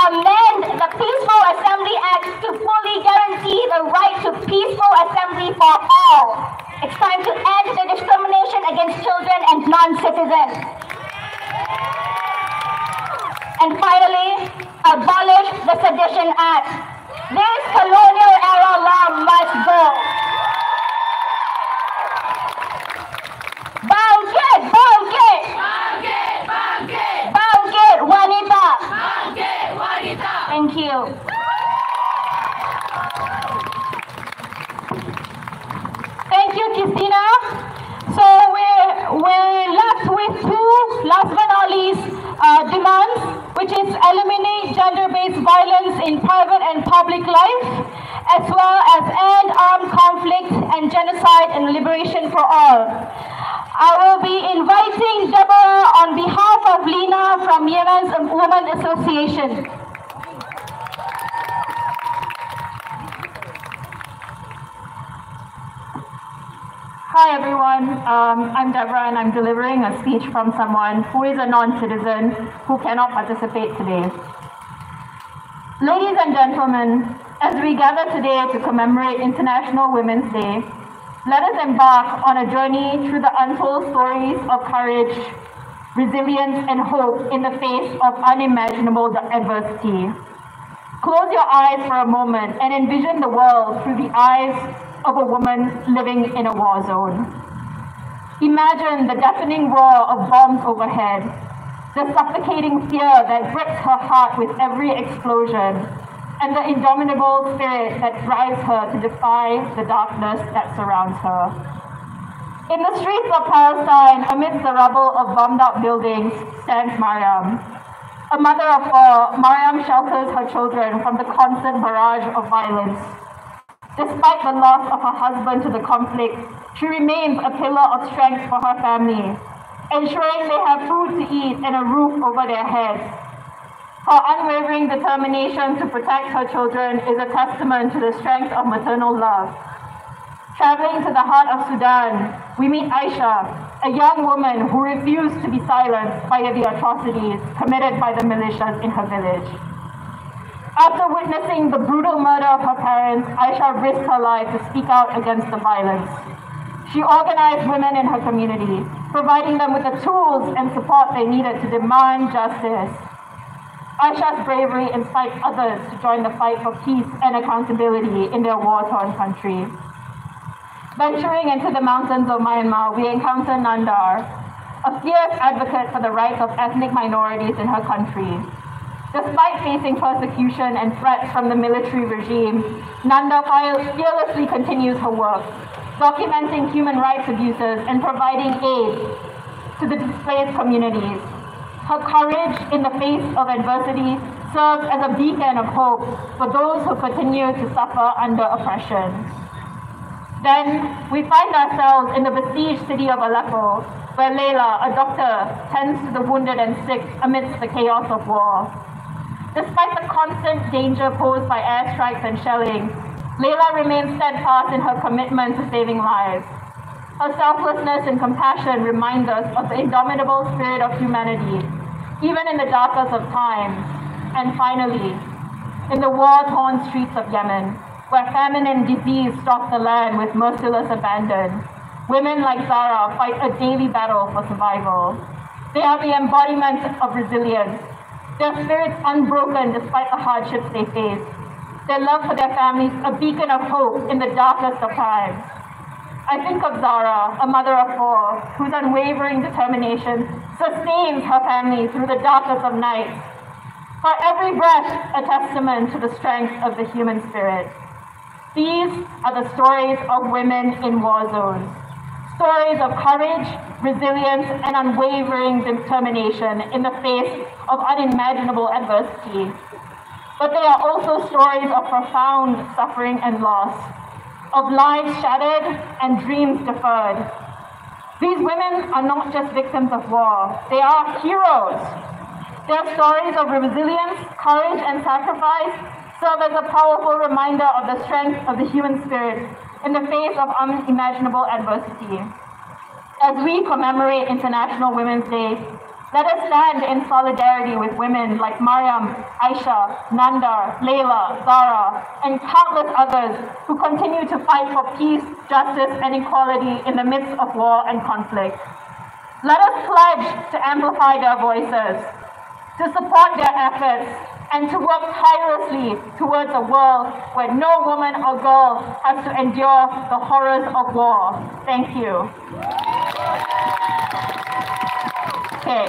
Amend the Peaceful Assembly Act to fully guarantee the right to peaceful assembly for all. It's time to end the discrimination against children and non-citizens. And finally, abolish the Sedition Act. This colonial era law must go. Bangkit! Bangkit! Bangkit! Bangkit! Bangkit! Wanita! Bangkit! Wanita! Thank you. Thank you, Christina. So we're left with two, last but not least, demands, which is eliminate gender-based violence in private and public life, as well as end armed conflict and genocide and liberation for all. I will be inviting Deborah on behalf of Lina from Yemen's Women Association. Hi everyone, I'm Deborah and I'm delivering a speech from someone who is a non-citizen who cannot participate today. and gentlemen, as we gather today to commemorate International Women's Day, let us embark on a journey through the untold stories of courage, resilience, and hope in the face of unimaginable adversity. Close your eyes for a moment and envision the world through the eyes of a woman living in a war zone. Imagine the deafening roar of bombs overhead, the suffocating fear that grips her heart with every explosion, and the indomitable spirit that drives her to defy the darkness that surrounds her. In the streets of Palestine, amidst the rubble of bombed-out buildings, stands Mariam. A mother of four, Mariam shelters her children from the constant barrage of violence. Despite the loss of her husband to the conflict, she remains a pillar of strength for her family, ensuring they have food to eat and a roof over their heads. Her unwavering determination to protect her children is a testament to the strength of maternal love. Traveling to the heart of Sudan, we meet Aisha, a young woman who refused to be silenced by the atrocities committed by the militias in her village. After witnessing the brutal murder of her parents, Aisha risked her life to speak out against the violence. She organized women in her community, providing them with the tools and support they needed to demand justice. Aisha's bravery inspired others to join the fight for peace and accountability in their war-torn country. Venturing into the mountains of Myanmar, we encounter Nandar, a fierce advocate for the rights of ethnic minorities in her country. Despite facing persecution and threats from the military regime, Nanda fearlessly continues her work, documenting human rights abuses and providing aid to the displaced communities. Her courage in the face of adversity serves as a beacon of hope for those who continue to suffer under oppression. Then we find ourselves in the besieged city of Aleppo, where Layla, a doctor, tends to the wounded and sick amidst the chaos of war. Despite the constant danger posed by airstrikes and shelling, Layla remains steadfast in her commitment to saving lives. Her selflessness and compassion remind us of the indomitable spirit of humanity, even in the darkest of times. And finally, in the war-torn streets of Yemen, where famine and disease stalk the land with merciless abandon, women like Zara fight a daily battle for survival. They are the embodiment of resilience, their spirits unbroken despite the hardships they face, their love for their families a beacon of hope in the darkest of times. I think of Zara, a mother of four, whose unwavering determination sustains her family through the darkest of nights. Her every breath a testament to the strength of the human spirit. These are the stories of women in war zones. Stories of courage, resilience, and unwavering determination in the face of unimaginable adversity. But they are also stories of profound suffering and loss, of lives shattered and dreams deferred. These women are not just victims of war, they are heroes. Their stories of resilience, courage, and sacrifice serve as a powerful reminder of the strength of the human spirit in the face of unimaginable adversity. As we commemorate International Women's Day, let us stand in solidarity with women like Mariam, Aisha, Nandar, Layla, Zara, and countless others who continue to fight for peace, justice, and equality in the midst of war and conflict. Let us pledge to amplify their voices, to support their efforts, and to work tirelessly towards a world where no woman or girl has to endure the horrors of war. Thank you. Okay,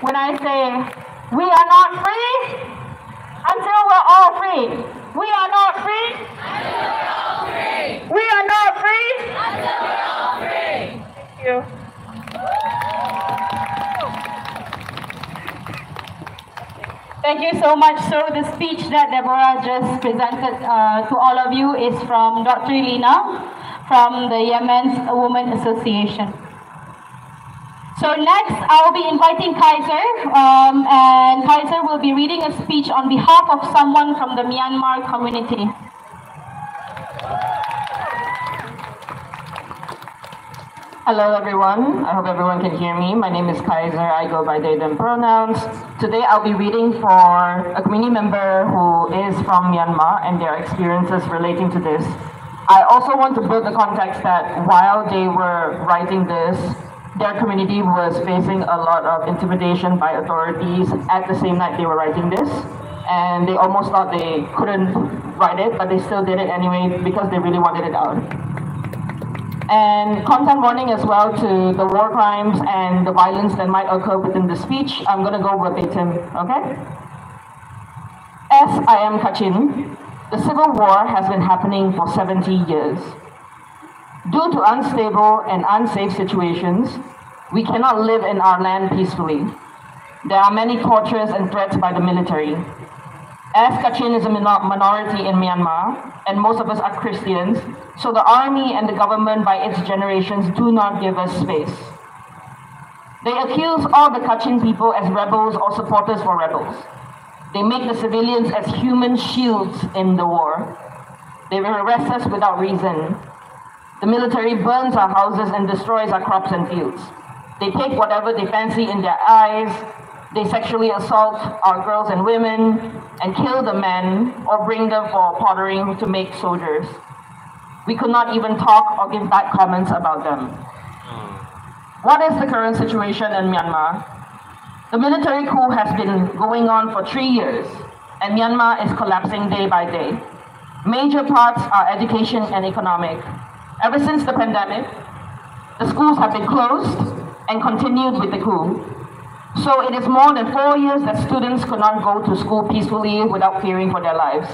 when I say we are not free until we're all free. We are not free until we're all free. We are not free until we're all free. Thank you. Thank you so much. So the speech that Deborah just presented to all of you is from Dr. Lina from the Yemen's Women Association. So next, I'll be inviting Kaiser, and Kaiser will be reading a speech on behalf of someone from the Myanmar community. Hello everyone, I hope everyone can hear me. My name is Kaiser, I go by they them pronouns. Today I'll be reading for a community member who is from Myanmar and their experiences relating to this. I also want to build the context that while they were writing this, their community was facing a lot of intimidation by authorities at the same night they were writing this. And they almost thought they couldn't write it, but they still did it anyway because they really wanted it out. And content warning as well to the war crimes and the violence that might occur within the speech. I'm going to go verbatim, okay? As I am Kachin, the civil war has been happening for 70 years. Due to unstable and unsafe situations, we cannot live in our land peacefully. There are many tortures and threats by the military. As Kachin is a minority in Myanmar, and most of us are Christians, so the army and the government by its generations do not give us space. They accuse all the Kachin people as rebels or supporters for rebels. They make the civilians as human shields in the war. They arrest us without reason. The military burns our houses and destroys our crops and fields. They take whatever they fancy in their eyes. They sexually assault our girls and women and kill the men or bring them for pottering to make soldiers. We could not even talk or give back comments about them. What is the current situation in Myanmar? The military coup has been going on for 3 years, and Myanmar is collapsing day by day. Major parts are education and economic. Ever since the pandemic, the schools have been closed and continued with the coup. So it is more than 4 years that students could not go to school peacefully without fearing for their lives.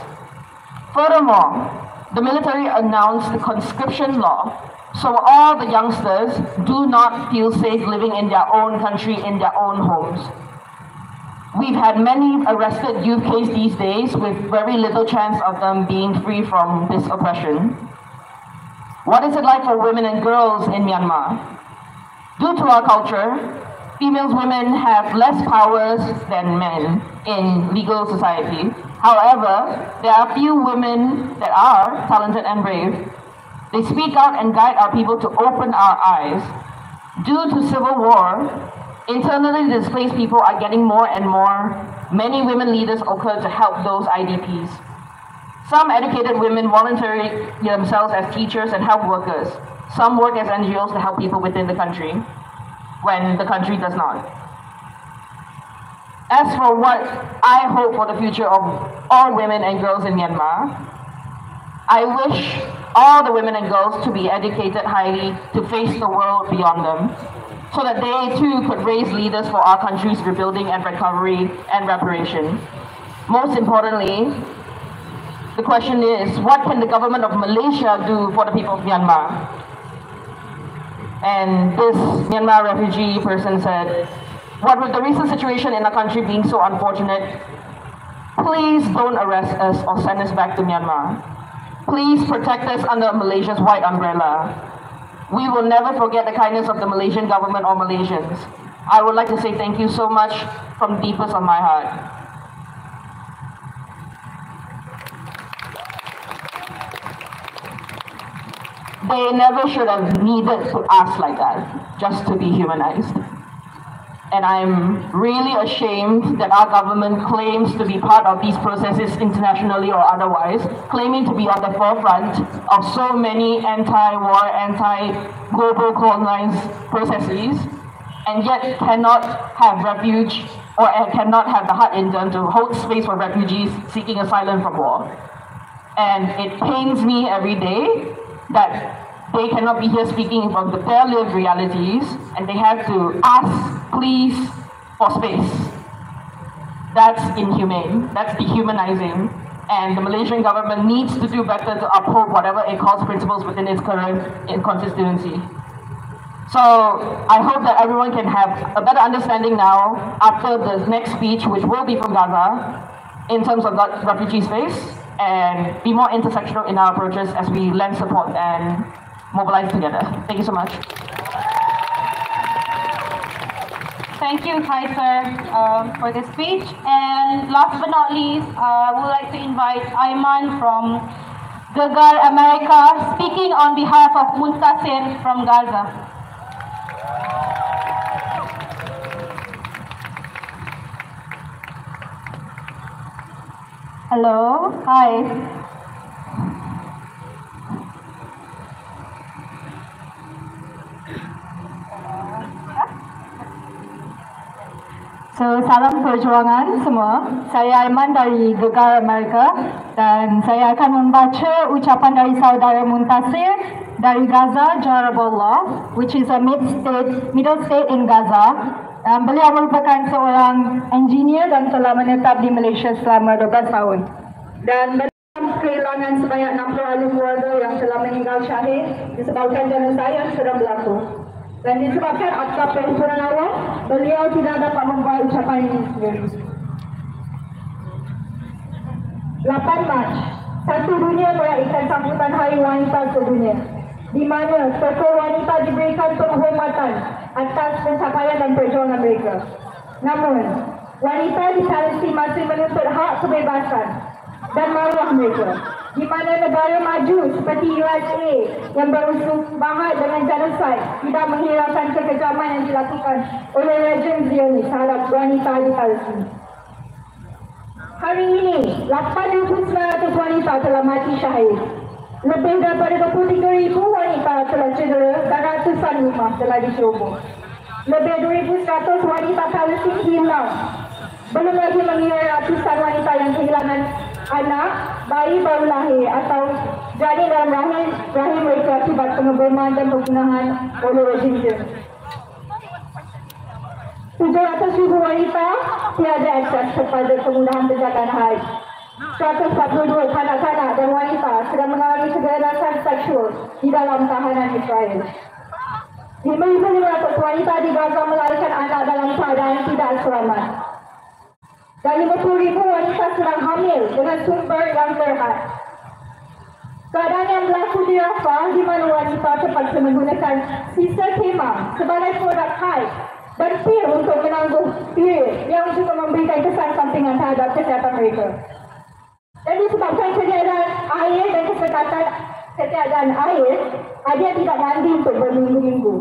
Furthermore, the military announced the conscription law, so all the youngsters do not feel safe living in their own country, in their own homes. We've had many arrested youth cases these days with very little chance of them being free from this oppression. What is it like for women and girls in Myanmar? Due to our culture, women have less powers than men in legal society. However, there are few women that are talented and brave. They speak out and guide our people to open our eyes. Due to civil war, internally displaced people are getting more and more. Many women leaders occur to help those IDPs. Some educated women volunteer themselves as teachers and help workers. Some work as NGOs to help people within the country when the country does not. As for what I hope for the future of all women and girls in Myanmar, I wish all the women and girls to be educated highly to face the world beyond them, so that they too could raise leaders for our country's rebuilding and recovery and reparation. Most importantly, the question is, what can the government of Malaysia do for the people of Myanmar? And this Myanmar refugee person said, what with the recent situation in our country being so unfortunate, please don't arrest us or send us back to Myanmar. Please protect us under Malaysia's white umbrella. We will never forget the kindness of the Malaysian government or Malaysians. I would like to say thank you so much from the deepest of my heart. They never should have needed to ask like that, just to be humanized. And I'm really ashamed that our government claims to be part of these processes internationally or otherwise, claiming to be on the forefront of so many anti-war, anti-global colonized processes, and yet cannot have refuge or cannot have the heart in them to hold space for refugees seeking asylum from war. And it pains me every day that they cannot be here speaking about their lived realities, and they have to ask, please, for space. That's inhumane, that's dehumanizing, and the Malaysian government needs to do better to uphold whatever it calls principles within its current constituency. So I hope that everyone can have a better understanding now after the next speech, which will be from Gaza, in terms of that refugee space, and be more intersectional in our approaches as we lend support and mobilize together. Thank you so much. Thank you, Kaiser, for the speech. And last but not least, I would like to invite Ayman from Gagar, America, speaking on behalf of Muntasir from Gaza. Hello, hi. So, salam perjuangan semua. Saya Aiman dari Gegar Amerika dan saya akan membaca ucapan dari saudara Muntasir dari Gaza, Jaraballah, which is a middle state in Gaza. Beliau merupakan seorang engineer dan telah menetap di Malaysia selama 12 tahun. Dan beliau kehilangan sebanyak 60 ahli keluarga yang telah meninggal syahid disebabkan jenazah yang sedang berlaku. Dan disebabkan atas perhimpunan awam, beliau tidak dapat membuat ucapan ini sendiri. 8 Mac, satu dunia meraihkan sambutan Hari Wanita Sedunia, di mana tokoh wanita diberikan penghormatan atas pencapaian dan perjuangan mereka. Namun, wanita di Palestin masih menuntut hak kebebasan dan maruah mereka, di mana negara maju seperti USA yang berusaha bahas dengan genosid tidak menghilangkan kekejaman yang dilakukan oleh rejim Zionis terhadap wanita di Palestin. Hari ini, 8,900 wanita telah mati syahid. Lebih daripada 23,000 wanita telah cedera dan ratusan rumah telah diceroboh. Lebih 2,100 wanita Palestin hilang. Belum lagi mengira ratusan wanita yang kehilangan anak, bayi baru lahir atau janin dalam rahim mereka akibat pengeboman dan pembunuhan oleh rejim Zionis. 700,000 wanita tiada akses kepada kemudahan penjagaan haid. 142 kanak-kanak dan wanita sedang mengalami kekerasan seksual di dalam tahanan Israel. 5,500 wanita di Gaza melahirkan anak dalam keadaan tidak selamat. Dan 50,000 wanita sedang hamil dengan sumber yang terhad. Keadaan yang berlaku di Rafah di mana wanita terpaksa menggunakan sisa kemah sebagai produk haid dan pil untuk menangguh period yang juga memberikan kesan sampingan terhadap kesihatan mereka. Dan disebabkan ketiadaan air dan ketiadaan air, dia tidak mandi untuk berminggu-minggu.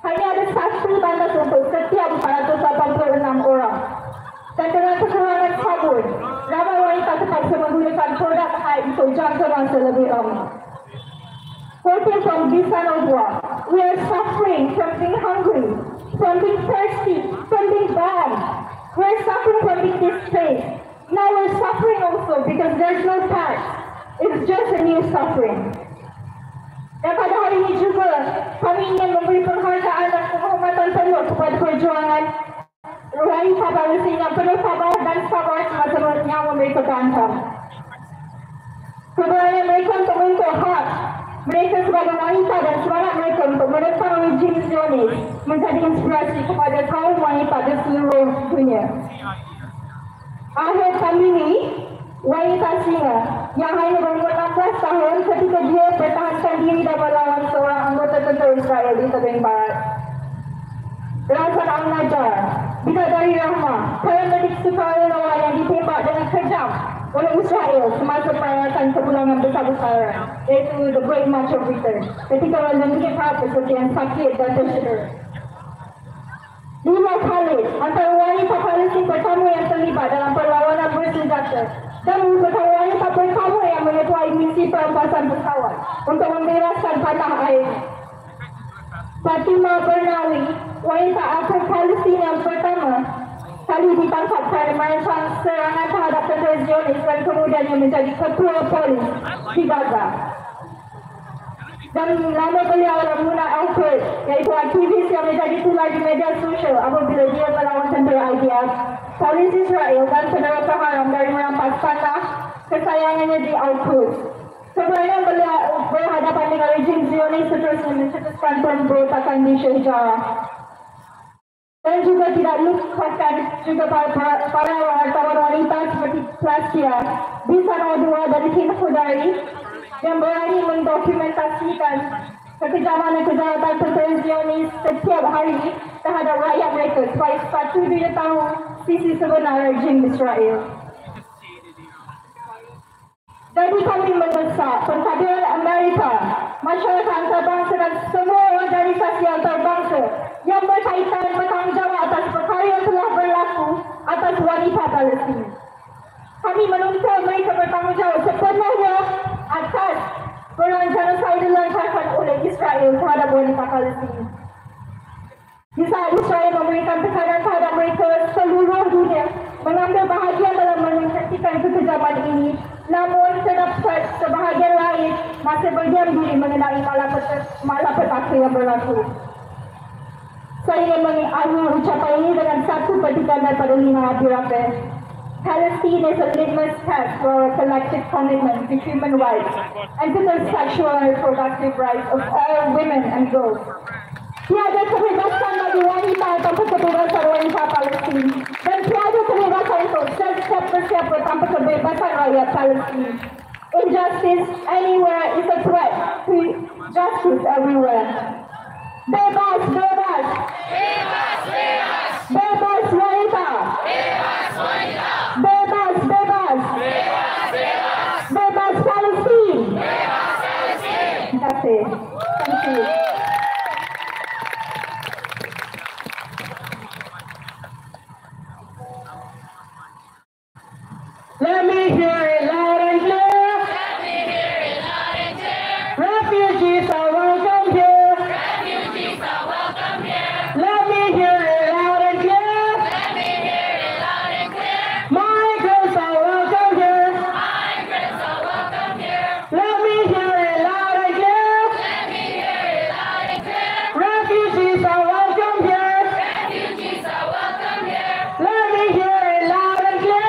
Hanya ada satu tandas untuk setiap 486 orang. Dan dengan kekurangan sabun, ramai wanita terpaksa menggunakan produk haid untuk jangka masa lebih lama. Quoting from Bisanogwa, we are suffering from being hungry, from being thirsty, from being bad. We are suffering from being displaced. Now we're suffering also because there's no tax. It's just a new suffering. Dan pada hari ini juga, kami ingin memberi penghargaan dan penghormatan penuh kepada perjuangan wanita Palestin yang penuh sabar dan sabar semasa nyawa mereka terancam. Keberanian mereka untuk menuntut hak mereka sebagai wanita dan semangat mereka untuk menentang rejim Zionis menjadi inspirasi kepada kaum wanita di seluruh dunia. Akhir pandemi, wanita Singa yang hanya berumur 16 tahun ketika dia bertahankan diri dan melawan seorang anggota tentera Israel di tebing barat. Rasan Al-Najjar, bidadari Rahmah, paramedic sukarelawan yang ditembak dengan kejam oleh Israel semasa perayaan kepulangan besar-besaran, iaitu The Great March of Return, ketika orang melihat hati seperti yang sakit dan tercedera. Lima Khalid, antara wanita Palestin pertama yang terlibat dalam perlawanan bersenjata dan merupakan wanita pertama yang mengetuai misi perampasan pesawat untuk membebaskan tanah air. Fatima Bernawi, wanita asal Palestin yang pertama kali ditangkap kerana merancang serangan terhadap tentera Zionis dan kemudiannya menjadi ketua polis di Gaza. Dan nama beliau adalah Muna Alfred, iaitu aktivis yang menjadi tular di media sosial apabila dia melawan tentera IDF, polis Israel dan penerus haram dari merampas tanah kesayangannya di Al-Quds. Kemudian beliau berhadapan dengan rejim Zionis seterusnya mencetuskan pemberontakan di Syahjarah. Dan juga tidak lupakan juga para wartawan wanita seperti Plastia, Bisanogwa dan Kim Khudari yang berani mendokumentasikan kekejaman dan kejahatan tentera Zionis setiap hari terhadap rakyat mereka supaya sepatu dia tahu sisi sebenar rejim Israel. Jadi kami mendesak penghadiran Amerika, masyarakat antarabangsa dan semua organisasi antarabangsa yang berkaitan bertanggungjawab atas perkara yang telah berlaku atas wanita Palestin. Kami menuntut mereka bertanggungjawab sepenuhnya atas genocidal lancarkan oleh Israel terhadap wanita Palestin. Di saat Israel memberikan tekanan terhadap mereka, seluruh dunia mengambil bahagian dalam menghentikan kekejaman ini, namun terdapat sebahagian lain masih berdiam diri mengenai malapetaka yang berlaku. Saya ingin mengakhiri ucapan ini dengan satu petikan daripada Lina Abdurrahman. Palestine is a litmus test for our collective commitment to human rights and to the sexual and reproductive rights of all women and girls. Tiada kebebasan bagi wanita tanpa kebebasan wanita Palestin, dan tiada kebebasan untuk sesiapa tanpa kebebasan rakyat Palestin. Injustice anywhere is a threat to justice everywhere. Bebas, bebas! Bebas, bebas! Bebas wanita! Bebas wanita! Bebas, bebas! Bebas, bebas! Bebas Palestin! Bebas Palestin! Terima kasih. Thank you. Let me hear it loud and clear. Let me hear it loud and clear. Refugees are welcome here. Refugees are welcome here. Let me hear it loud and clear. Let me hear it loud and clear. Migrants are welcome here. Migrants are welcome here. Let me hear it loud and clear. Let me hear it loud and clear. Refugees are welcome here. Refugees are welcome here. Let me hear it loud and clear.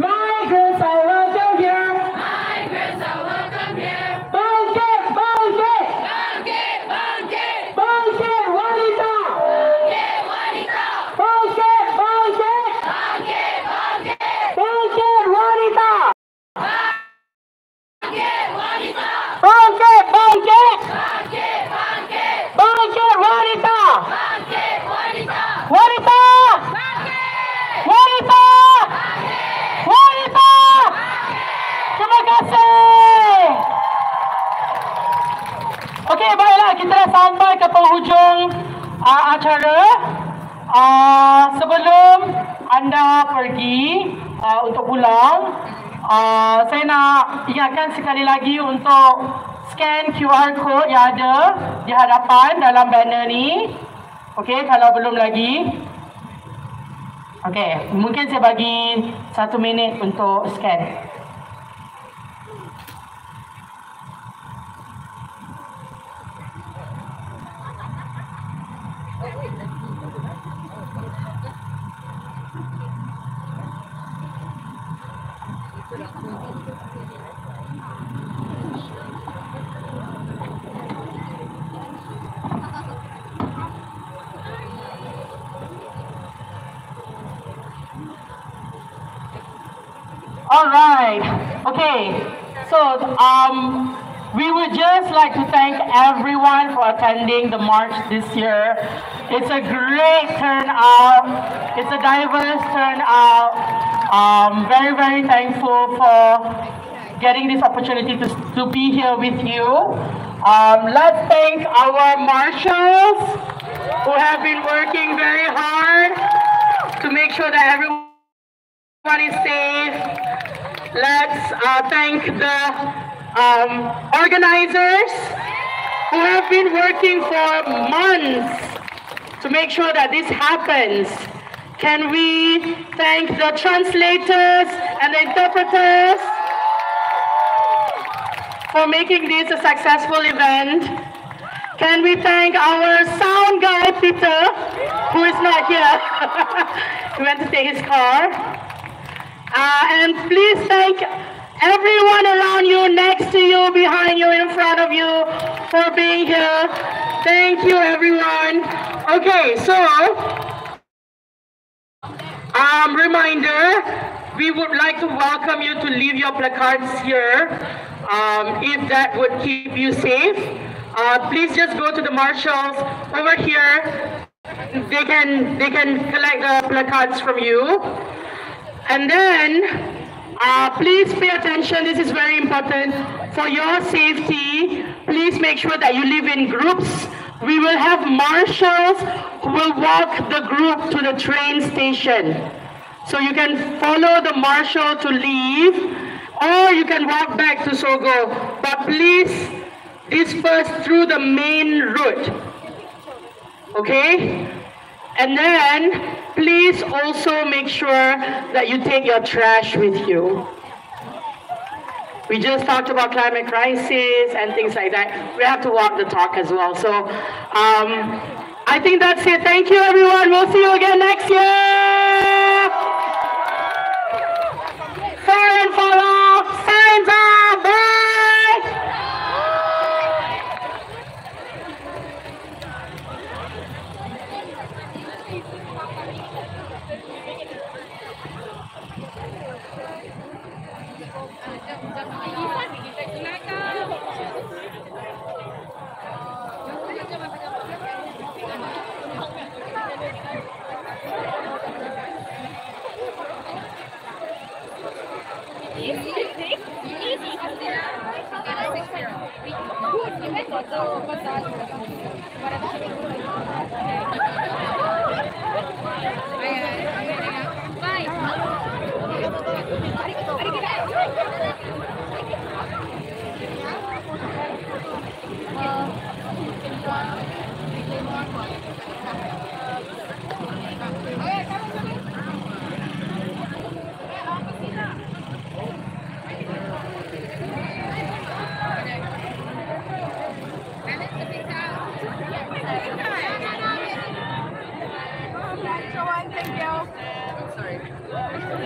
Migrants are welcome here. Migrants are welcome here. Bangkit, bangkit. Bangkit, bangkit. Bangkit, wanita. Bangkit, wanita. Bangkit, bangkit. Bangkit, bangkit. Bangkit, wanita. Bangkit, wanita. Bangkit, bangkit. Bangkit, bangkit. Bangkit, wanita. Bangkit, wanita. Wanita. Bangkit. Wanita. Wanita! Terima kasih! Okey, baiklah, kita dah sampai ke penghujung acara. Sebelum anda pergi untuk pulang, saya nak ingatkan sekali lagi untuk scan QR code yang ada di hadapan dalam banner ni. Okey, kalau belum lagi. Okey, mungkin saya bagi 1 minit untuk scan. Alright, okay, so we would just like to thank everyone for attending the march this year. It's a great turnout, it's a diverse turnout. Very, very thankful for getting this opportunity to be here with you. Let's thank our marshals who have been working very hard to make sure that everyone is safe. Let's thank the organizers who have been working for months to make sure that this happens. Can we thank the translators and the interpreters for making this a successful event? Can we thank our sound guy, Peter, who is not here? He went to take his car. And please thank everyone around you, next to you, behind you, in front of you for being here. Thank you, everyone. Okay, so, reminder, we would like to welcome you to leave your placards here, if that would keep you safe. Please just go to the marshals over here. They can collect the placards from you. And then, please pay attention, this is very important. For your safety, please make sure that you live in groups. We will have marshals who will walk the group to the train station. So you can follow the marshal to leave, or you can walk back to Sogo. But please disperse through the main route. Okay? And then please also make sure that you take your trash with you. We just talked about climate crisis and things like that. We have to walk the talk as well. So I think that's it. Thank you, everyone. We'll see you again next year. Fire and follow. Signs up. Bye. Thank you. Sorry.